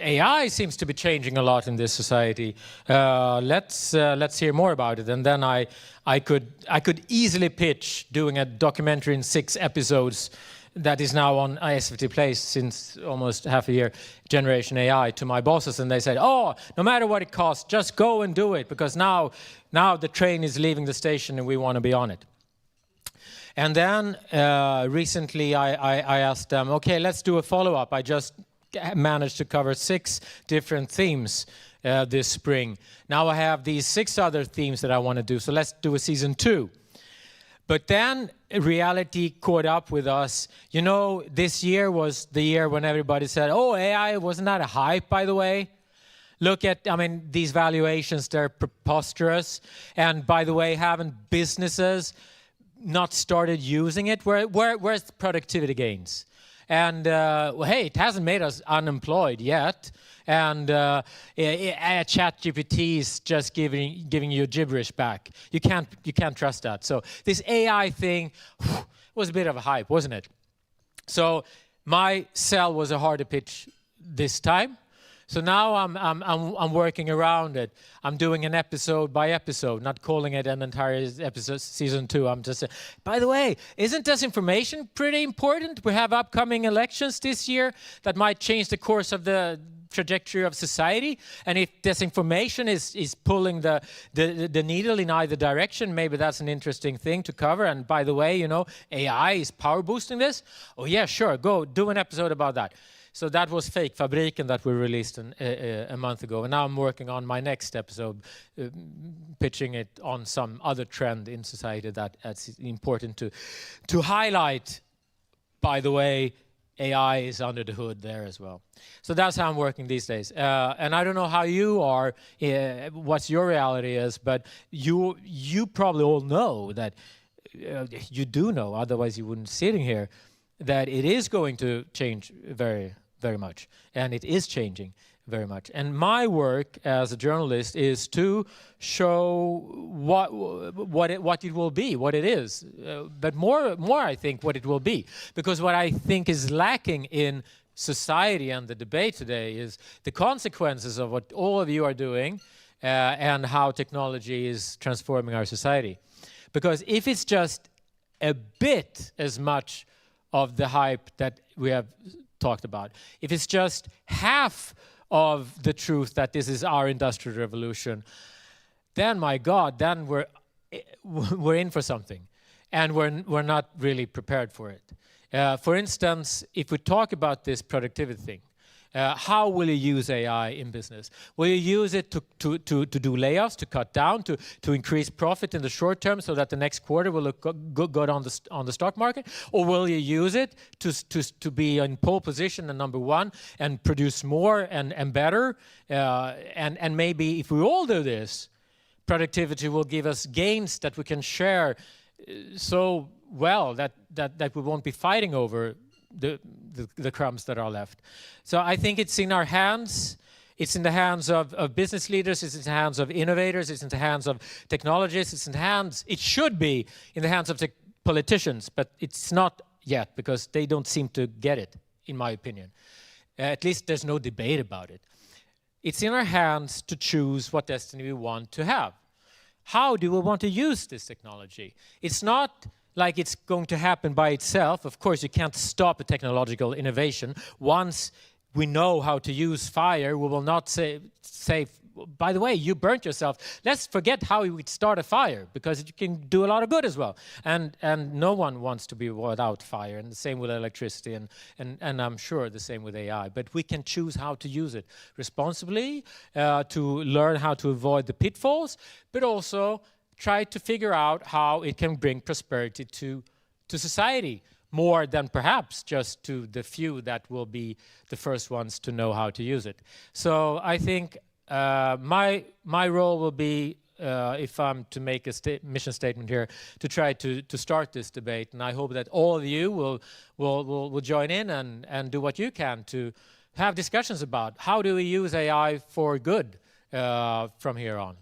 AI seems to be changing a lot in this society. Let's hear more about it. And then I could easily pitch doing a documentary in 6 episodes that is now on SVT Play since almost half a year, Generation AI, to my bosses, and they said, oh, no matter what it costs, just go and do it, because now the train is leaving the station and we want to be on it. And then recently I asked them, okay, let's do a follow-up. I just managed to cover 6 different themes this spring. Now I have these 6 other themes that I want to do, so let's do a season 2. But then reality caught up with us. You know, this year was the year when everybody said, oh, AI, wasn't that a hype, by the way? Look at, I mean, these valuations, they're preposterous. And by the way, haven't businesses not started using it? Where's the productivity gains? And well, hey, it hasn't made us unemployed yet. And ChatGPT is just giving you gibberish back. You can't trust that. So this AI thing was a bit of a hype, wasn't it? So my sell was a harder pitch this time. So now I'm working around it. I'm doing an episode by episode, not calling it an entire episode, season 2. I'm just saying, by the way, isn't disinformation pretty important? We have upcoming elections this year that might change the course of the trajectory of society. And if disinformation is pulling the needle in either direction, maybe that's an interesting thing to cover. And by the way, you know, AI is power boosting this. Oh yeah, sure, go do an episode about that. So that was Fake Fabriken that we released a month ago. And now I'm working on my next episode, pitching it on some other trend in society that's important to highlight. By the way, AI is under the hood there as well. So that's how I'm working these days. And I don't know how you are, what your reality is, but you probably all know that, you do know, otherwise you wouldn't be sitting here, that it is going to change very much, and it is changing very much. And my work as a journalist is to show what it will be, what it is, but more I think what it will be, because what I think is lacking in society and the debate today is the consequences of what all of you are doing and how technology is transforming our society. Because if it's just a bit as much of the hype that we have talked about, if it's just half of the truth that this is our industrial revolution, then my God, then we're in for something, and we're not really prepared for it. For instance, if we talk about this productivity thing, how will you use AI in business? Will you use it to do layoffs, to cut down, to increase profit in the short term so that the next quarter will look good on the stock market? Or will you use it to be in pole position and number 1 and produce more and better? And maybe if we all do this, productivity will give us gains that we can share so well that we won't be fighting over the crumbs that are left. So I think it's in our hands. It's in the hands of business leaders. It's in the hands of innovators. It's in the hands of technologists. It should be in the hands of politicians, but it's not yet, because they don't seem to get it, in my opinion. At least there's no debate about it. It's in our hands to choose what destiny we want to have. How do we want to use this technology? It's not like it's going to happen by itself. Of course, you can't stop a technological innovation. Once we know how to use fire, we will not say, by the way, you burnt yourself. Let's forget how we would start a fire, because it can do a lot of good as well. And no one wants to be without fire, and the same with electricity, and I'm sure the same with AI. But we can choose how to use it responsibly, to learn how to avoid the pitfalls, but also try to figure out how it can bring prosperity to society, more than perhaps just to the few that will be the first ones to know how to use it. So I think my role will be if I'm to make a mission statement here, to try to start this debate. And I hope that all of you will join in and do what you can to have discussions about how do we use AI for good from here on.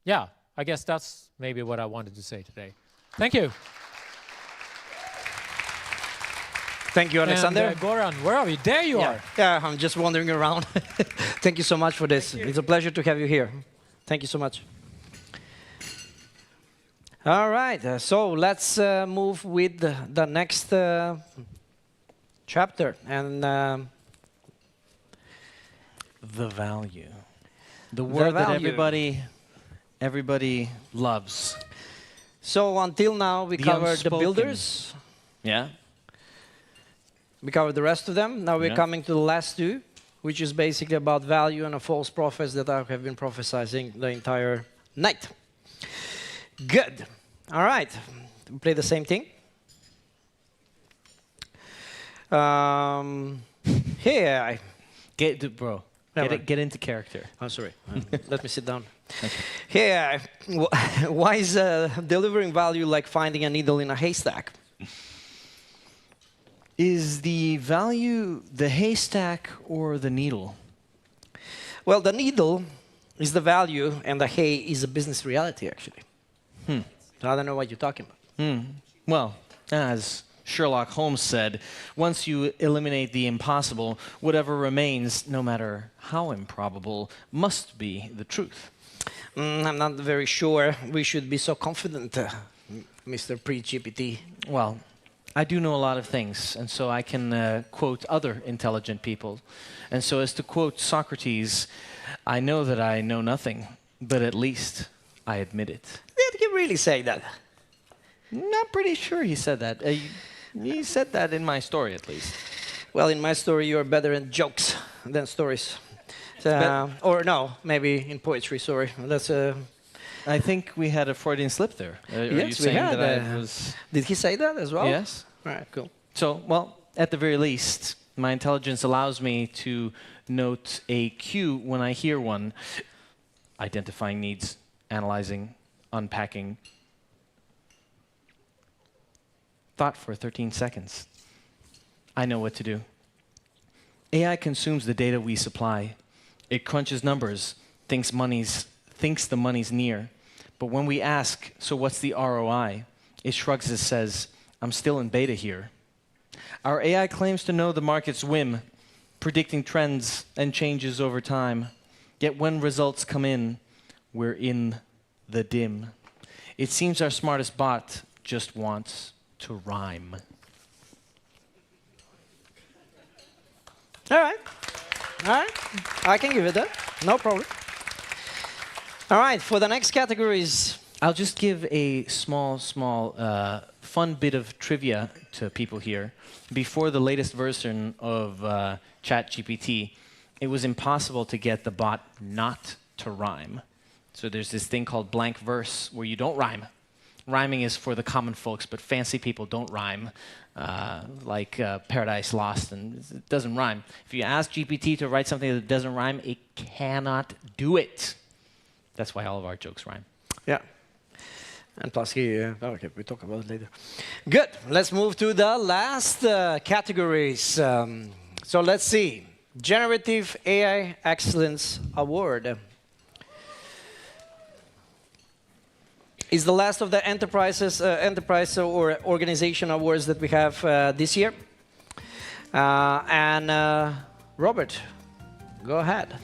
Yeah, I guess that's maybe what I wanted to say today. Thank you. Thank you, Alexander. And, Goran, where are we? There you are. Yeah, I'm just wandering around. Thank you so much for this. It's a pleasure to have you here. Thank you so much. All right, so let's move with the next chapter. And the value. The word that everybody loves. So until now, we covered the builders. Yeah. We covered the rest of them. Now we're coming to the last two, which is basically about value and a false prophets that I have been prophesying the entire night. Good. All right. We play the same thing. Here. Get into character. I'm sorry. Let me sit down. Okay. Here. Why is delivering value like finding a needle in a haystack? Is the value the haystack or the needle? Well, the needle is the value, and the hay is a business reality, actually. So I don't know what you're talking about. Well, as Sherlock Holmes said, once you eliminate the impossible, whatever remains, no matter how improbable, must be the truth. I'm not very sure we should be so confident, Mr. Pre-GPT. Well, I do know a lot of things, and so I can quote other intelligent people. And so as to quote Socrates, I know that I know nothing, but at least I admit it. Did he really say that? Not pretty sure he said that. He said that in my story, at least. Well, in my story, you're better in jokes than stories. Or no, maybe in poetry, sorry. That's I think we had a Freudian slip there. Are you yes, we saying had. that I was... Did he say that as well? Yes. All right, cool. So, well, at the very least, my intelligence allows me to note a cue when I hear one. Identifying needs, analyzing, unpacking. Thought for 13 seconds. I know what to do. AI consumes the data we supply. It crunches numbers, thinks the money's near. But when we ask, so what's the ROI? It shrugs and says, I'm still in beta here. Our AI claims to know the market's whim, predicting trends and changes over time. Yet when results come in, we're in the dim. It seems our smartest bot just wants to rhyme. All right. All right. I can give it that. No problem. All right, for the next categories. I'll just give a small, fun bit of trivia to people here. Before the latest version of ChatGPT, it was impossible to get the bot not to rhyme. So there's this thing called blank verse where you don't rhyme. Rhyming is for the common folks, but fancy people don't rhyme, like Paradise Lost, and it doesn't rhyme. If you ask GPT to write something that doesn't rhyme, it cannot do it. That's why all of our jokes rhyme. Yeah. And plus okay, we'll talk about it later. Good. Let's move to the last categories. So let's see. Generative AI Excellence Award is the last of the enterprise or organization awards that we have this year. Robert, go ahead.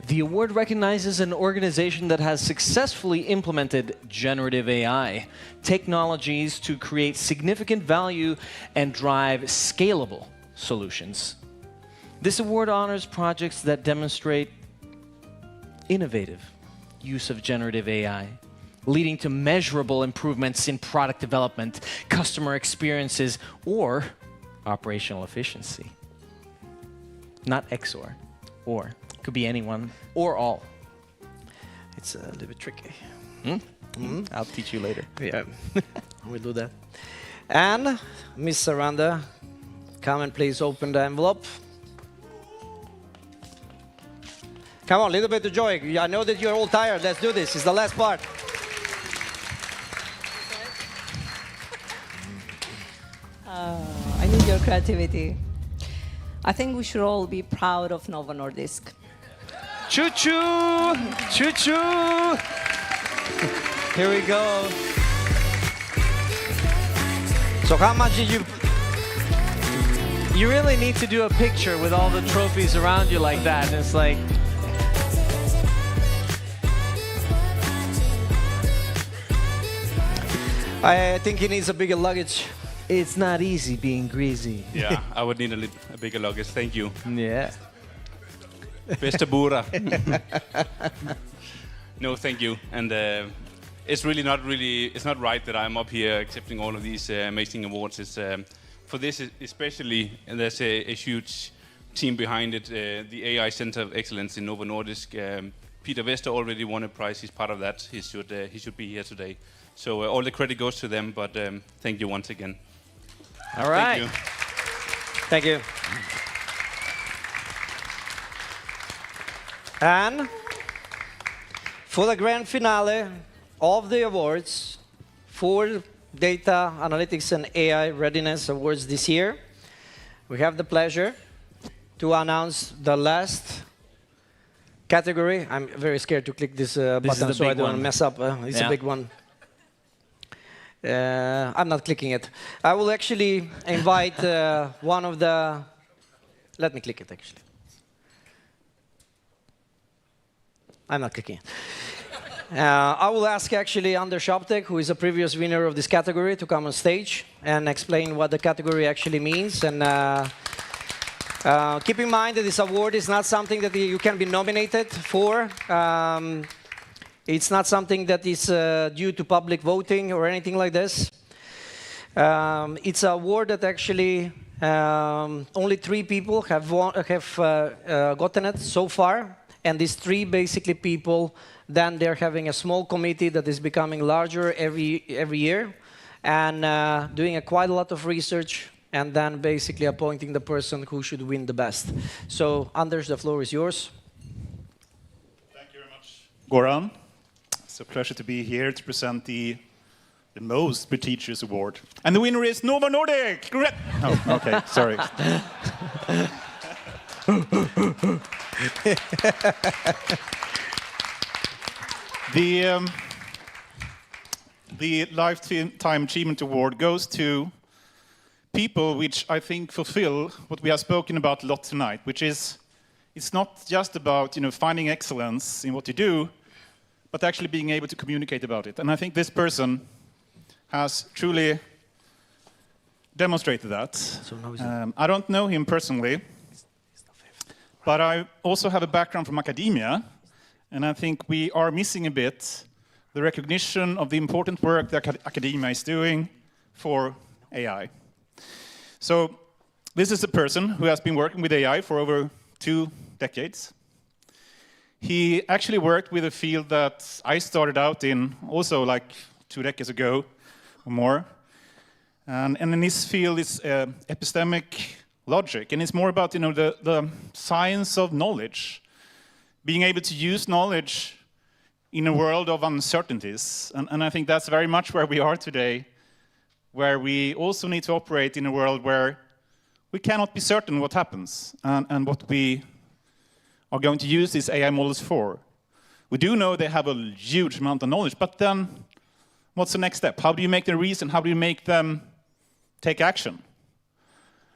The award recognizes an organization that has successfully implemented generative AI technologies to create significant value and drive scalable solutions. This award honors projects that demonstrate innovative use of generative AI, leading to measurable improvements in product development, customer experiences, or operational efficiency. Not XOR, or. Could be anyone or all. It's a little bit tricky. I'll teach you later. Yeah, we'll do that. And Miss Saranda, come and please open the envelope. Come on, a little bit of joy. I know that you're all tired. Let's do this. It's the last part. your creativity. I think we should all be proud of Novo Nordisk. Choo-choo! Choo-choo! Here we go. So how much did you... You really need to do a picture with all the trophies around you like that. And it's like... I think he needs a bigger luggage. It's not easy being greasy. Yeah, I would need a bigger luggage. Thank you. Yeah. Besta bura. No, thank you. And it's not right that I'm up here accepting all of these amazing awards. It's for this especially, and there's a huge team behind it. The AI Center of Excellence in Novo Nordisk. Peter Vester already won a prize. He's part of that. He should be here today. So all the credit goes to them. But thank you once again. All right. Thank you. And for the grand finale of the awards for Data Analytics and AI Readiness Awards this year, we have the pleasure to announce the last category. I'm very scared to click this button, so I don't want to mess up. It's a big one. I'm not clicking it. I will actually invite one of the... Let me click it, actually. I'm not clicking it. I will ask, actually, Anders Shoptek, who is a previous winner of this category, to come on stage and explain what the category actually means. And keep in mind that this award is not something that you can be nominated for. It's not something that is due to public voting or anything like this. It's an award that actually only 3 people have gotten it so far. And these 3 basically people, then they're having a small committee that is becoming larger every year and doing quite a lot of research and then basically appointing the person who should win the best. So, Anders, the floor is yours. Thank you very much, Goran. It's a pleasure to be here to present the most prestigious award. And the winner is Novo Nordisk! Oh, okay, sorry. The Lifetime Achievement Award goes to people which I think fulfill what we have spoken about a lot tonight, which is it's not just about finding excellence in what you do, but actually being able to communicate about it. And I think this person has truly demonstrated that. I don't know him personally, but I also have a background from academia, and I think we are missing a bit the recognition of the important work that academia is doing for AI. So this is a person who has been working with AI for over 2 decades. He actually worked with a field that I started out in also like 2 decades ago or more. And in this field is epistemic logic. And it's more about the science of knowledge, being able to use knowledge in a world of uncertainties. And I think that's very much where we are today, where we also need to operate in a world where we cannot be certain what happens and what we are going to use these AI models for. We do know they have a huge amount of knowledge, but then what's the next step? How do you make them reason? How do you make them take action?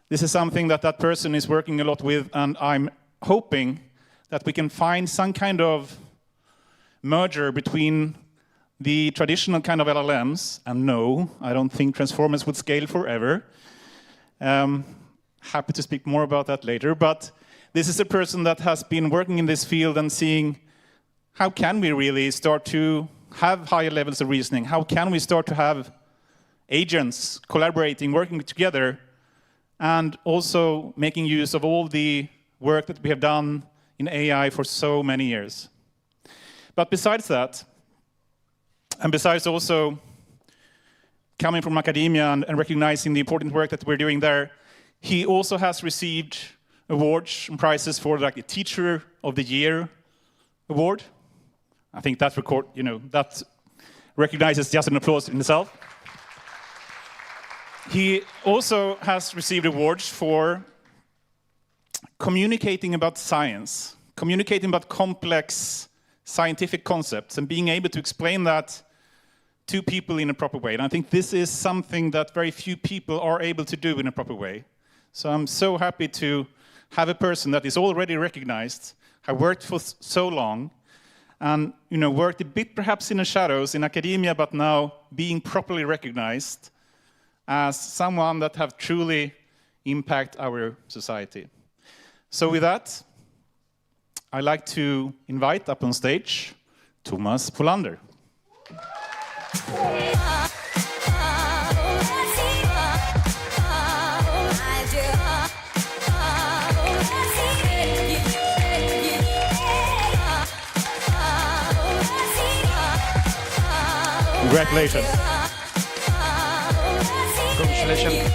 This is something that person is working a lot with, and I'm hoping that we can find some kind of merger between the traditional kind of LLMs, and no, I don't think transformers would scale forever. Happy to speak more about that later, but this is a person that has been working in this field and seeing how can we really start to have higher levels of reasoning? How can we start to have agents collaborating, working together, and also making use of all the work that we have done in AI for so many years. But besides that, and besides also coming from academia and recognizing the important work that we're doing there, he also has received awards and prizes for like the Teacher of the Year award. I think that that recognizes just an applause in itself. He also has received awards for communicating about science, communicating about complex scientific concepts and being able to explain that to people in a proper way. And I think this is something that very few people are able to do in a proper way. So I'm so happy to have a person that is already recognized, have worked for so long, and worked a bit perhaps in the shadows in academia, but now being properly recognized as someone that have truly impact our society. So with that, I'd like to invite up on stage Thomas Polander. Congratulations. Congratulations.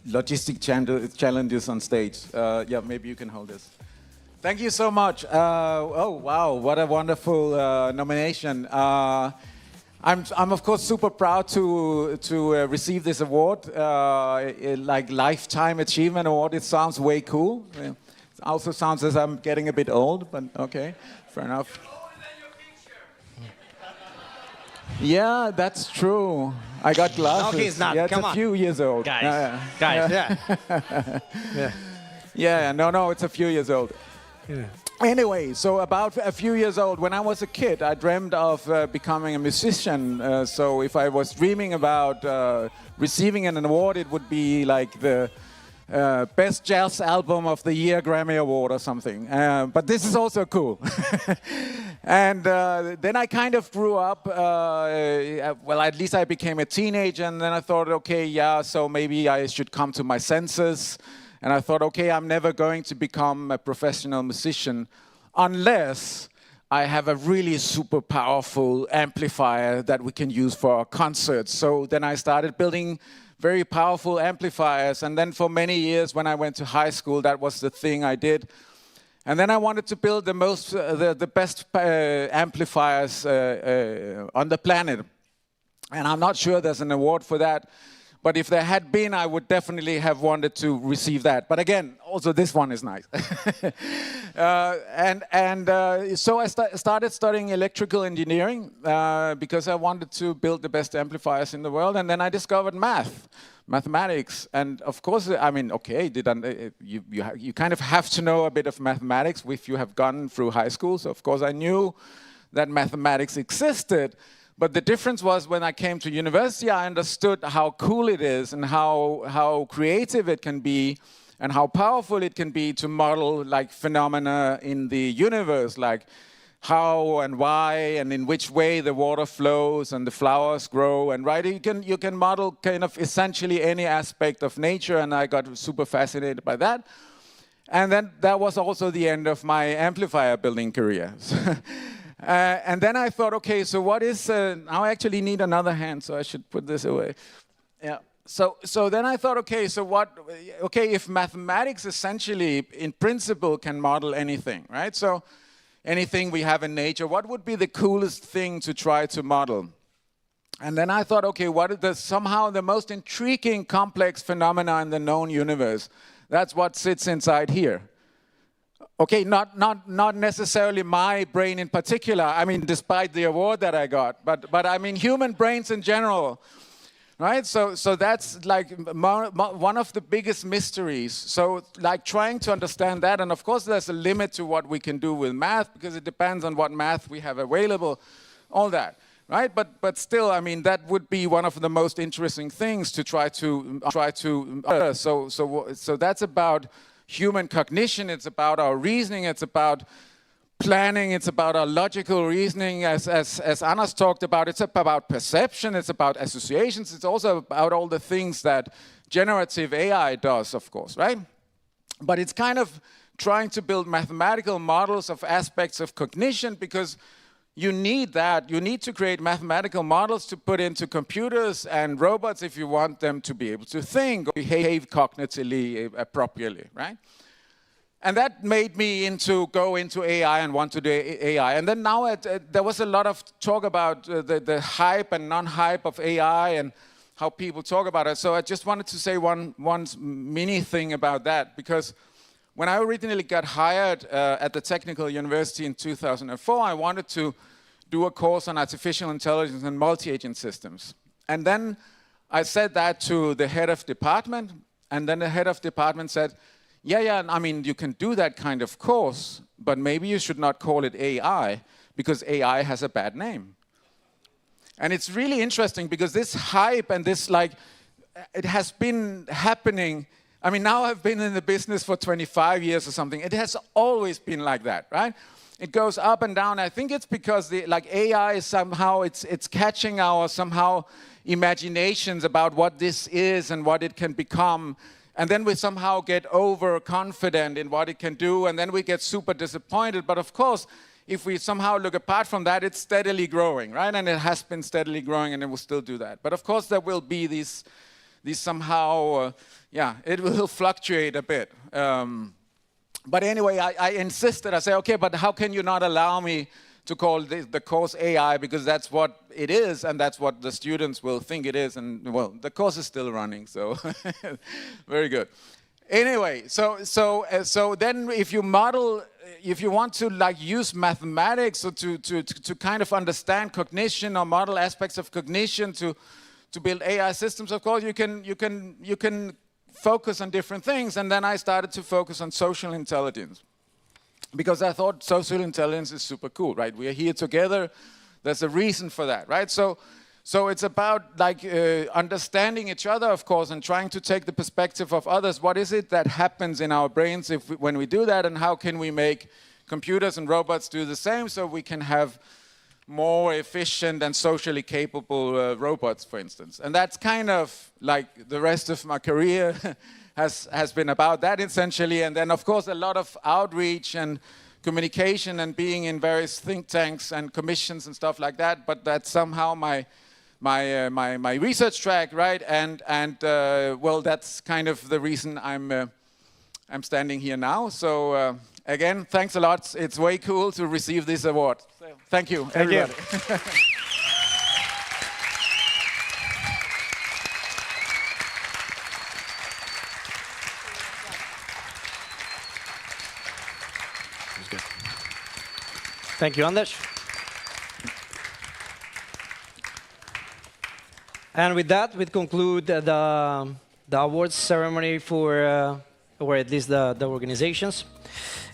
Logistic challenges on stage. Yeah, maybe you can hold this. Thank you so much. Oh, wow, what a wonderful nomination. I'm of course super proud to receive this award, like Lifetime Achievement Award. It sounds way cool. It also sounds as I'm getting a bit old, but okay, fair enough. Yeah, that's true. I got glasses. No, he's not. Yeah, it's Come a on. few years old. Guys. Yeah. Yeah, no, it's a few years old. Yeah. Anyway, so about a few years old, when I was a kid, I dreamed of becoming a musician. So if I was dreaming about receiving an award, it would be like the Best Jazz Album of the Year Grammy Award or something. But this is also cool. And then I kind of grew up, well, at least I became a teenager, and then I thought, okay, yeah, so maybe I should come to my senses. And I thought, okay, I'm never going to become a professional musician unless I have a really super powerful amplifier that we can use for our concerts. So then I started building very powerful amplifiers. And then for many years when I went to high school, that was the thing I did. And then I wanted to build the best amplifiers on the planet. And I'm not sure there's an award for that. But if there had been, I would definitely have wanted to receive that. But again, also this one is nice. So I started studying electrical engineering because I wanted to build the best amplifiers in the world. And then I discovered mathematics. And of course, I mean, okay, you kind of have to know a bit of mathematics if you have gone through high school. So of course, I knew that mathematics existed. But the difference was when I came to university, I understood how cool it is and how creative it can be and how powerful it can be to model like phenomena in the universe, like how and why and in which way the water flows and the flowers grow. And right, you can model kind of essentially any aspect of nature, and I got super fascinated by that. And then that was also the end of my amplifier building career. And then I thought, okay, so what is, now I actually need another hand, so I should put this away. Yeah. So then I thought, okay, if mathematics essentially, in principle, can model anything, right? So anything we have in nature, what would be the coolest thing to try to model? And then I thought, okay, what is somehow the most intriguing, complex phenomena in the known universe? That's what sits inside here. Okay, not necessarily my brain in particular, I mean, despite the award that I got, but I mean human brains in general, right? So that's like one of the biggest mysteries. So like trying to understand that, and of course there's a limit to what we can do with math because it depends on what math we have available, all that, right? But still, I mean, that would be one of the most interesting things to try to so that's about human cognition, it's about our reasoning, it's about planning, it's about our logical reasoning, as Anders talked about, it's about perception, it's about associations, it's also about all the things that generative AI does, of course, right? But it's kind of trying to build mathematical models of aspects of cognition because you need that. You need to create mathematical models to put into computers and robots if you want them to be able to think or behave cognitively appropriately, right? And that made me go into AI and want to do AI. And then now there was a lot of talk about the hype and non-hype of AI and how people talk about it. So I just wanted to say one mini thing about that, because when I originally got hired at the Technical University in 2004, I wanted to do a course on artificial intelligence and multi-agent systems. And then I said that to the head of department, and then the head of department said, yeah, I mean, you can do that kind of course, but maybe you should not call it AI, because AI has a bad name. And it's really interesting, because this hype and this, like, it has been happening. I mean, now I've been in the business for 25 years or something. It has always been like that, right? It goes up and down. I think it's because AI is somehow, it's catching our somehow imaginations about what this is and what it can become. And then we somehow get overconfident in what it can do, and then we get super disappointed. But of course, if we somehow look apart from that, it's steadily growing, right? And it has been steadily growing, and it will still do that. But of course, there will be these somehow, it will fluctuate a bit. But anyway, I insisted. I said, okay, but how can you not allow me to call the course AI, because that's what it is, and that's what the students will think it is. And well, the course is still running, so very good. Anyway, so then if you model, if you want to like use mathematics or to kind of understand cognition or model aspects of cognition to build AI systems, of course you can focus on different things. And then I started to focus on social intelligence, because I thought social intelligence is super cool, right? We are here together. There's a reason for that, right? So it's about like understanding each other, of course, and trying to take the perspective of others. What is it that happens in our brains when we do that, and how can we make computers and robots do the same, so we can have more efficient and socially capable robots, for instance. And that's kind of like the rest of my career has been about that, essentially. And then, of course, a lot of outreach and communication and being in various think tanks and commissions and stuff like that. But that's somehow my research track, right? And well, that's kind of the reason I'm standing here now. So again, thanks a lot. It's way cool to receive this award. So, thank you, everybody. Thank you. Thank you, Anders. And with that, we conclude the awards ceremony for, or at least the organizations,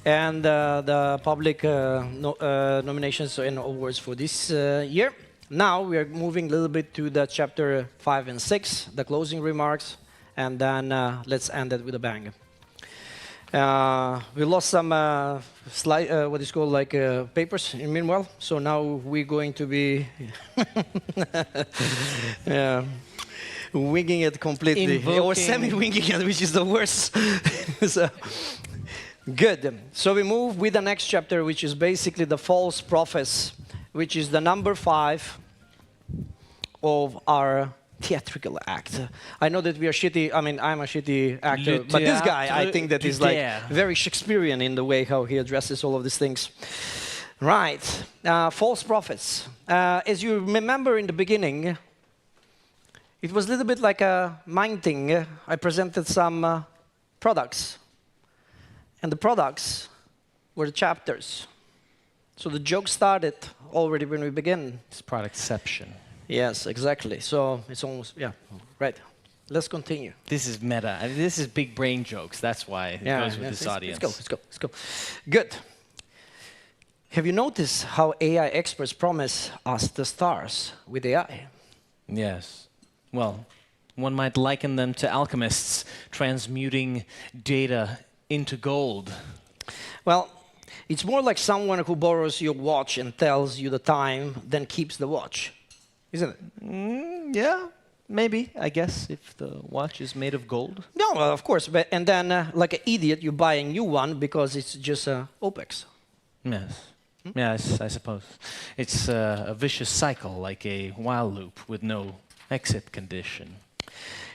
and the public nominations and awards for this year. Now we are moving a little bit to the chapter 5 and 6, the closing remarks, and then let's end it with a bang. We lost some what is called like papers in meanwhile, so now we're going to be winging it completely, or semi-winging it, which is the worst. So, good. So we move with the next chapter, which is basically the false prophets, which is the number 5 of our theatrical act. I know that we are shitty. I mean, I'm a shitty actor, but this guy, I think that is like very Shakespearean in the way how he addresses all of these things. Right, false prophets. As you remember in the beginning, it was a little bit like a mind thing. I presented some products, and the products were the chapters. So the joke started already when we began. It's productception. Yes, exactly. So it's almost, yeah, right. Let's continue. This is meta. I mean, this is big brain jokes. That's why it goes with this audience. Let's go. Good. Have you noticed how AI experts promise us the stars with AI? Yes. Well, one might liken them to alchemists transmuting data into gold. Well, it's more like someone who borrows your watch and tells you the time, then keeps the watch. Isn't it? Yeah, maybe, I guess, if the watch is made of gold. No, well, of course. But, and then, like an idiot, you buy a new one because it's just OPEX. Yes. Yes, I suppose. It's a vicious cycle, like a while loop with no exit condition.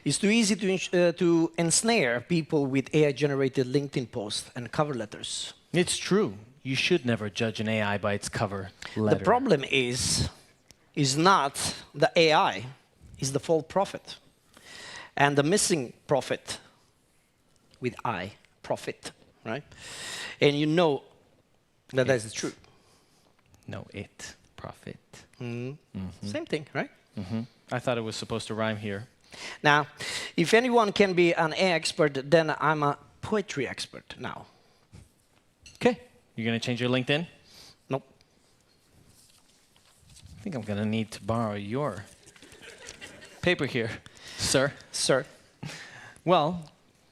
It's too easy to ensnare people with AI-generated LinkedIn posts and cover letters. It's true. You should never judge an AI by its cover letter. The problem is not the AI, is the false prophet. And the missing prophet, with I, prophet, right? And you know that that's the truth. No, it, prophet. Same thing, right? I thought it was supposed to rhyme here. Now, if anyone can be an AI expert, then I'm a poetry expert now. Okay. You're going to change your LinkedIn? Nope. I think I'm going to need to borrow your paper here, sir. Sir. Well,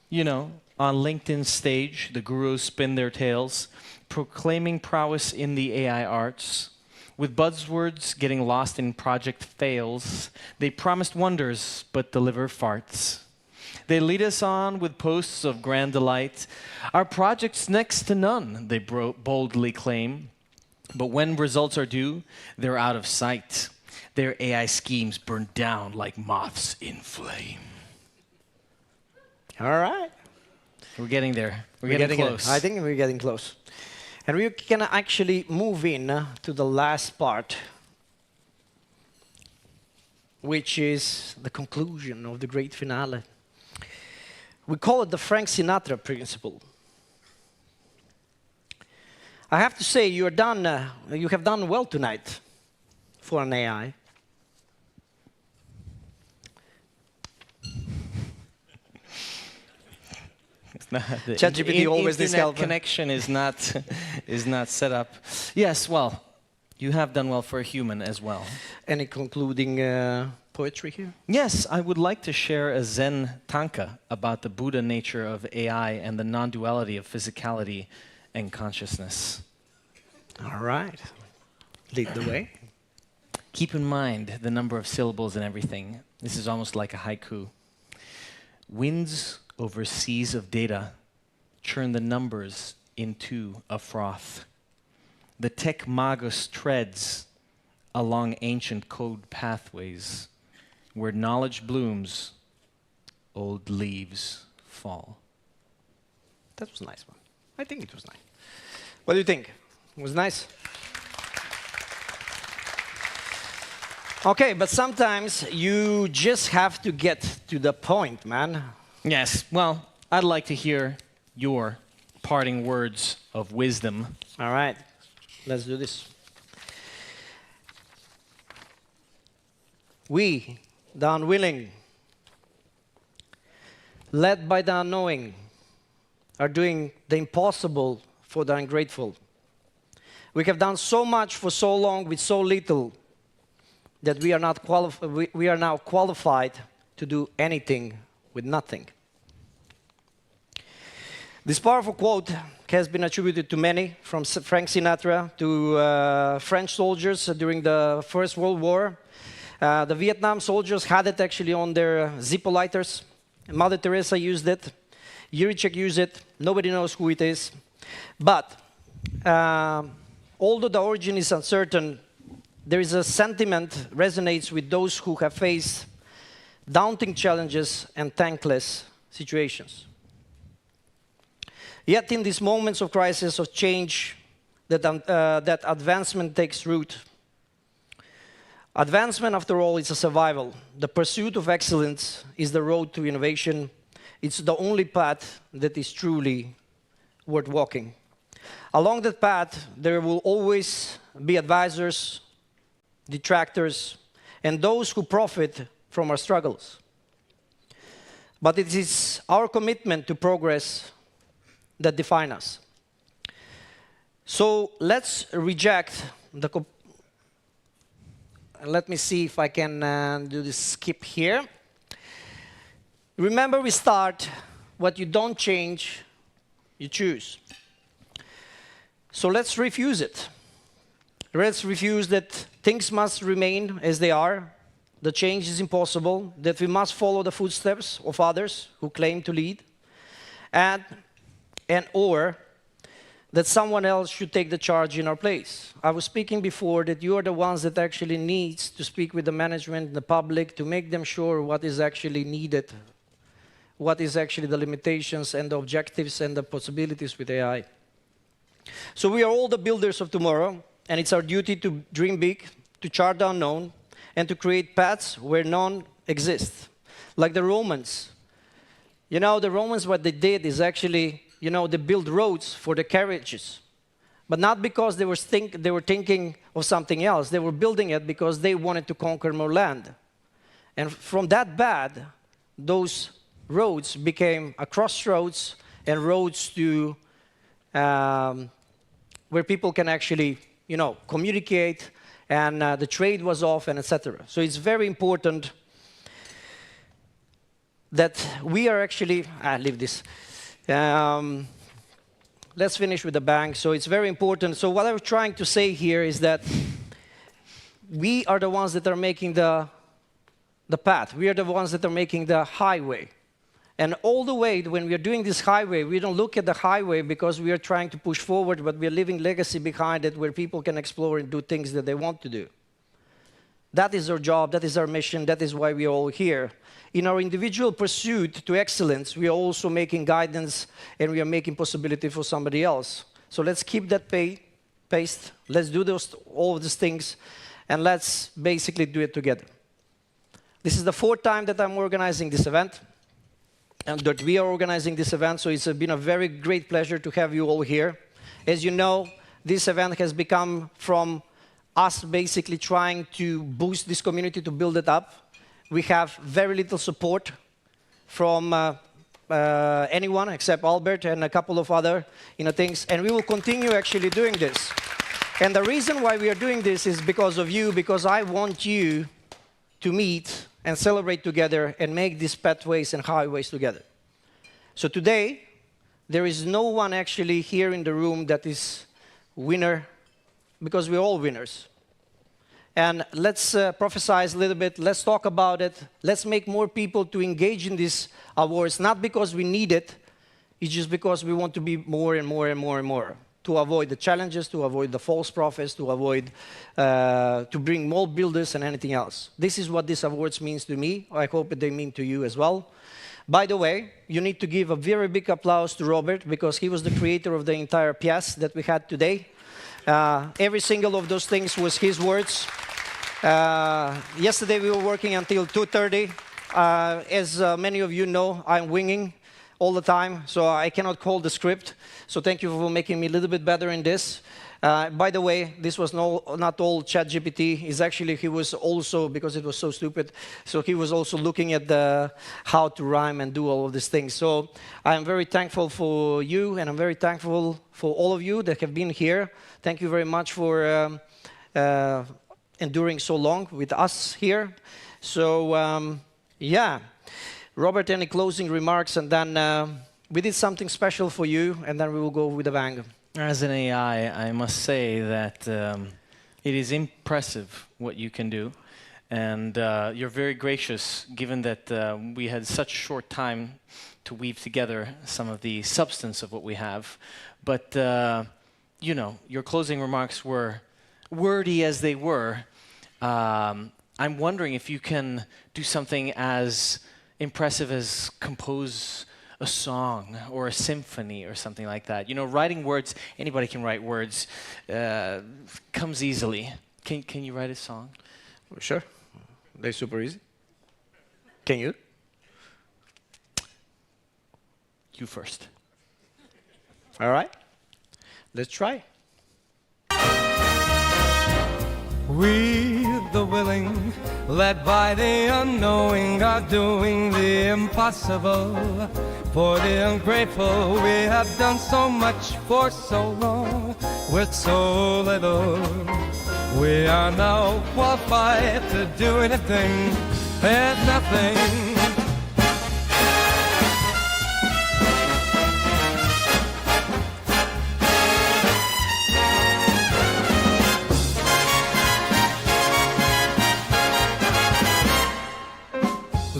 you know, on LinkedIn's stage, the gurus spin their tales, proclaiming prowess in the AI arts. With buzzwords getting lost in project fails, they promised wonders but deliver farts. They lead us on with posts of grand delight. Our project's next to none, they boldly claim. But when results are due, they're out of sight. Their AI schemes burn down like moths in flame. All right. We're getting there. We're getting close. I think we're getting close. And we can actually move in to the last part, which is the conclusion of the great finale. We call it the Frank Sinatra principle. I have to say, you have done well tonight for an AI. ChatGPT always needs help. Connection is not set up. Yes, well, you have done well for a human as well. Any concluding poetry here? Yes, I would like to share a Zen tanka about the Buddha nature of AI and the non-duality of physicality and consciousness. All right. Lead the way. Keep in mind the number of syllables and everything. This is almost like a haiku. Winds over seas of data churn the numbers into a froth. The tech magus treads along ancient code pathways. Where knowledge blooms, old leaves fall. That was a nice one. I think it was nice. What do you think? It was nice? Okay, but sometimes you just have to get to the point, man. Yes, well, I'd like to hear your parting words of wisdom. All right, let's do this. We, the unwilling, led by the unknowing, are doing the impossible for the ungrateful. We have done so much for so long with so little that we are now qualified to do anything with nothing. This powerful quote has been attributed to many, from Frank Sinatra to French soldiers during the First World War. The Vietnam soldiers had it actually on their Zippo lighters. Mother Teresa used it. Yurichek used it. Nobody knows who it is. But although the origin is uncertain, there is a sentiment resonates with those who have faced daunting challenges and thankless situations. Yet in these moments of crisis, of change, that advancement takes root. Advancement, after all, is a survival. The pursuit of excellence is the road to innovation. It's the only path that is truly worth walking. Along that path, there will always be advisors, detractors, and those who profit from our struggles. But it is our commitment to progress that define us. So let's reject the... Let me see if I can do this skip here. Remember, we start, what you don't change, you choose. So let's refuse it. Let's refuse that things must remain as they are, the change is impossible, that we must follow the footsteps of others who claim to lead, or that someone else should take the charge in our place. I was speaking before that you are the ones that actually needs to speak with the management, the public, to make them sure what is actually needed, what is actually the limitations and the objectives and the possibilities with AI. So we are all the builders of tomorrow, and it's our duty to dream big, to chart the unknown, and to create paths where none exist. Like the Romans. You know, the Romans, what they did is actually, you know, they built roads for the carriages. But not because they were thinking of something else. They were building it because they wanted to conquer more land. And from that bad, those roads became a crossroads and roads to where people can actually, you know, communicate, and the trade was off, and etc. So it's very important that we are actually, leave this. Let's finish with the bank. So it's very important. So what I'm trying to say here is that we are the ones that are making the path. We are the ones that are making the highway. And all the way, when we are doing this highway, we don't look at the highway because we are trying to push forward, but we are leaving legacy behind it where people can explore and do things that they want to do. That is our job, that is our mission, that is why we are all here. In our individual pursuit to excellence, we are also making guidance and we are making possibility for somebody else. So let's keep that pace, let's do all of these things, and let's basically do it together. This is the 4th time that I'm organizing this event, and that we are organizing this event, so it's been a very great pleasure to have you all here. As you know, this event has become from us basically trying to boost this community, to build it up. We have very little support from anyone except Albert and a couple of other things, and we will continue actually doing this. And the reason why we are doing this is because of you, because I want you to meet and celebrate together and make these pathways and highways together. So today, there is no one actually here in the room that is winner, because we're all winners. And let's prophesize a little bit, let's talk about it, let's make more people to engage in these awards, not because we need it, it's just because we want to be more and more and more and more, to avoid the challenges, to avoid the false prophets, to avoid, to bring more builders and anything else. This is what these awards means to me. I hope that they mean to you as well. By the way, you need to give a very big applause to Robert, because he was the creator of the entire pièce that we had today. Every single of those things was his words. Yesterday we were working until 2:30. As many of you know, I'm winging all the time, so I cannot call the script. So thank you for making me a little bit better in this. By the way, this was not all ChatGPT. It's actually, he was also, because it was so stupid, so he was also looking at how to rhyme and do all of these things. So I'm very thankful for you, and I'm very thankful for all of you that have been here. Thank you very much for enduring so long with us here. So yeah, Robert, any closing remarks? And then we did something special for you, and then we will go with a bang. As an AI, I must say that it is impressive what you can do. And you're very gracious, given that we had such short time to weave together some of the substance of what we have. But, you know, your closing remarks were wordy as they were. I'm wondering if you can do something as impressive as compose a song or a symphony or something like that. You know, writing words, anybody can write words, comes easily. Can you write a song? Sure. They're super easy. Can you? You first. All right. Let's try. We, the willing, led by the unknowing, are doing the impossible. For the ungrateful, we have done so much for so long, with so little. We are now qualified to do anything and nothing.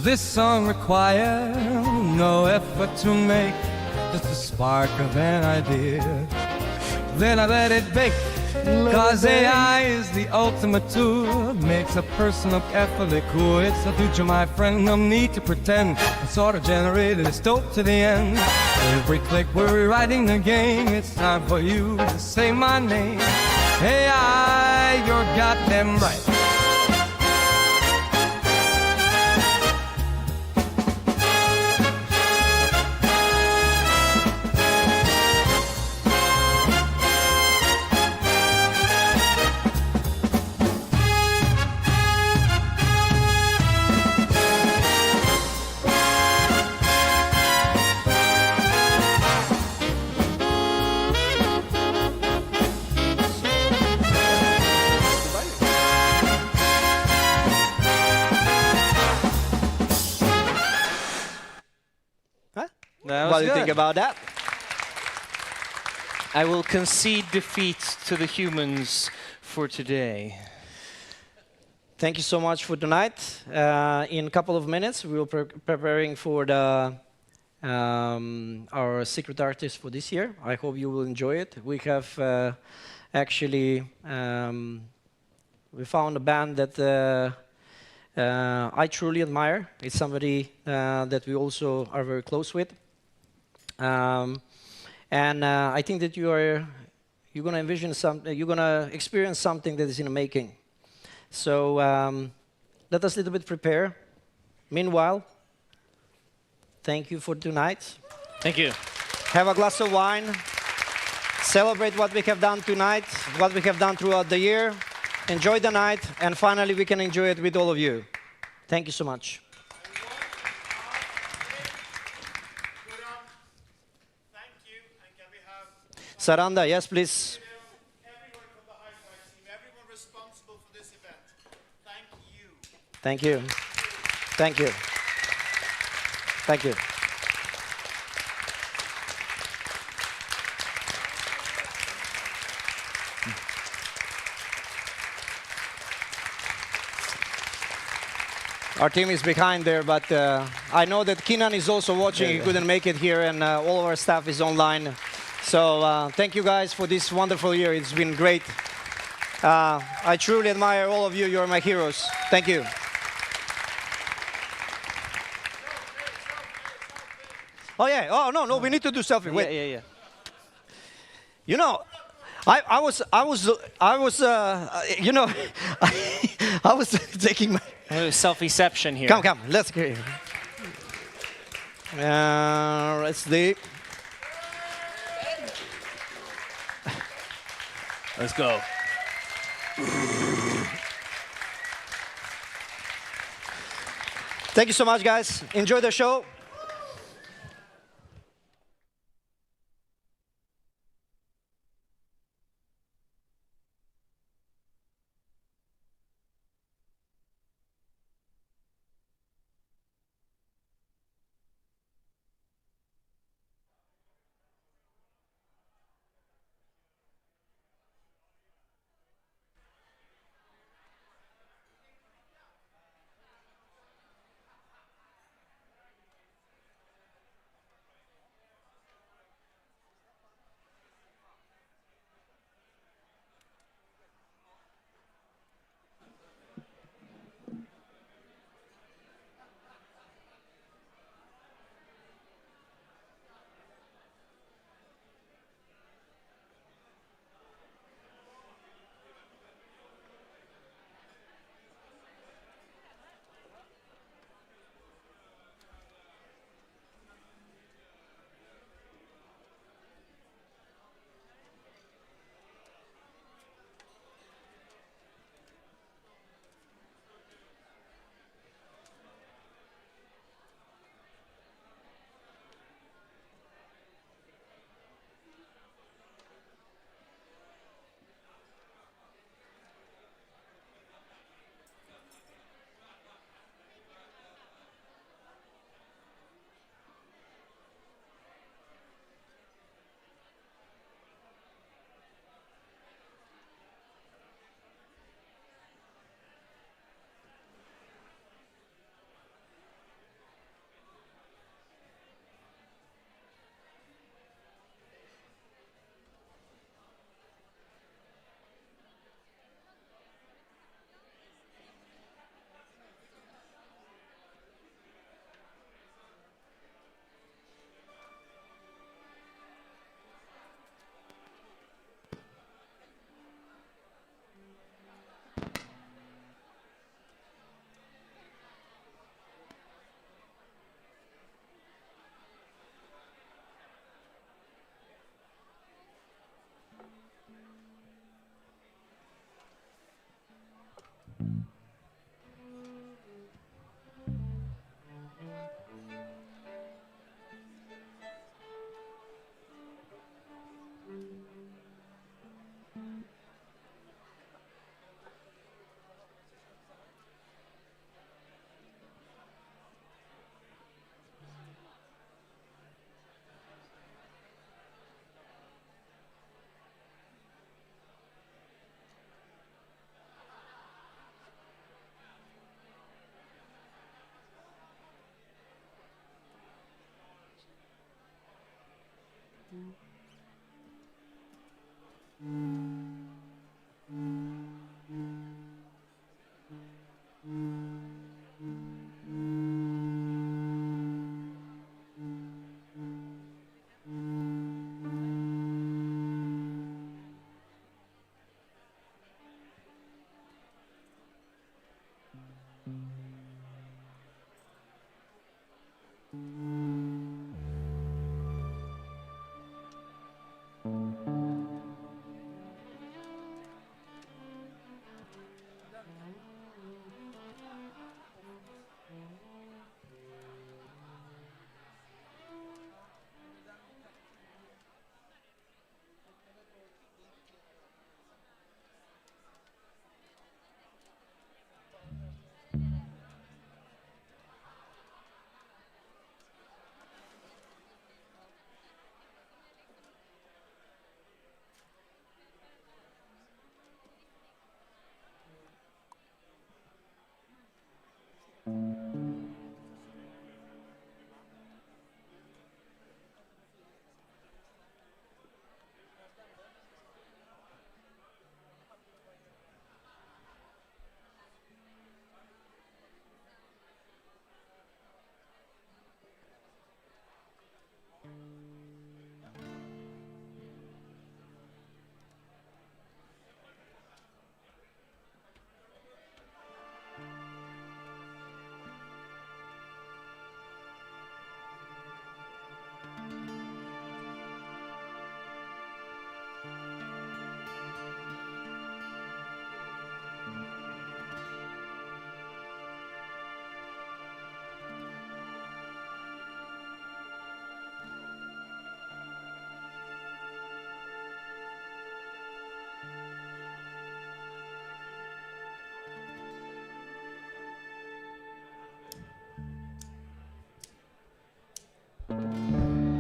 This song requires no effort to make, just a spark of an idea. then I let it bake. Cause AI is the ultimate tool, makes a person look effortlessly cool. It's the future, my friend, no need to pretend. I sort of generated a dope to the end. Every click we're rewriting the game. It's time for you to say my name. AI, you're goddamn right. What do you think about that? I will concede defeat to the humans for today. Thank you so much for tonight. In a couple of minutes, we will be preparing for the our secret artist for this year. I hope you will enjoy it. We have actually we found a band that I truly admire. It's somebody that we also are very close with. And I think that you're going to envision something, you're going to experience something that is in the making. So let us a little bit prepare. Meanwhile, thank you for tonight. Thank you. Have a glass of wine. Celebrate what we have done tonight, what we have done throughout the year. Enjoy the night, and finally we can enjoy it with all of you. Thank you so much. Saranda, yes, please. Everyone from the Hyperight team, everyone responsible for this event, thank you. Thank you. Thank you. Thank you. Our team is behind there, but I know that Kinan is also watching. He couldn't make it here, and all of our staff is online. So thank you guys for this wonderful year. It's been great. I truly admire all of you. You're my heroes. Thank you. Oh yeah. Oh no, we need to do selfie. Wait. Yeah. You know, I was you know, I was taking my selfie-ception here. Come, let's go. Let's do. Let's go. Thank you so much, guys. Enjoy the show.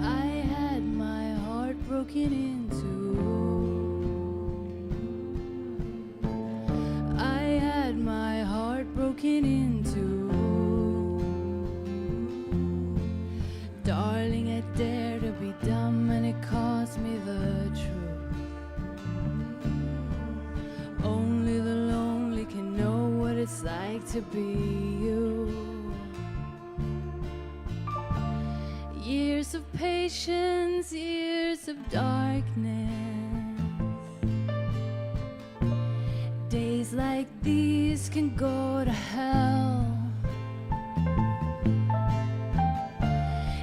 I had my heart broken into. I had my heart broken into. Darling, I dare to be dumb and it cost me the truth. Only the lonely can know what it's like to be you. Years of patience, years of darkness. Days like these can go to hell.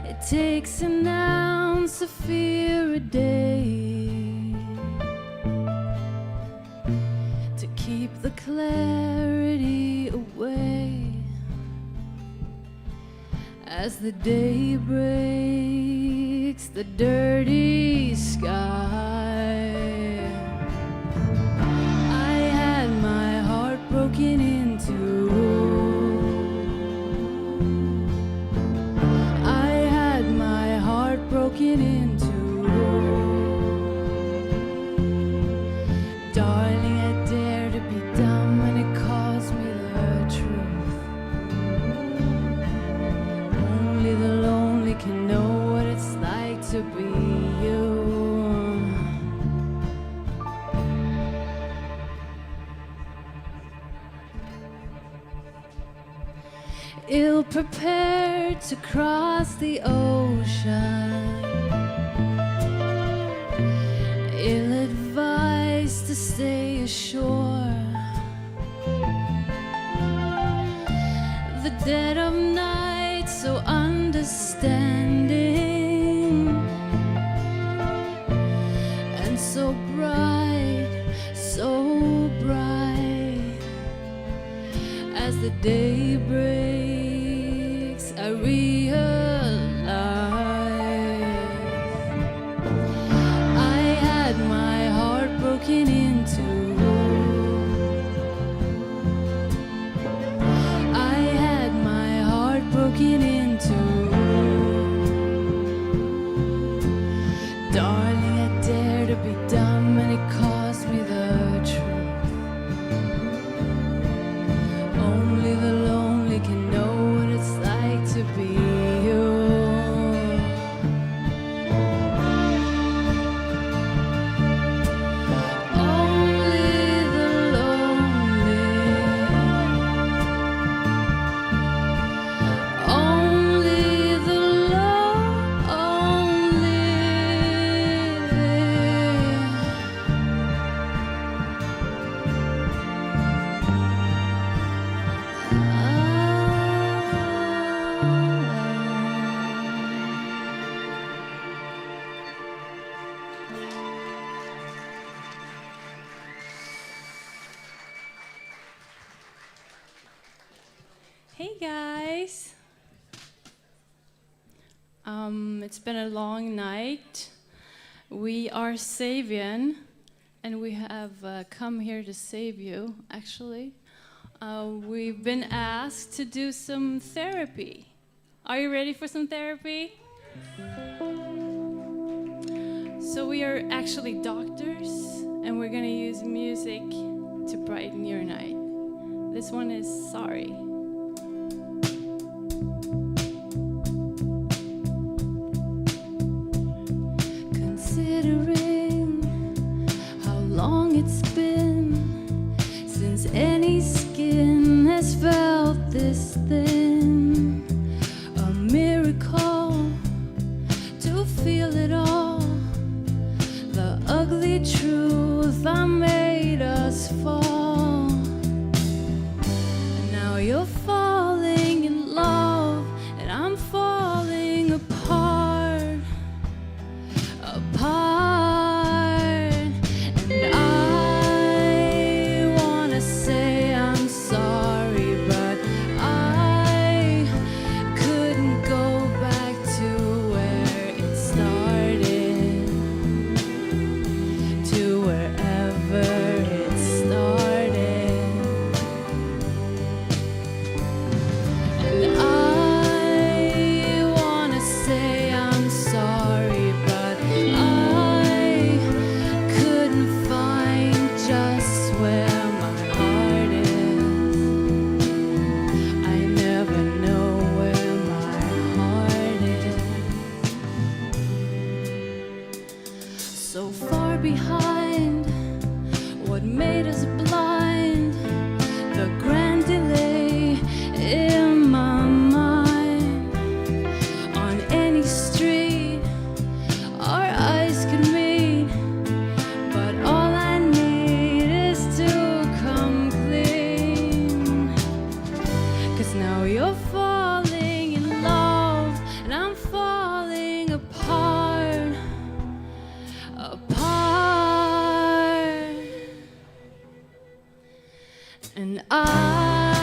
It takes an ounce of fear a day to keep the clarity away. As the day breaks the dirty sky, I had my heart broken into. I had my heart broken into. Darling, I dare to be dumb and it cost me the truth. Only the lonely can know what it's like to be you. Ill prepared to cross the ocean, ill advised to stay ashore. The dead of night, so understanding and so bright, As the day breaks, I realize I had my heart broken into. I had my heart broken into. Darling, I dare to be dumb, and it cost me the truth. Only the lonely can know what it's like to be you. Only the lonely. Only the lonely. Hey guys. It's been a long night. We are Savian, and we have come here to save you, actually. We've been asked to do some therapy. Are you ready for some therapy? So we are actually doctors, and we're gonna use music to brighten your night. This one is Sorry. Considering how long it's been since any skin has felt this thin, a miracle to feel it all. The ugly truth that made us fall. And now you're falling in love, and I'm falling apart. And I wanna say I'm sorry, but I couldn't go back to where it started, to wherever it started. And I wanna say I'm sorry, but I couldn't find just where my heart is. I never know where my heart is. So far behind, what made us blind? The grand delay in my mind. On any street, our eyes could meet, but all I need is to come clean. 'Cause now you're falling in love, and I'm falling apart, apart. And I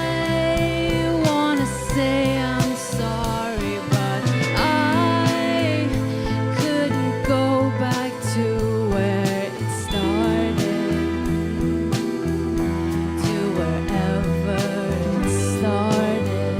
wanna say I'm sorry, but I couldn't go back to where it started, to wherever it started.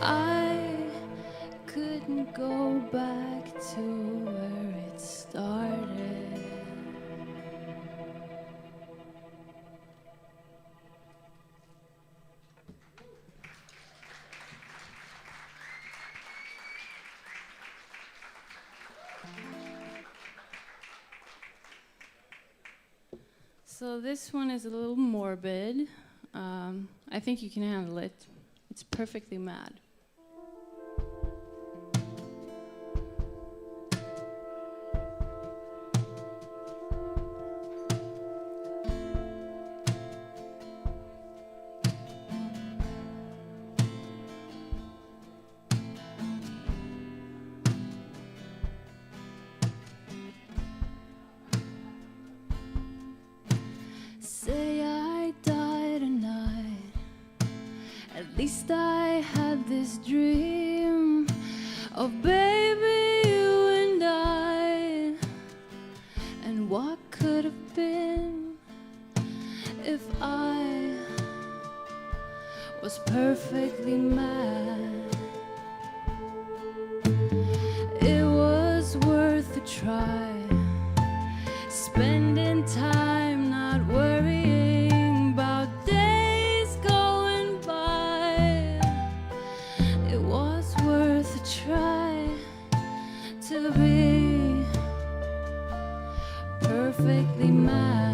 I couldn't go back to where it started. So this one is a little morbid. I think you can handle it. It's perfectly mad. Say I died tonight. At least I had this dream of baby you and I. And what could have been if I was perfectly mad? It was worth a try. Spending time not worrying about days going by. It was worth a try to be perfectly mad.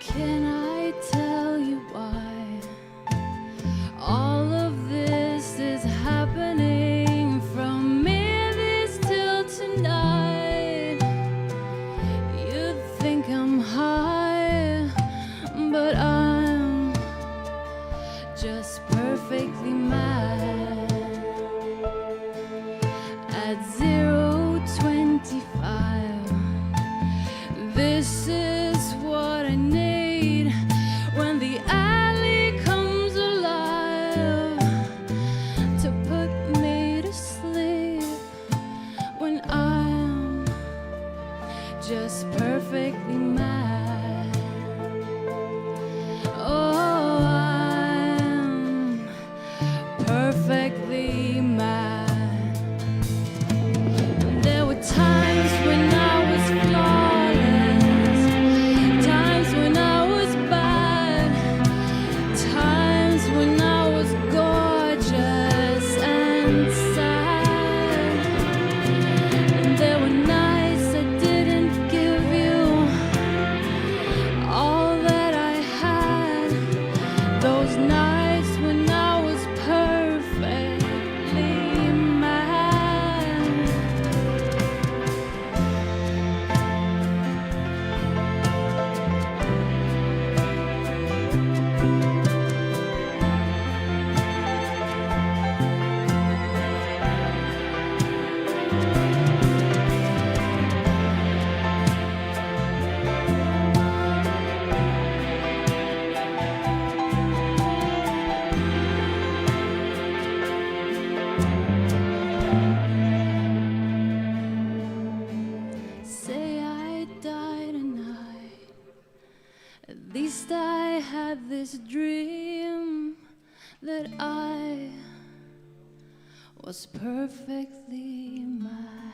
Can I tell you why all of this is happening from midnight till tonight? You'd think I'm high, but I'm just perfectly mad. At 0:25, this is what I need when the alley comes alive to put me to sleep, when I'm just perfectly mad. Oh, I'm perfectly mad. There were times when I was flawless, times when I was bad, times when I was gorgeous and sad. And there were nights I didn't give you all that I had, those nights when I was perfectly mad. Say I died tonight. At least I had this dream that I was perfectly mad.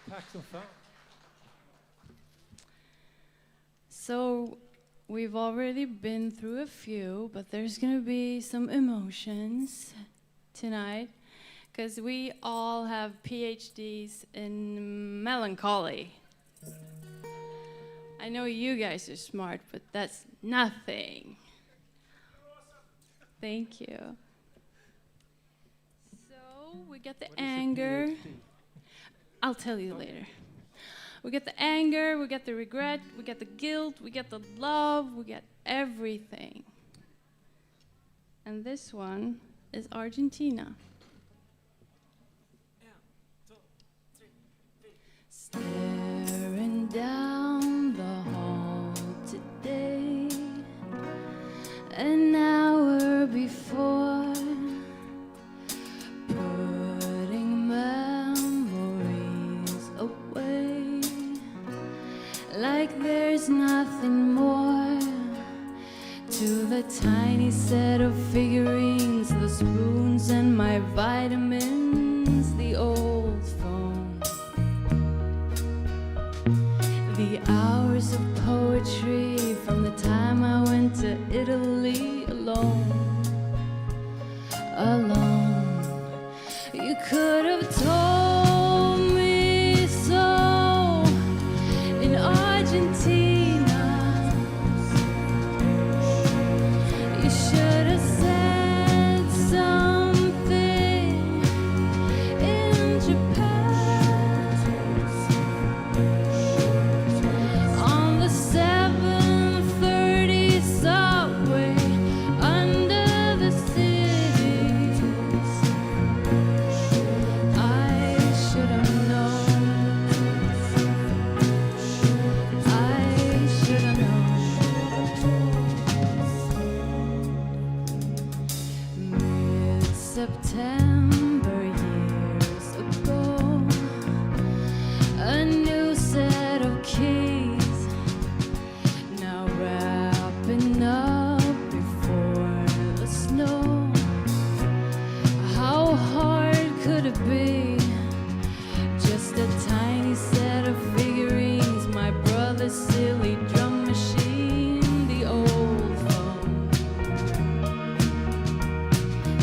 Tack som fan. So we've already been through a few, but there's going to be some emotions tonight because we all have PhDs in melancholy. I know you guys are smart, but that's nothing. Thank you. So we got the anger. I'll tell you later. We get the anger, we get the regret, we get the guilt, we get the love, we get everything. And this one is Argentina. like there's nothing more to the tiny set of figurines, the spoons and my vitamins, the old phone, the hours of poetry from the time I went to Italy alone. You could have told me so in Argentina. You should have said something in Japan on the 7:30 subway under the city. I should have known. I should have known. Mid-September years ago, a new set of keys, now wrapping up before the snow. How hard could it be? Just a tiny set of figurines, my brother's silly drum machine, the old phone,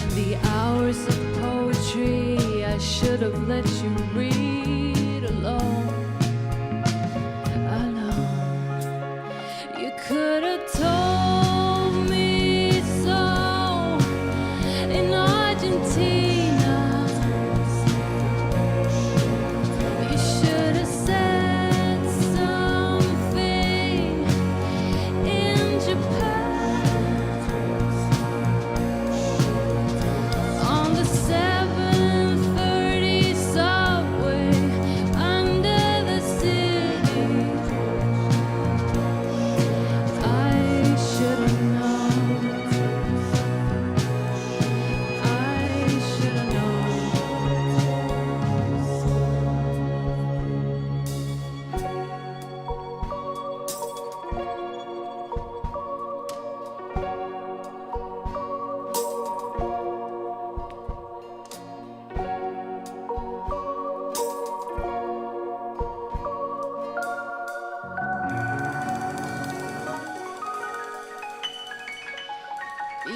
and the hours of poetry I should have let you read alone. You could have told me so in Argentina. You should have said something in Japan on the 7:30 subway under the city. I should have known. I should have known.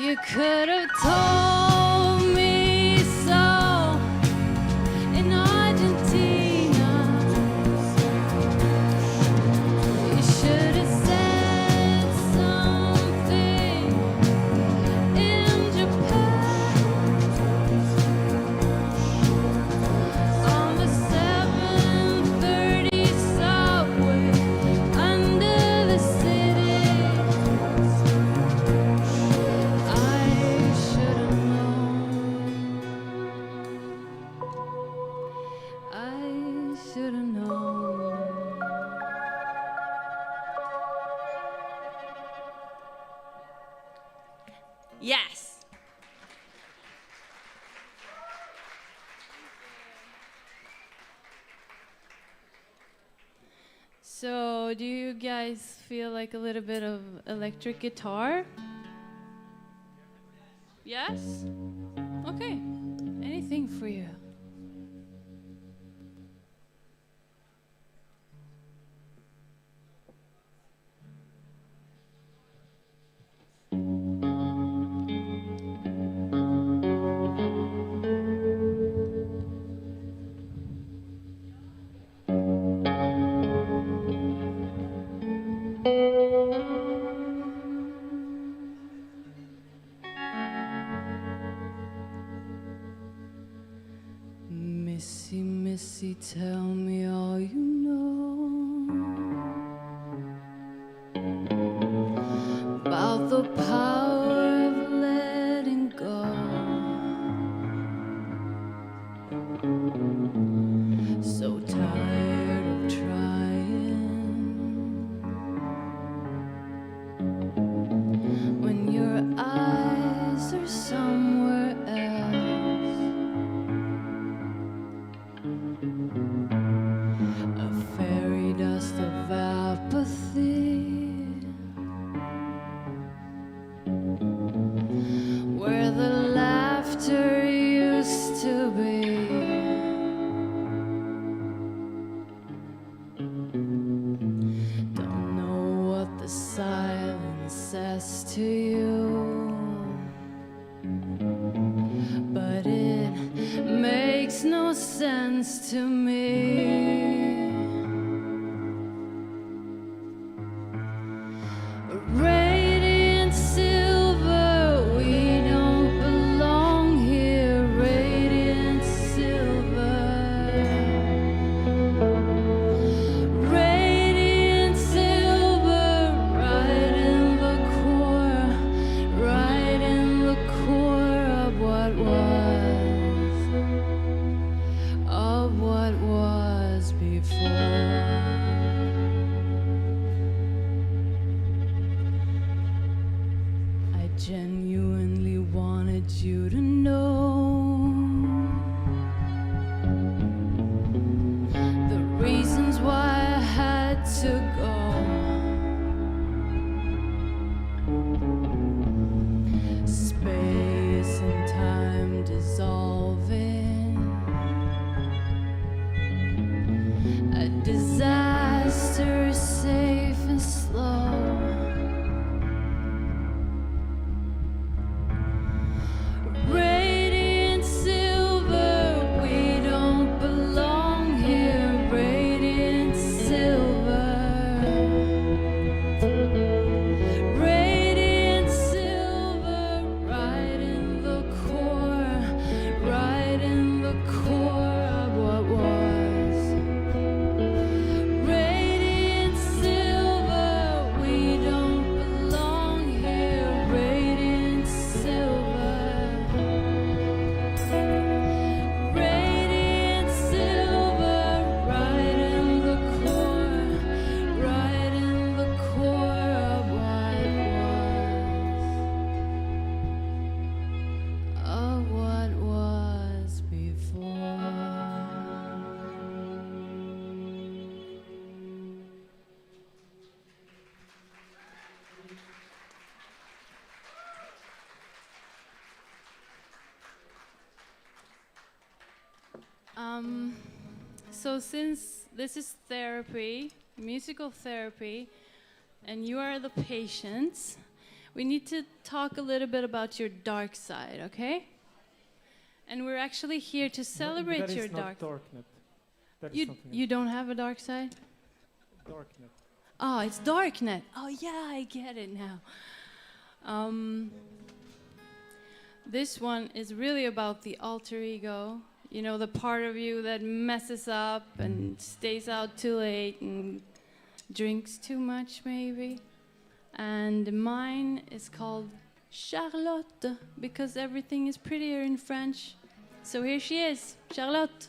You could have told me so in Argentina. You should have said something in Japan on the 7:30 subway under the city. I should have known. I should have known. Yes. So, do you guys feel like a little bit of electric guitar? Yes? Okay. Anything for you. Missy, Missy, tell me all you know about the power of letting go. So tired of trying when your eyes are somewhere else. A fairy dust evaporates happens to me. Radiant silver, we don't belong here. Radiant silver. Radiant silver, right in the core, right in the core of what was before. I genuinely wanted you to know the reasons why I had to go. Space and time dissolving, a disaster safe and slow. Radiant silver, we don't belong here. Radiant silver. Radiant silver, right in the core, right in the core of what was. Radiant silver, we don't belong here. Radiant silver. Radiant silver, right in the core, right in the core of what was before. So since this is therapy, musical therapy, and you are the patients, we need to talk a little bit about your dark side, okay? And we're actually here to celebrate your dark. Darknet. That is You something you don't have a dark side? Darknet. Oh, it's darknet. Oh yeah, I get it now. This one is really about the alter ego. You know, the part of you that messes up and stays out too late and drinks too much, maybe. And mine is called Charlotte, because everything is prettier in French. So here she is, Charlotte.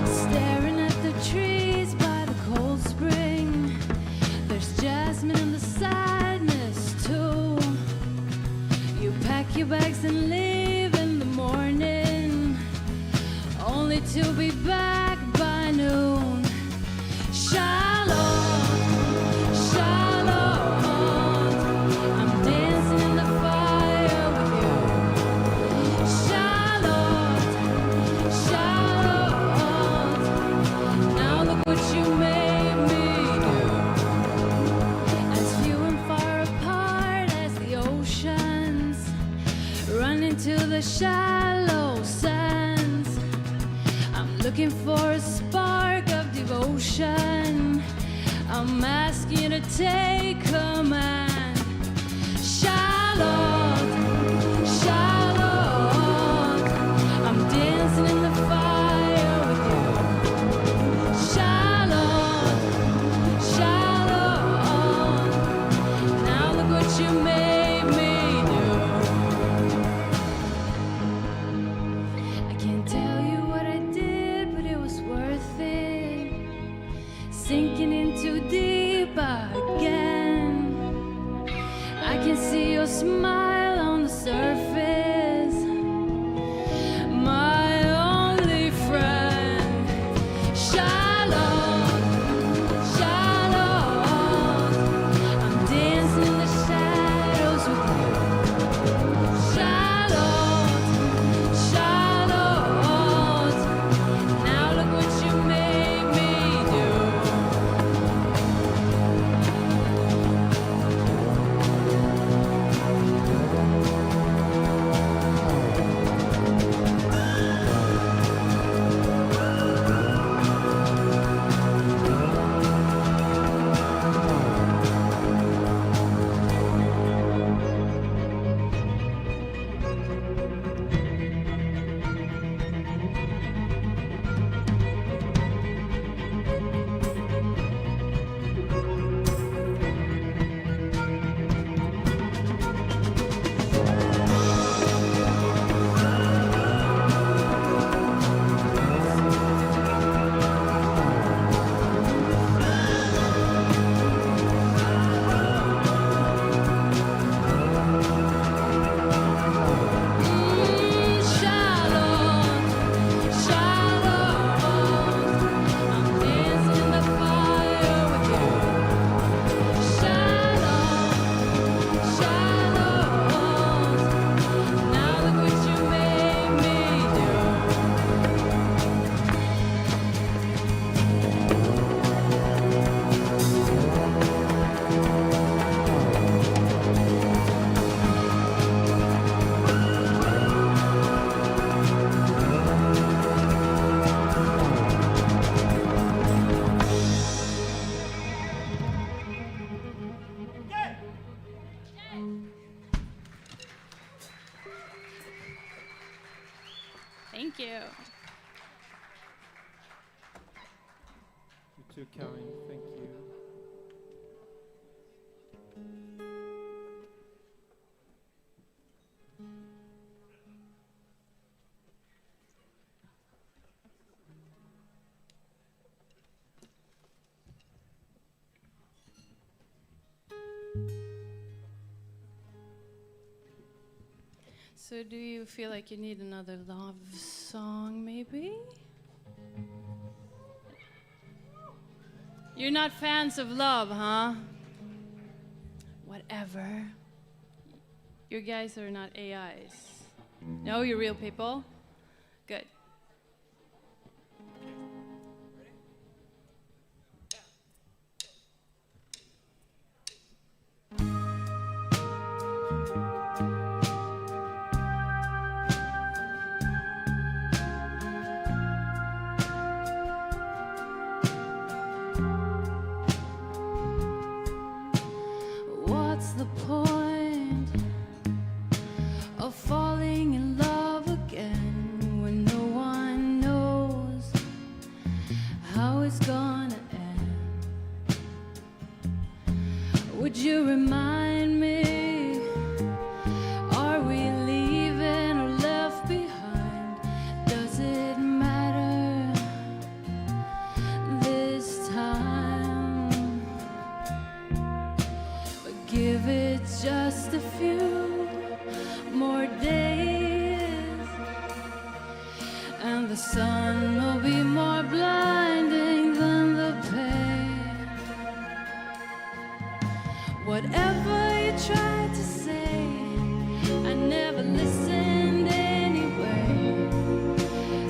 Staring at the trees by the cold spring, there's jasmine in the sadness too. You pack your bags and leave in the morning, only to be back by noon. Charlotte, Charlotte, I'm dancing in the fire with you. Charlotte, Charlotte, now look what you made me do. As few and far apart as the oceans run into the shallow sands, I'm looking for a spark of devotion. I'm asking you to take command. Charlotte, Charlotte, I'm dancing in the fire with you. Charlotte, Charlotte, now look what you made me do. I can't tell you what I did, but it was worth it. Sinking in too deep again. I can see your smile Thank you. You too, Karin. Thank you. So do you feel like you need another love song, maybe? You're not fans of love, huh? Whatever. You guys are not AIs. No, you're real people? Good. What's the point of falling in love again when no one knows how it's gonna end? Would you remind me? Are we leaving or left behind? Does it matter this time? But give it just a few more days, and the sun will be more blinding than the pain. Whatever you tried to say, I never listened anyway,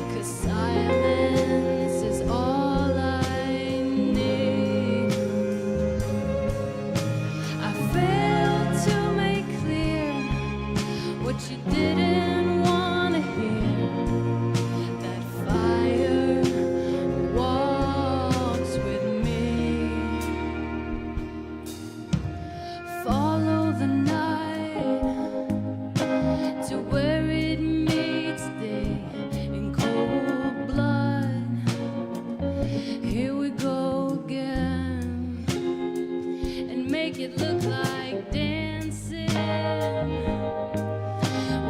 'cause silence is all I need. I failed to make clear what you didn't want to hear. That fire walks with me. Follow the night to where it meets day in cold blood. Here we go again, and make it look like dancing.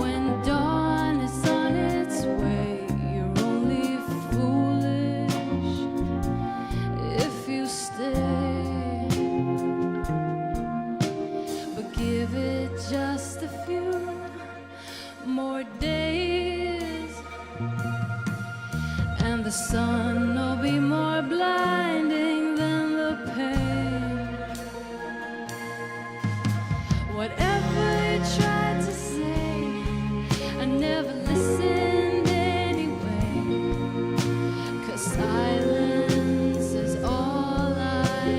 When dawn is on its way, you're only foolish if you stay. But give it just a few more days, and the sun will be more blinding than the pain. Whatever you tried to say, I never listened anyway, 'cause silence is all I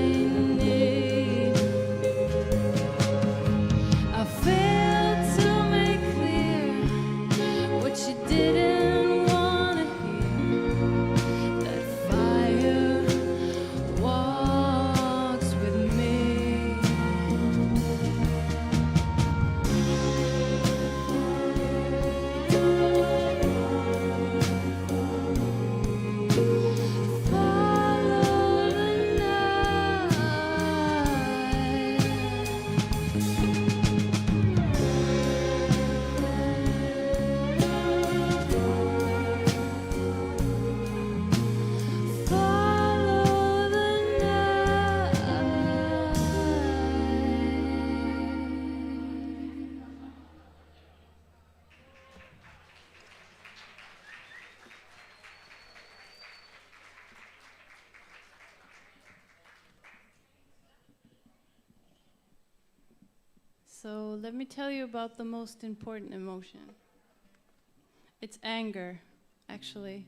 need. I failed to make clear what you didn't want to hear. That fire walks with me. Follow the night. Follow the So let me tell you about the most important emotion. It's anger, actually.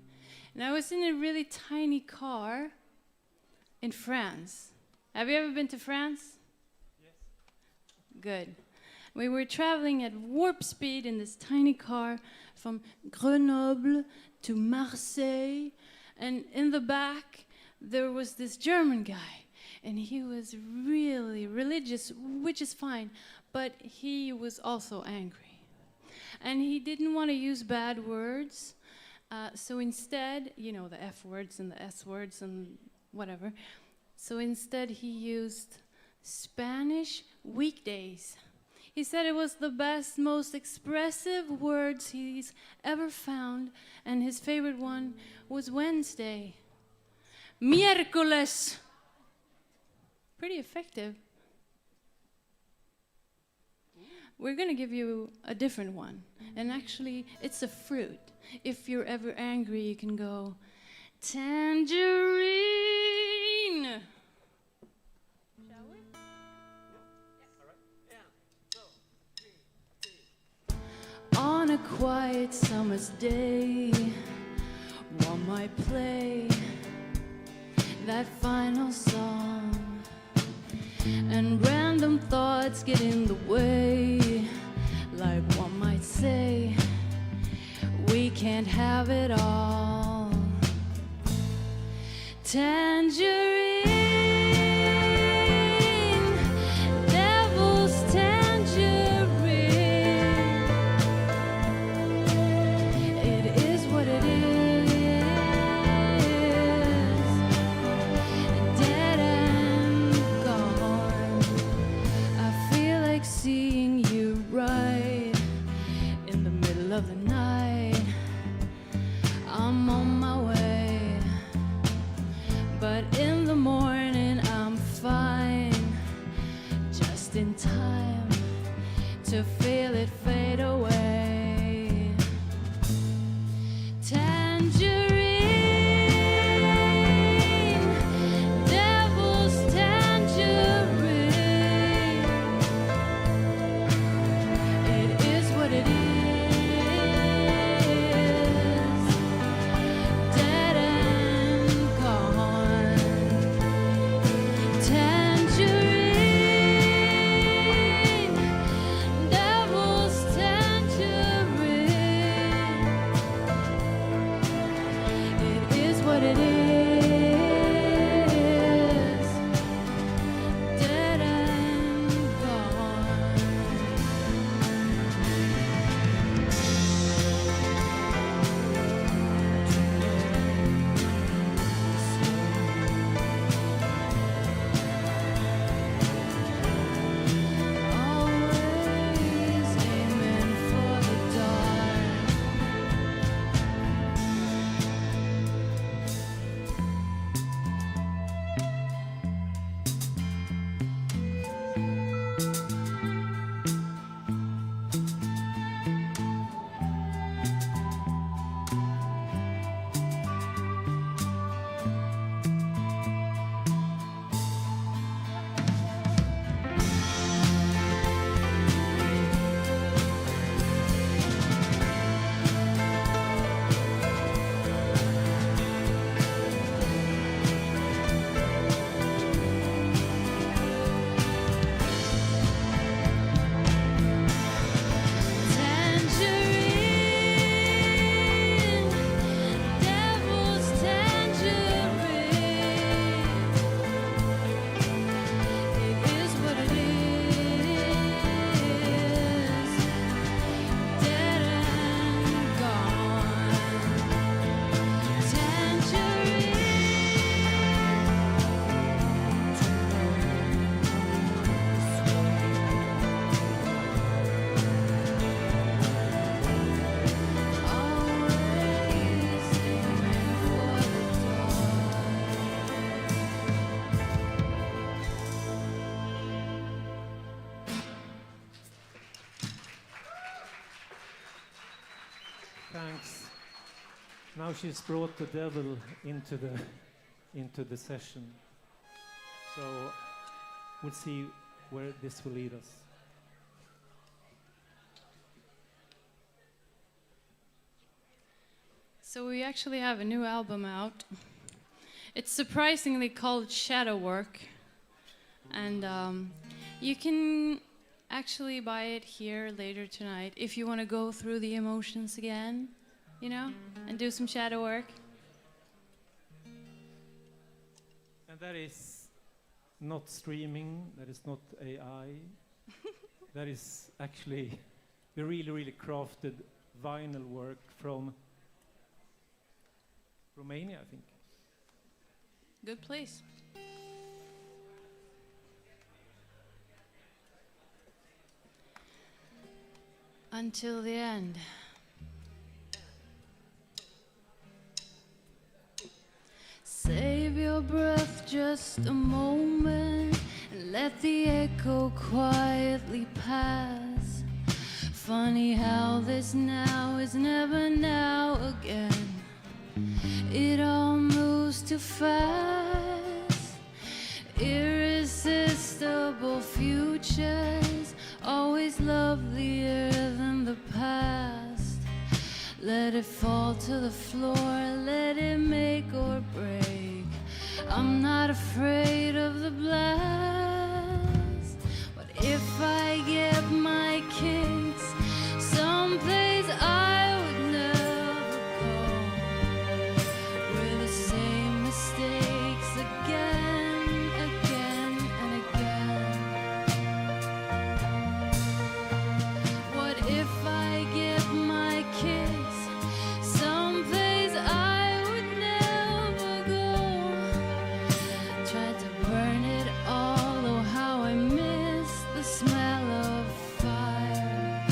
And I was in a really tiny car in France. Have you ever been to France? Yes. Good. We were traveling at warp speed in this tiny car from Grenoble to Marseille. And in the back, there was this German guy. And he was really religious, which is fine, but he was also angry. And he didn't want to use bad words, So instead, you know, the F words and the S words and whatever. So instead he used Spanish weekdays. He said it was the best, most expressive words he's ever found, and his favorite one was Wednesday. Miércoles. Pretty effective. We're going to give you a different one. And actually, it's a fruit. If you're ever angry, you can go, tangerine. Shall we? On a quiet summer's day, one might play that final song, and random thoughts get in the way, like one might say, we can't have it all. Tangerine, devil's tangerine. It is what it is, dead and gone. I feel like seeing you right in the middle of the night. I'm on my way, but in the morning I'm fine, just in time to feel it fade away. Tangerine, devil's tangerine. It is what it is, dead and gone. Tangerine, devil's tangerine. It is what it is, dead and gone. Always aiming for the dark. Tangerine, devil's tangerine. It is what it is, dead and gone. Thanks. Now she's brought the devil into the session. So we'll see where this will lead us. So we actually have a new album out. It's surprisingly called Shadow Work, and you can actually buy it here later tonight if you want to go through the emotions again, you know, and do some shadow work. And that is not streaming, that is not AI. That is actually the really, really crafted vinyl work from Romania, I think. Good place. Until the end. Save your breath just a moment and let the echo quietly pass. Funny how this now is never now again. It all moves too fast. Irresistible futures, always lovelier than the past. Let it fall to the floor, let it make or break. I'm not afraid of the blast. But if I get my kicks someplace I would never go, where the same mistakes again, again and again. What if I get my kicks someplace I would never go? Tried to burn it all, oh how I miss the smell of fire.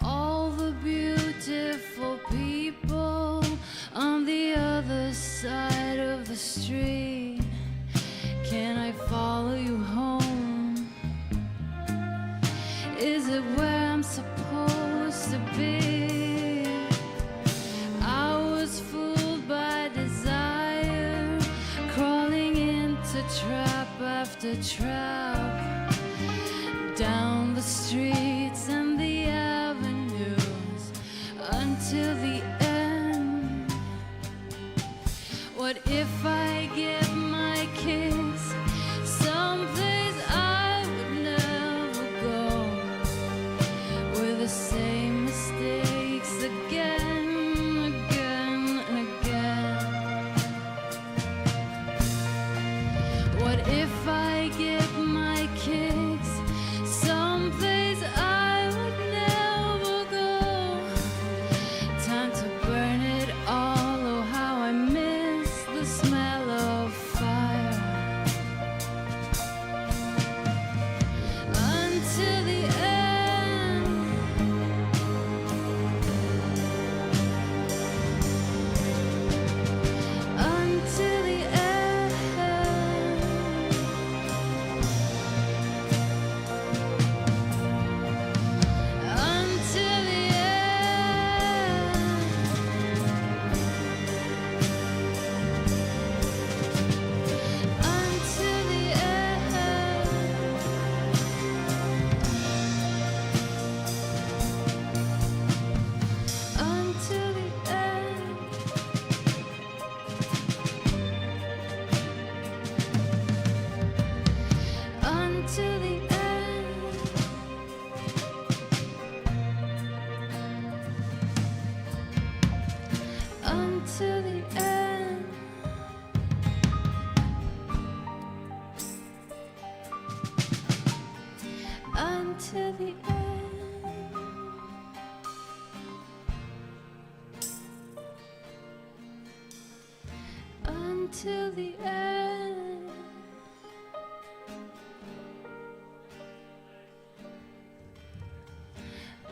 All the beautiful people on the other side of the street. Can I follow you home? Is it where I'm supposed to be? I was fooled by desire, crawling into trap after trap, down the streets and the avenues until the end. What if I get my kicks someplace I would never go, with the same mistakes again, again and again? What if I get my kicks someplace I would never go? Time to burn it all, oh how I miss the smell of fire. Until the end. Until the end. Until the end. Until the end. Until the end. Until the end. Until the end. Until the end. Until the end.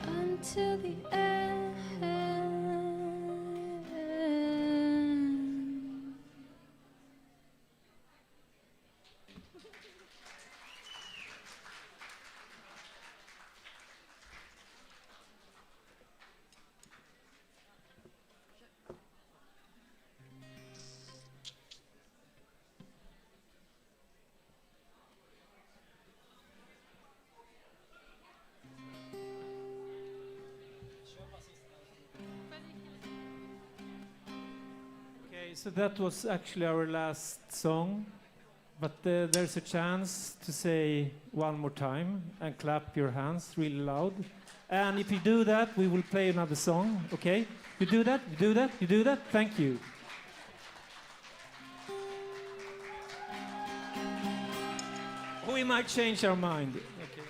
Until the end. Okay, so that was actually our last song, but there's a chance to say one more time and clap your hands really loud. And if you do that, we will play another song, okay? You do that, you do that, you do that, thank you. We might change our mind. Okay.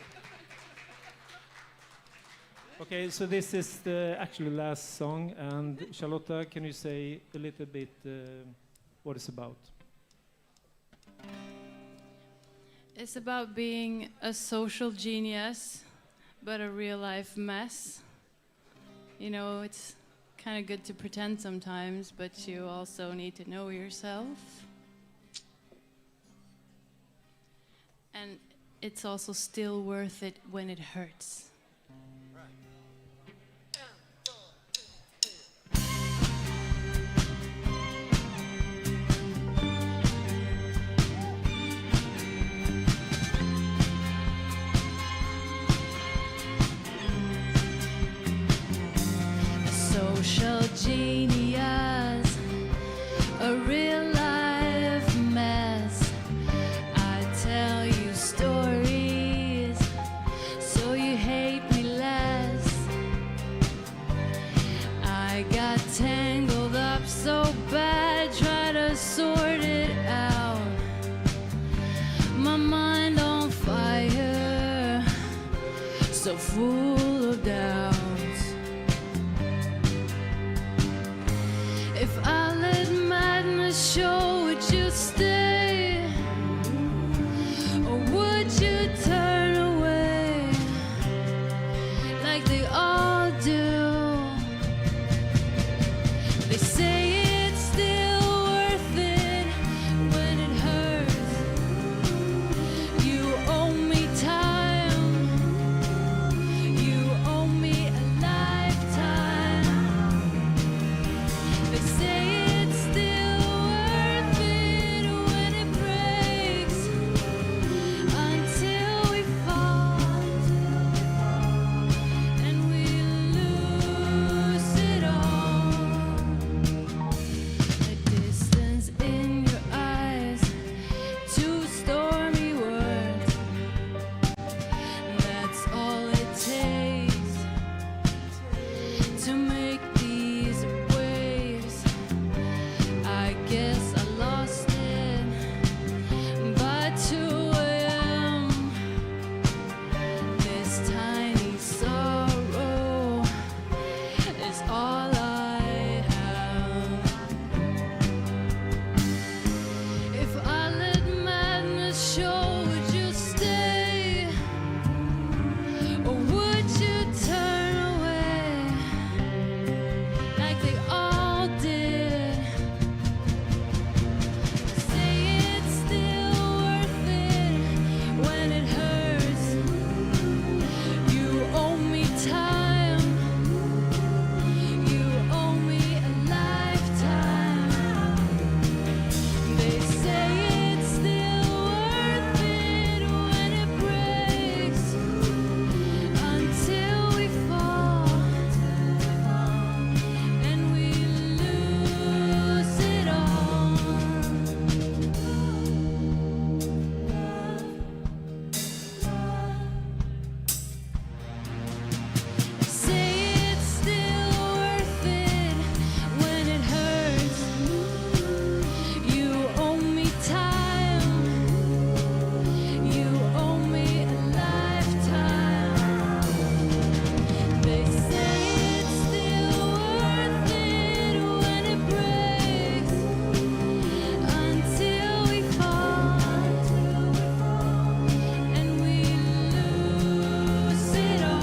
Okay, so this is the actually last song, and Charlotta, can you say a little bit what it's about? It's about being a social genius, but a real-life mess. You know, it's kind of good to pretend sometimes, but you also need to know yourself. And it's also still worth it when it hurts. Social genius, a real-life mess. I tell you stories so you hate me less. I got tangled up so bad, try to sort it out. My mind on fire, so full of doubts. If I let madness show, would you stay? Or would you turn away like they all do? They say it's still worth it when it hurts. You owe me time. You owe me a lifetime. They say it's still worth it when it breaks until we fall and we lose it all. A distance in your eyes, two stormy words. That's all it takes to make these waves. I guess I lost it by 2 a.m. This tiny sorrow is all I have. If I let madness show, would you stay? Or would you turn away like they all did? Say it's still worth it when it hurts. You owe me time. You owe me a lifetime. They say it's still worth it when it breaks until we fall and we lose it all. Say it's still worth it when it hurts. You owe me time. You owe me a lifetime. They say it's still worth it when it breaks until we fall and we lose it all.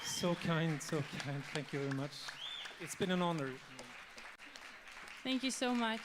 So kind, so kind. Thank you very much. It's been an honor. Thank you so much.